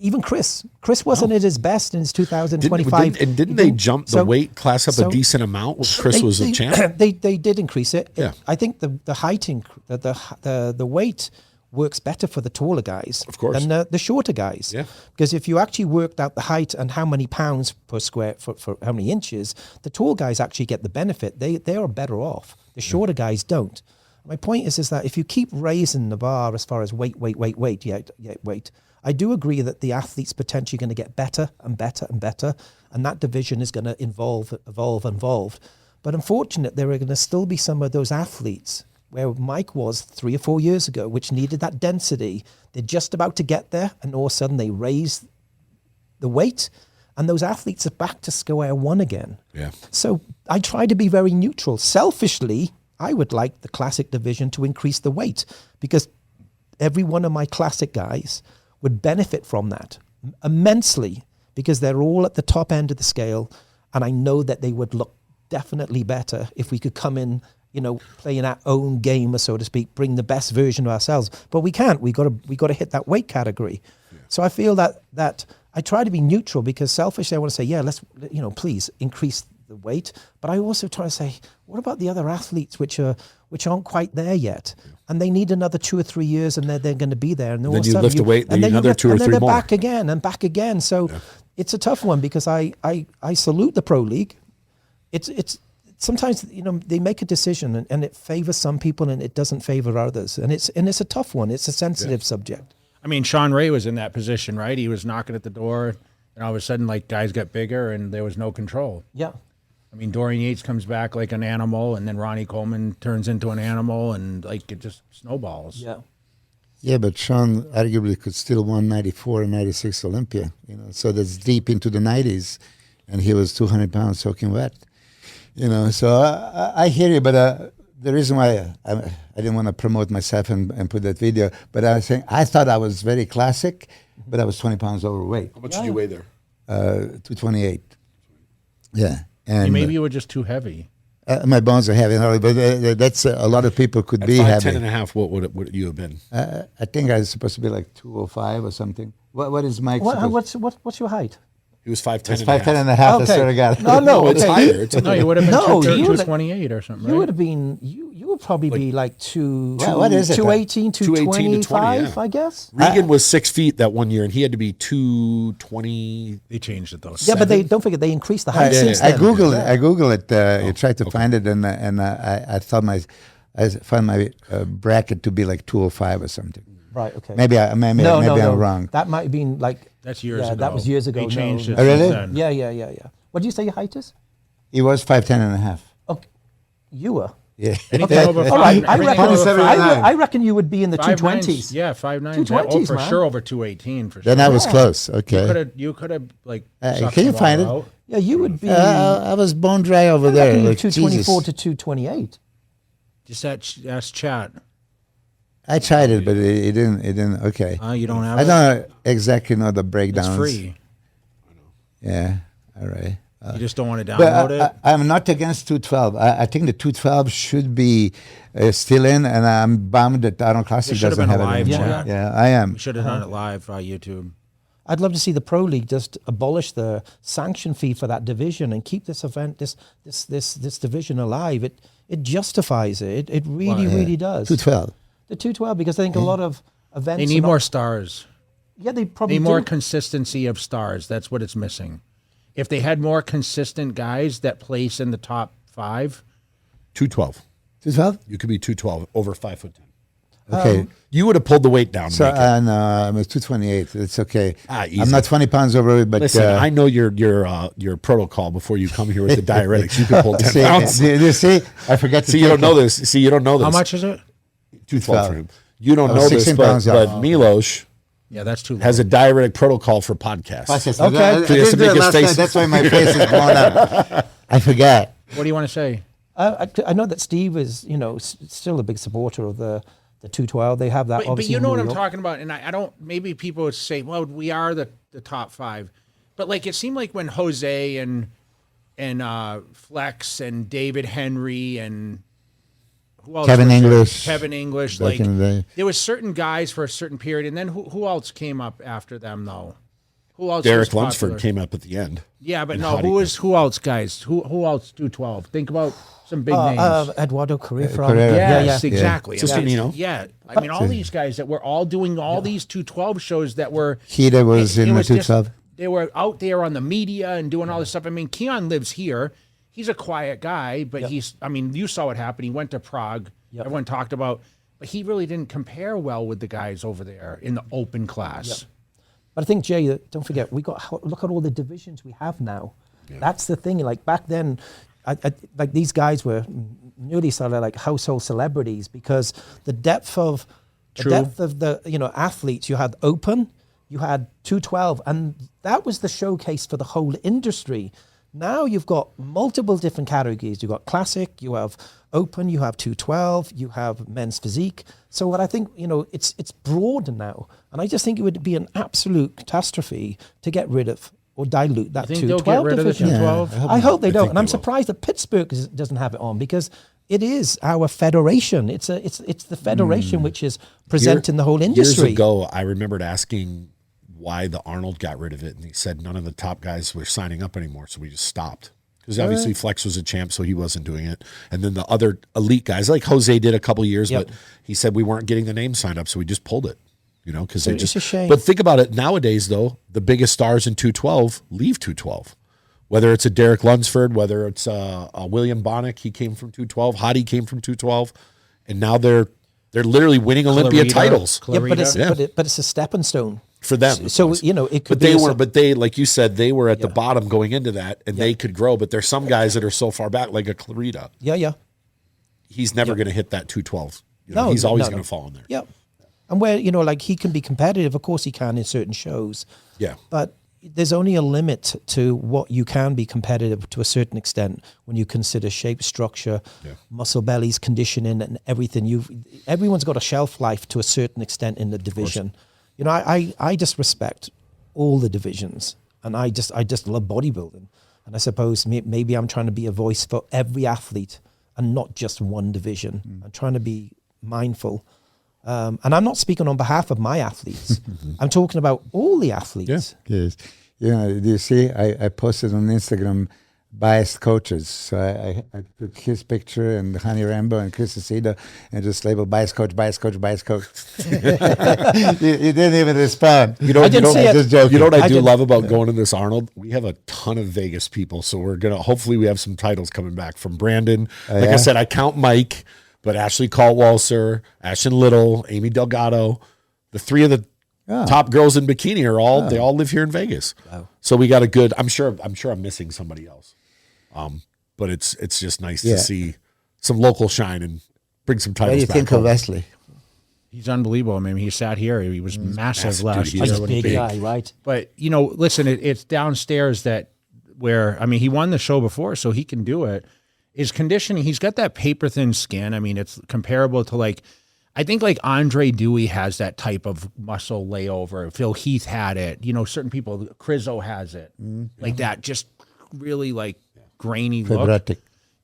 Even Chris wasn't at his best in his 2025. Didn't they jump the weight class up a decent amount when Chris was a champ? They did increase it. Yeah. I think the height, the weight works better for the taller guys, of course, than the shorter guys. Yeah. Because if you actually worked out the height and how many pounds per square foot for how many inches, the tall guys actually get the benefit. They are better off. The shorter guys don't. My point is that if you keep raising the bar as far as weight, I do agree that the athlete's potentially going to get better and better and better, and that division is going to evolve. But unfortunately, there are going to still be some of those athletes where Mike was 3 or 4 years ago, which needed that density. They're just about to get there, and all of a sudden they raise the weight, and those athletes are back to square one again. Yeah. So I try to be very neutral. Selfishly, I would like the classic division to increase the weight, because every one of my classic guys would benefit from that immensely, because they're all at the top end of the scale, and I know that they would look definitely better if we could come in, playing our own game, so to speak, bring the best version of ourselves. But we can't. We got to hit that weight category. Yeah. So I feel that I try to be neutral, because selfishly I want to say, yeah, let's please increase the weight. But I also try to say, what about the other athletes which aren't quite there yet, and they need another 2 or 3 years, and they're going to be there. And then you lift a weight, and then another 2 or 3 more, back again and back again. So it's a tough one, because I salute the pro league. It's sometimes they make a decision and it favors some people and it doesn't favor others, and it's a tough one. It's a sensitive subject. I mean, Sean Ray was in that position, right? He was knocking at the door, and all of a sudden, guys got bigger, and there was no control. Yeah. I mean, Dorian Yates comes back like an animal, and then Ronnie Coleman turns into an animal, and it just snowballs. Yeah. Yeah, but Sean arguably could still won 94 and 96 Olympia, so that's deep into the 90s, and he was 200 pounds soaking wet, so I hear you, but the reason why I didn't want to promote myself and put that video, but I was saying, I thought I was very classic, but I was 20 pounds overweight. How much did you weigh there? 228. Yeah. And maybe you were just too heavy. My bones are heavy, but that's a lot of people could be heavy. 5'10.5", what would you have been? I think I was supposed to be like 205 or something. What is Mike? What's your height? He was 5'10". It's 5'10.5". I swear to God. No, it's higher. No, you would have been 228 or something. You would have been. You would probably be like 218, 225, I guess. Regan was 6 feet that one year, and he had to be 220. They changed it though. Yeah, but don't forget they increased the height since then. I Googled it. I tried to find it, and I thought I found my bracket to be like 205 or something. Right. Okay. Maybe I'm wrong. That might have been like. That's years yeah, ago. that was years ago. They changed it. Oh, really? since then. Yeah. What do you say your height is? He was 5'10" and a half. Okay. You were. Yeah. Anything over All right. five- anything over 27 five- and a half. I reckon you would be in the 5'9" 220s. Yeah, 5'9". 220s, for man. sure over 218 for sure. Then I was close. Okay. You could have like. Can sucked you the find ball it? out. Yeah, you would be. I was bone dry over I there. reckon you're Like, 224 Jesus. to 228. Just ask chat. I tried it, but it didn't. Okay. You don't have I it? don't exactly know the It's breakdowns. free. Yeah. All right. You just don't want to But download it. I'm not against 212. I think the 212 should be still in, and I'm bummed that Arnold Classic It should have doesn't been have a it live anymore. chat. Yeah, I am. We should have done it live on YouTube. I'd love to see the Pro League just abolish the sanction fee for that division and keep this event, this division alive. It justifies it. It really does. 212. The 212, because I think a lot of events. They are need not- more stars. Yeah, they probably Need more do. consistency of stars. That's what it's missing. If they had more consistent guys that place in the top 5, 212. 212? You could be 212 over 5'10". Okay. You would have pulled the weight down. To So make it. no, I'm 228. It's okay. Easy. I'm not 20 pounds overweight, but Listen, I know your protocol before you come here with the diuretics. You can pull 10 see, pounds. you see, I forgot to. See, you take don't know it. this. See, you don't know this. how much is it? 212 for him. You don't Oh, know this, 16 but, pounds but off. Milos Yeah, that's too low. has a diuretic protocol for podcasts. Okay. I So he has to didn't do make it his last face- night. That's why my face is blown up. I forgot. What do you want to say? I know that Steve is, still a big supporter of the 212. They have that. But obviously you in know what New I'm York. talking about, and I don't. Maybe people would say, "Well, we are the top 5," but like it seemed like when Jose and Flex and David Henry and who else? Kevin was there? English. Kevin English. Back Like in the day. there was certain guys for a certain period, and then who else came up after them though? Who else? Derek was popular? Lunsford came up at the end. Yeah, but And no. Hadi. Who else, guys? Who else? 212. Think about some big names. Eduardo Carrera. Carrera. Yes, Yeah. exactly. Sistemino. Yeah, I mean, all these guys that were all doing all these 212 shows that were. Hida was in the was just- 212. They were out there on the media and doing all this stuff. I mean, Keon lives here. He's a quiet guy, but he's. I mean, you saw what happened. He went to Prague. Everyone talked about, but he really didn't compare well with the guys over there in the open class. But I think, Jay, don't forget, look at all the divisions we have now. That's the thing. Like back then, like these guys were nearly sort of like household celebrities because the depth of the athletes. You had open, you had 212, and that was the showcase for the whole industry. Now you've got multiple different categories. You've got classic, you have open, you have 212, you have men's physique. So what I think, it's broader now. And I just think it would be an absolute catastrophe to get rid of or dilute that You think they'll 212 get rid of the division. 212? I hope they don't. think And I'm they will. surprised that Pittsburgh doesn't have it on because it is our federation. It's the federation which is presenting the whole industry. Years ago, I remembered asking why the Arnold got rid of it, and he said none of the top guys were signing up anymore, so we just stopped. Because obviously Flex was a champ, so he wasn't doing it. And then the other elite guys, like Jose did a couple years, but he said we weren't getting the name signed up, so we just pulled it. Because they it's just. a shame. But think about it nowadays, though, the biggest stars in 212 leave 212. Whether it's a Derek Lunsford, whether it's a William Bonnick, he came from 212. Hadi came from 212, and now they're literally winning Olympia titles Yeah, but it's a stepping stone for them. So it could But be. but they, like you said, they were at the bottom going into that, and they could grow. But there's some guys that are so far back, like a Clarita. Yeah. He's never going to hit that 212. No, he's always no. going to fall in there. Yeah. And where, like he can be competitive, of course he can in certain shows. Yeah. But there's only a limit to what you can be competitive to a certain extent when you consider shape, structure, muscle bellies, conditioning, and everything. Everyone's got a shelf life to a certain extent in the division. I just respect all the divisions, and I just love bodybuilding. And I suppose maybe I'm trying to be a voice for every athlete and not just one division. I'm trying to be mindful. And I'm not speaking on behalf of my athletes. I'm talking about all the athletes. Yes. Do you see? I posted on Instagram biased coaches. So I took his picture and Hani Rambo and Chris Acedo and just labeled biased coach, biased coach, biased coach. You didn't even respond. You know, I didn't see it. Just joking. You know what I do didn't- love about going to this Arnold? We have a ton of Vegas people, so we're gonna hopefully we have some titles coming back from Brandon. Like I said, I count Mike, but Ashley Caldwell, Ashton Little, Amy Delgado, The 3 of the top girls in bikini they all live here in Vegas. Wow. So we got a good. I'm sure I'm missing somebody else. But it's just nice to see some local shine and bring some titles. What do you back think home. of Wesley? He's unbelievable. I mean, he sat here. He was massive last dude. year. He's a big guy, right? But, you know, listen, it's downstairs where, I mean, he won the show before, so he can do it. His conditioning, he's got that paper thin skin. I mean, it's comparable to I think Andre Dewey has that type of muscle layover. Phil Heath had it. You know, certain people, Crizzo has it. Like that, just really grainy look.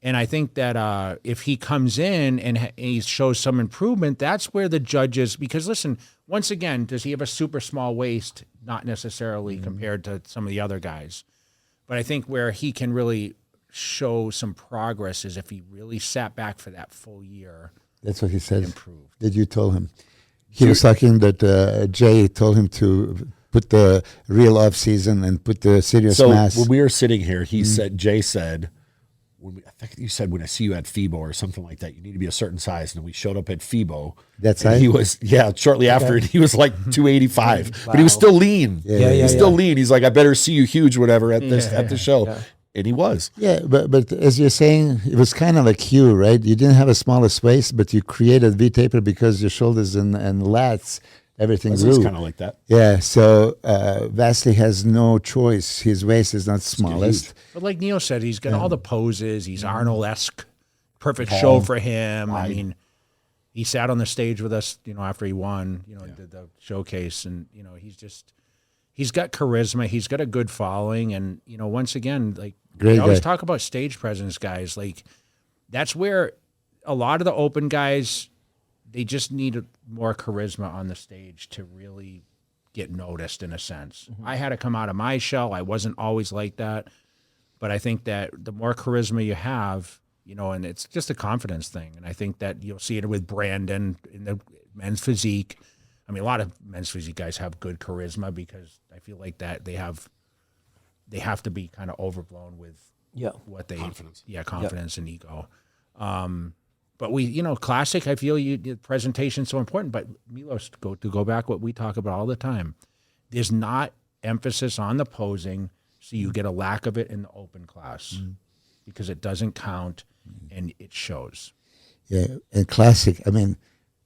And I think that if he comes in and he shows some improvement, that's where the judges, because listen, once again, does he have a super small waist? Not necessarily compared to some of the other guys. But I think where he can really show some progress is if he really sat back for that full year. That's what he said. Improved. Did you tell him? He was talking that Jay told him to put the real off season and put the serious mass. So when we were sitting here, Jay said, I think you said when I see you at FIBO or something like that, you need to be a certain size. And we showed up at FIBO. That's right. He was shortly after, and he was like 285, but he was still lean. He was still lean. He's like, I better see you huge, whatever, at the show. Yeah. And he was. Yeah, but as you're saying, it was kind of like you, right? You didn't have a smallest waist, but you created V-taper because your shoulders and lats, everything grew. It's kind of like that. Yeah, so Wesley has no choice. His waist is not smallest. But like Neil said, he's got all the poses. He's Arnold-esque. Perfect show for him. I mean, he sat on the stage with us, you know, after he won, you know, did the showcase. And, you know, he's got charisma. He's got a good following. And, you know, once again, we always talk about stage presence, guys. That's where a lot of the open guys, they just need more charisma on the stage to really get noticed in a sense. I had to come out of my shell. I wasn't always like that. But I think that the more charisma you have, you know, and it's just a confidence thing. And I think that you'll see it with Brandon in the men's physique. I mean, a lot of men's physique guys have good charisma because I feel like that they have to be kind of overblown with what they confidence and ego. But we, you know, classic, I feel the presentation's so important, but Milos, to go back what we talk about all the time, there's not emphasis on the posing, so you get a lack of it in the open class because it doesn't count and it shows. Yeah, and classic, I mean,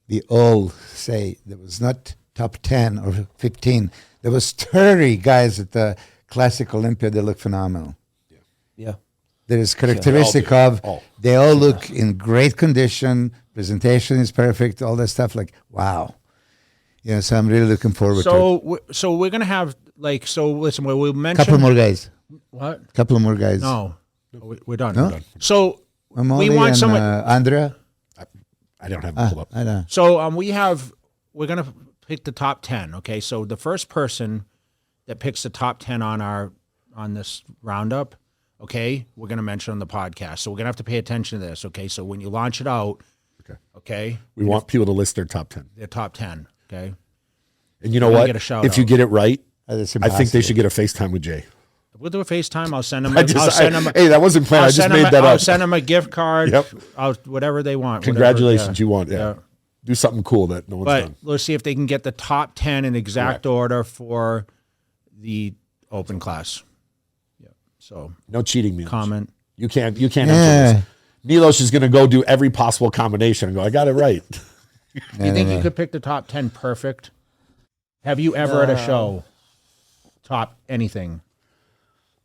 we all say there was not top 10 or 15. There was 30 guys at the Classic Olympia that look phenomenal. Yeah. There is characteristic of they all look in great condition, presentation is perfect, all that stuff, wow. Yeah, so I'm really looking forward to it. So we're going to have, listen, we'll mention... Couple more guys. What? Couple more guys. No, we're done. No? We're done. So Amoli we want someone... Andrea? I don't have it pulled up. I know. So we're going to pick the top 10, okay? So the first person that picks the top 10 on this roundup, okay, we're going to mention on the podcast. So we're going to have to pay attention to this, okay? So when you launch it out, okay? We want people to list their top 10. Their top 10, okay? And you know what? Get a shout if out. you get it right, I think they should get a FaceTime with Jay. We'll do a FaceTime. I'll send them. Hey, that wasn't planned. I just made that up. I'll send them a gift card. Yep. Whatever they want. Congratulations, you want. Yeah. Do something cool that no one's done. But let's see if they can get the top 10 in exact order for the open class. Yeah. So no cheating, Milos. Comment. You can't enter this. Milos is going to go do every possible combination and go, I got it right. You think you could pick the top 10 perfect? Have you ever at a show top anything?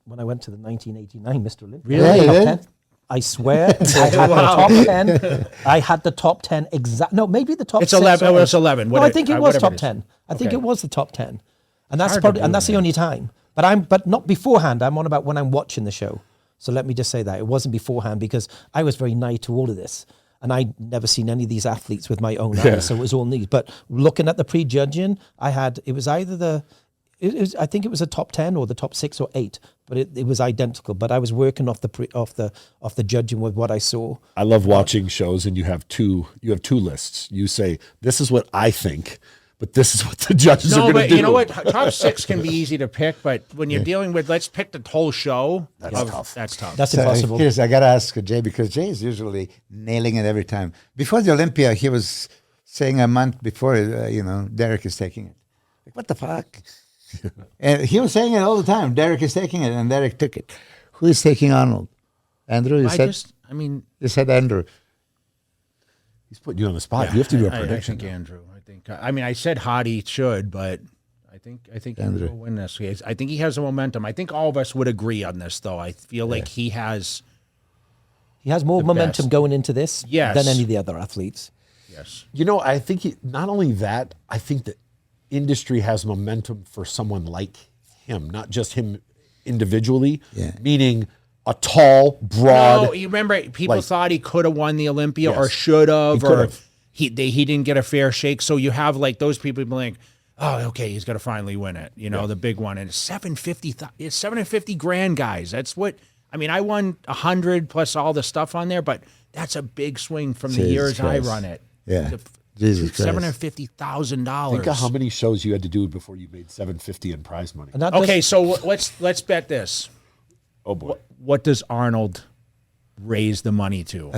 When I went to the 1989 Mr. Olympia. Really? Top 10. I swear, I had the top 10. I had the top 10 exact. No, maybe the top. It's 11. Oh, it's 11. No, I think it was top 10. I think it was the top 10, and that's probably that's the only time. But not beforehand. I'm on about when I'm watching the show. So let me just say that it wasn't beforehand because I was very naive to all of this, and I'd never seen any of these athletes with my own eyes, so it was all new. But looking at the pre-judging, it was either I think it was a top 10 or the top 6 or 8, but it was identical. But I was working off the judging with what I saw. I love watching shows, and you have two lists. You say, this is what I think, but this is what the judges are going to do. No, but you know what? Top 6 can be easy to pick, but when you're dealing with, let's pick the whole show. That's tough. That's tough. That's impossible. I got to ask Jay because Jay is usually nailing it every time. Before the Olympia, he was saying a month before, Derek is taking it. Like, what the fuck? And he was saying it all the time. Derek is taking it, and Derek took it. Who is taking Arnold? Andrew? You said Andrew. He's putting you on the spot. You have to do a prediction. I think Andrew. I said Hadi should, but I think Andrew will win this. I think he has the momentum. I think all of us would agree on this, though. I feel like he has more momentum going into this than any of the other athletes. Yes. I think not only that, I think the industry has momentum for someone like him, not just him individually, meaning a tall, broad. No, you remember people thought he could have won the Olympia or should have, or he didn't get a fair shake. So you have like those people like, oh, okay, he's going to finally win it. The big one. And it's 750 grand, guys. That's what, I won 100 plus all the stuff on there, but that's a big swing from the years I run it. Yeah. Jesus Christ. $750,000. Think of how many shows you had to do before you made $750 in prize money. Okay, so let's bet this. Oh boy. What does Arnold raise the money to?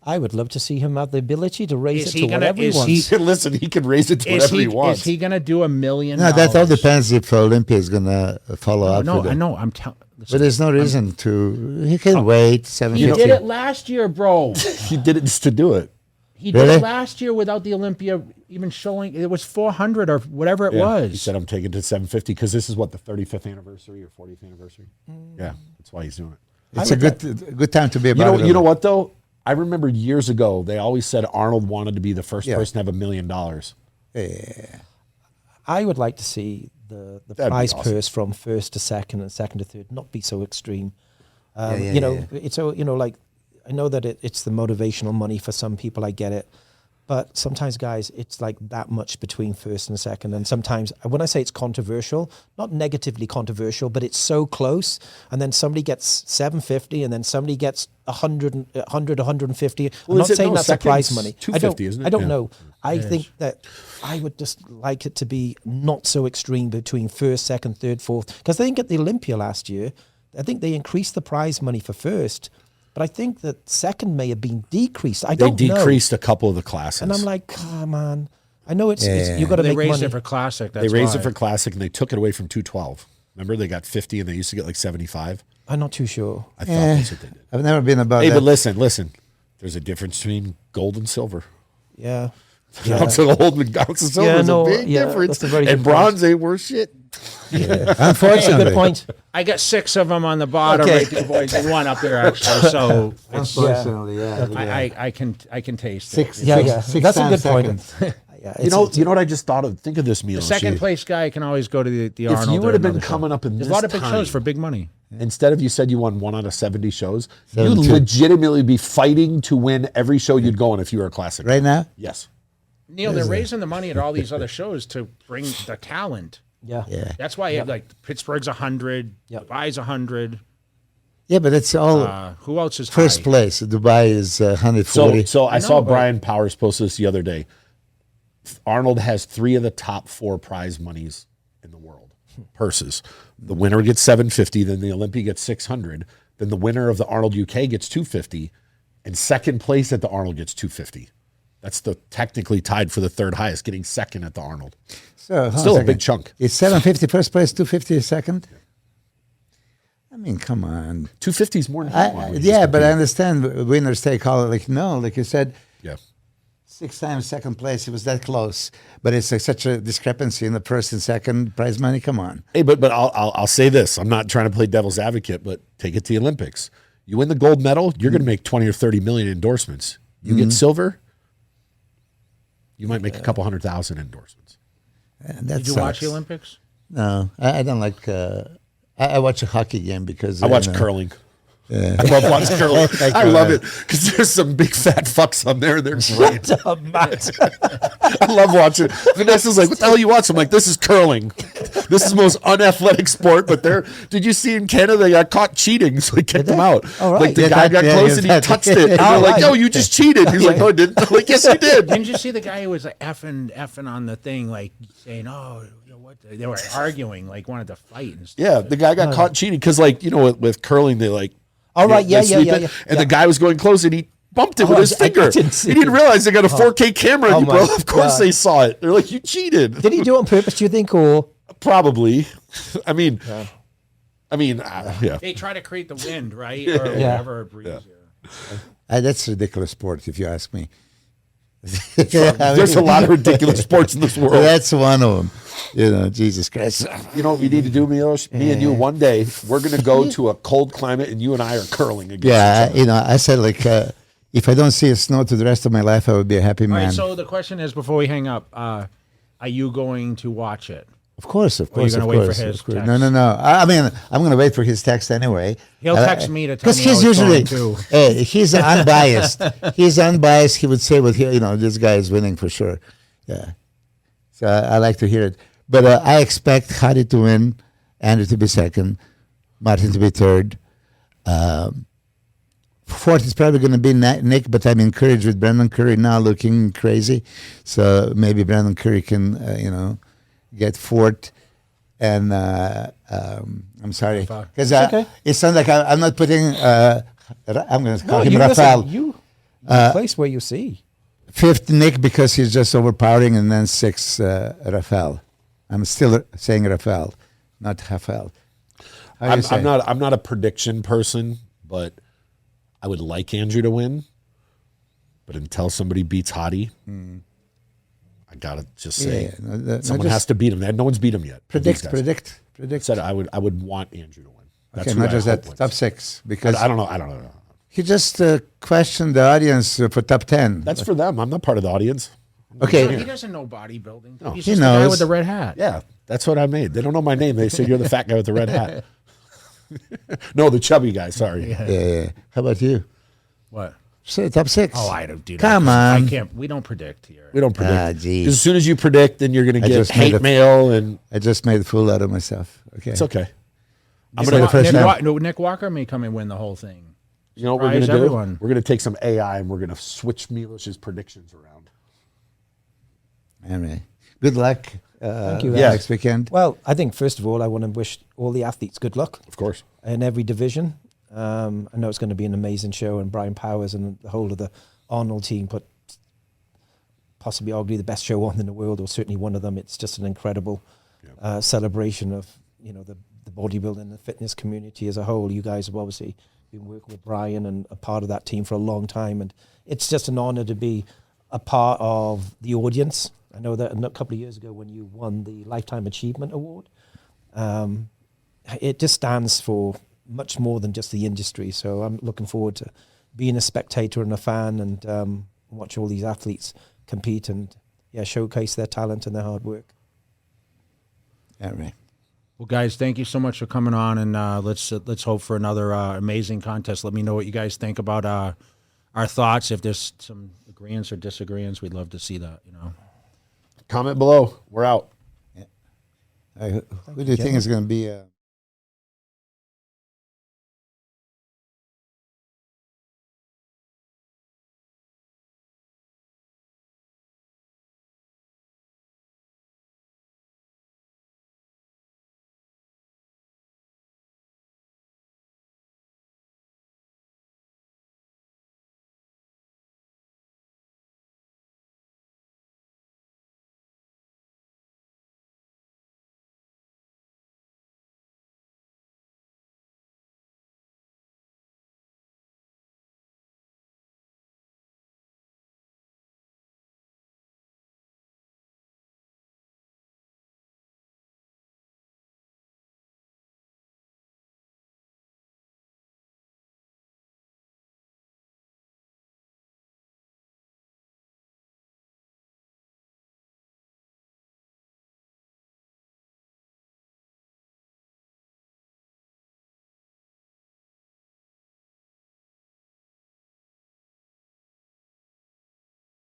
I would love to see him have the ability to raise it to whatever he wants. Listen, he can raise it to whatever he wants. Is he going to do $1 million? No, that all depends if Olympia is going to follow up. No, with it. I know. I'm telling. But there's no reason to. He can wait. He did it last year, bro. He did it just to do it. He did it last year without the Olympia even showing. It was 400 or whatever it was. He said, I'm taking it to 750 because this is what, the 35th anniversary or 40th anniversary? Yeah, that's why he's doing it. It's a good time to be a bodybuilder. You know what, though? I remember years ago, they always said Arnold wanted to be the first person to have $1 million. Yeah. I would like to see the prize purse from first to second and second to third not be so extreme. It's like, I know that it's the motivational money for some people. I get it. But sometimes, guys, it's like that much between first and second. And sometimes, when I say it's controversial, not negatively controversial, but it's so close. And then somebody gets 750 and then somebody gets 100, 150. I'm not saying that's a prize money. 250, isn't it? I don't know. I think that I would just like it to be not so extreme between first, second, third, fourth. Because I think at the Olympia last year, I think they increased the prize money for first. But I think that second may have been decreased. They decreased a couple of the classes. And I'm like, come on. I know it's you got to make money. They raised it for Classic. They raised it for Classic, and they took it away from 212. Remember, they got 50, and they used to get like 75. I'm not too sure. I thought that's what they did. I've never been about that. Hey, but listen. There's a difference between gold and silver. Yeah. An ounce of gold and an ounce of silver is a big difference. And bronze ain't worth shit. Yeah. Unfortunately. Good point. I got 6 of them on the bottom right there, boys. And 1 up there, actually. So unfortunately, I can taste it. Six that's a good point. You know what I just thought of? Think of this, Milos. The second place guy can always go to the Arnold. If you would have been coming up in there's this a lot of big time, shows for big money. Instead of you said you won 1 out of 70 shows, you'd legitimately be fighting to win every show you'd go on if you were a Classic. Right now? Yes. Neil, they're raising the money at all these other shows to bring the talent. Yeah. That's why like Pittsburgh's 100, Dubai's 100. Yeah, but it's all. Who else is first high? place? Dubai is 140. So I saw Brian Powers post this the other day. Arnold has 3 of the top 4 prize monies in the world, purses. The winner gets 750, then the Olympia gets 600, then the winner of the Arnold UK gets 250, and second place at the Arnold gets 250. That's technically tied for the third highest, getting second at the Arnold. So still a big chunk. It's 750 first place, 250 second. I mean, come on. 250 is more than yeah, but I understand winners take all. Like you said. Yeah. 6 times second place. It was that close, but it's like such a discrepancy in the first and second prize money. Come on. Hey, but I'll say this. I'm not trying to play devil's advocate, but take it to the Olympics. You win the gold medal, you're going to make 20 or 30 million endorsements. You get silver, you might make a couple 100,000 endorsements. Did you watch the Olympics? No, I don't like. I watch a hockey game because I watch curling. Yeah. I love watching curling. I love it because there's some big fat fucks on there and they're great. I love watching it. Vanessa's like, what the hell are you watching? I'm like, this is curling. This is the most unathletic sport, but did you see in Canada they got caught cheating, so they kicked them out. Oh, right. Like the guy got close and he touched it. And they're like, yo, you just cheated. He's like, no, I didn't. I'm like, yes, you did. Didn't you see the guy who was like effing on the thing, like saying, oh, what? They were arguing, like wanted to fight and stuff. Yeah, the guy got caught cheating because, like, with curling, they like. All right, yeah. And the guy was going close, and bumped it with his finger. didn't see He didn't it. realize they got a 4K camera. Oh You, bro. my Of course God. they saw it. They're like, you cheated. Did he do it on purpose, do you think, or? Probably. I mean, yeah. They try to create the wind, right? Or whatever breeze. That's a ridiculous sport, if you ask me. There's a lot of ridiculous sports in this world. That's one of them. You know, Jesus Christ. You know what we need to do, Milos? Me and you, one day, we're going to go to a cold climate and you and I are curling against each Yeah, other. you know, I said, like, if I don't see a snow to the rest of my life, I would be a happy All man. right, so the question is, before we hang up, are you going to watch it? Of course, of Or you're course, gonna of wait for course. his of course. text? No. I mean, I'm going to wait for his text anyway. He'll text me to tell because me he's how it's usually going, too. hey, he's unbiased. He's unbiased. He would say, "Well, you know, this guy is winning for sure." Yeah. So I like to hear it, but I expect Hadi to win, Andrew to be second, Martin to be third. Fourth is probably going to be Nick, but I'm encouraged with Brandon Curry now looking crazy, so maybe Brandon Curry can, get fourth. And I'm sorry, because it sounds like I'm not putting. I'm going to call him Rafael. You place where you see. Fifth, Nick, because he's just overpowering, and then sixth, Rafael. I'm still saying Rafael, not Rafael. I'm not a prediction person, but I would like Andrew to win. But until somebody beats Hadi, I gotta just say someone has to beat him. No one's beat him yet. Predict. Said I would want Andrew to win. That's Okay, who not I just hope that, wins. top six, because I don't know. he just questioned the audience for top 10. That's for them. I'm not part of the audience. Okay. He doesn't know bodybuilding. No. He's He just the guy knows. with the red hat. Yeah, that's what I made. They don't know my name. They say you're the fat guy with the red hat. No, the chubby guy. Sorry. Yeah. How about you? What? Say top six. Oh, I don't do that. Come 'cause on. I can't. We don't predict here. We don't predict. Ah, geez. As soon as you predict, then you're going to I get just made hate a- mail, and I just made a fool out of myself. Okay. it's okay. I'm Nick, going to. Nick Walker may come and win the whole thing. You know what we're going to Surprise do? everyone. We're going to take some AI and we're going to switch Milos's predictions around. All right. Good luck. Thank you. Next weekend. Well, I think first of all, I want to wish all the athletes good luck Of course. in every division. I know it's going to be an amazing show, and Brian Powers and the whole of the Arnold team put possibly arguably the best show on in the world, or certainly one of them. It's just an incredible celebration of the bodybuilding and the fitness community as a whole. You guys have obviously been working with Brian and a part of that team for a long time, and it's just an honor to be a part of the audience. I know that a couple of years ago when you won the Lifetime Achievement Award, it just stands for much more than just the industry. So I'm looking forward to being a spectator and a fan, and watch all these athletes compete and showcase their talent and their hard work. All right. Well, guys, thank you so much for coming on, and let's hope for another amazing contest. Let me know what you guys think about our thoughts. If there's some agreements or disagreements, we'd love to see that. Comment below. We're out. Who do you think is going to be?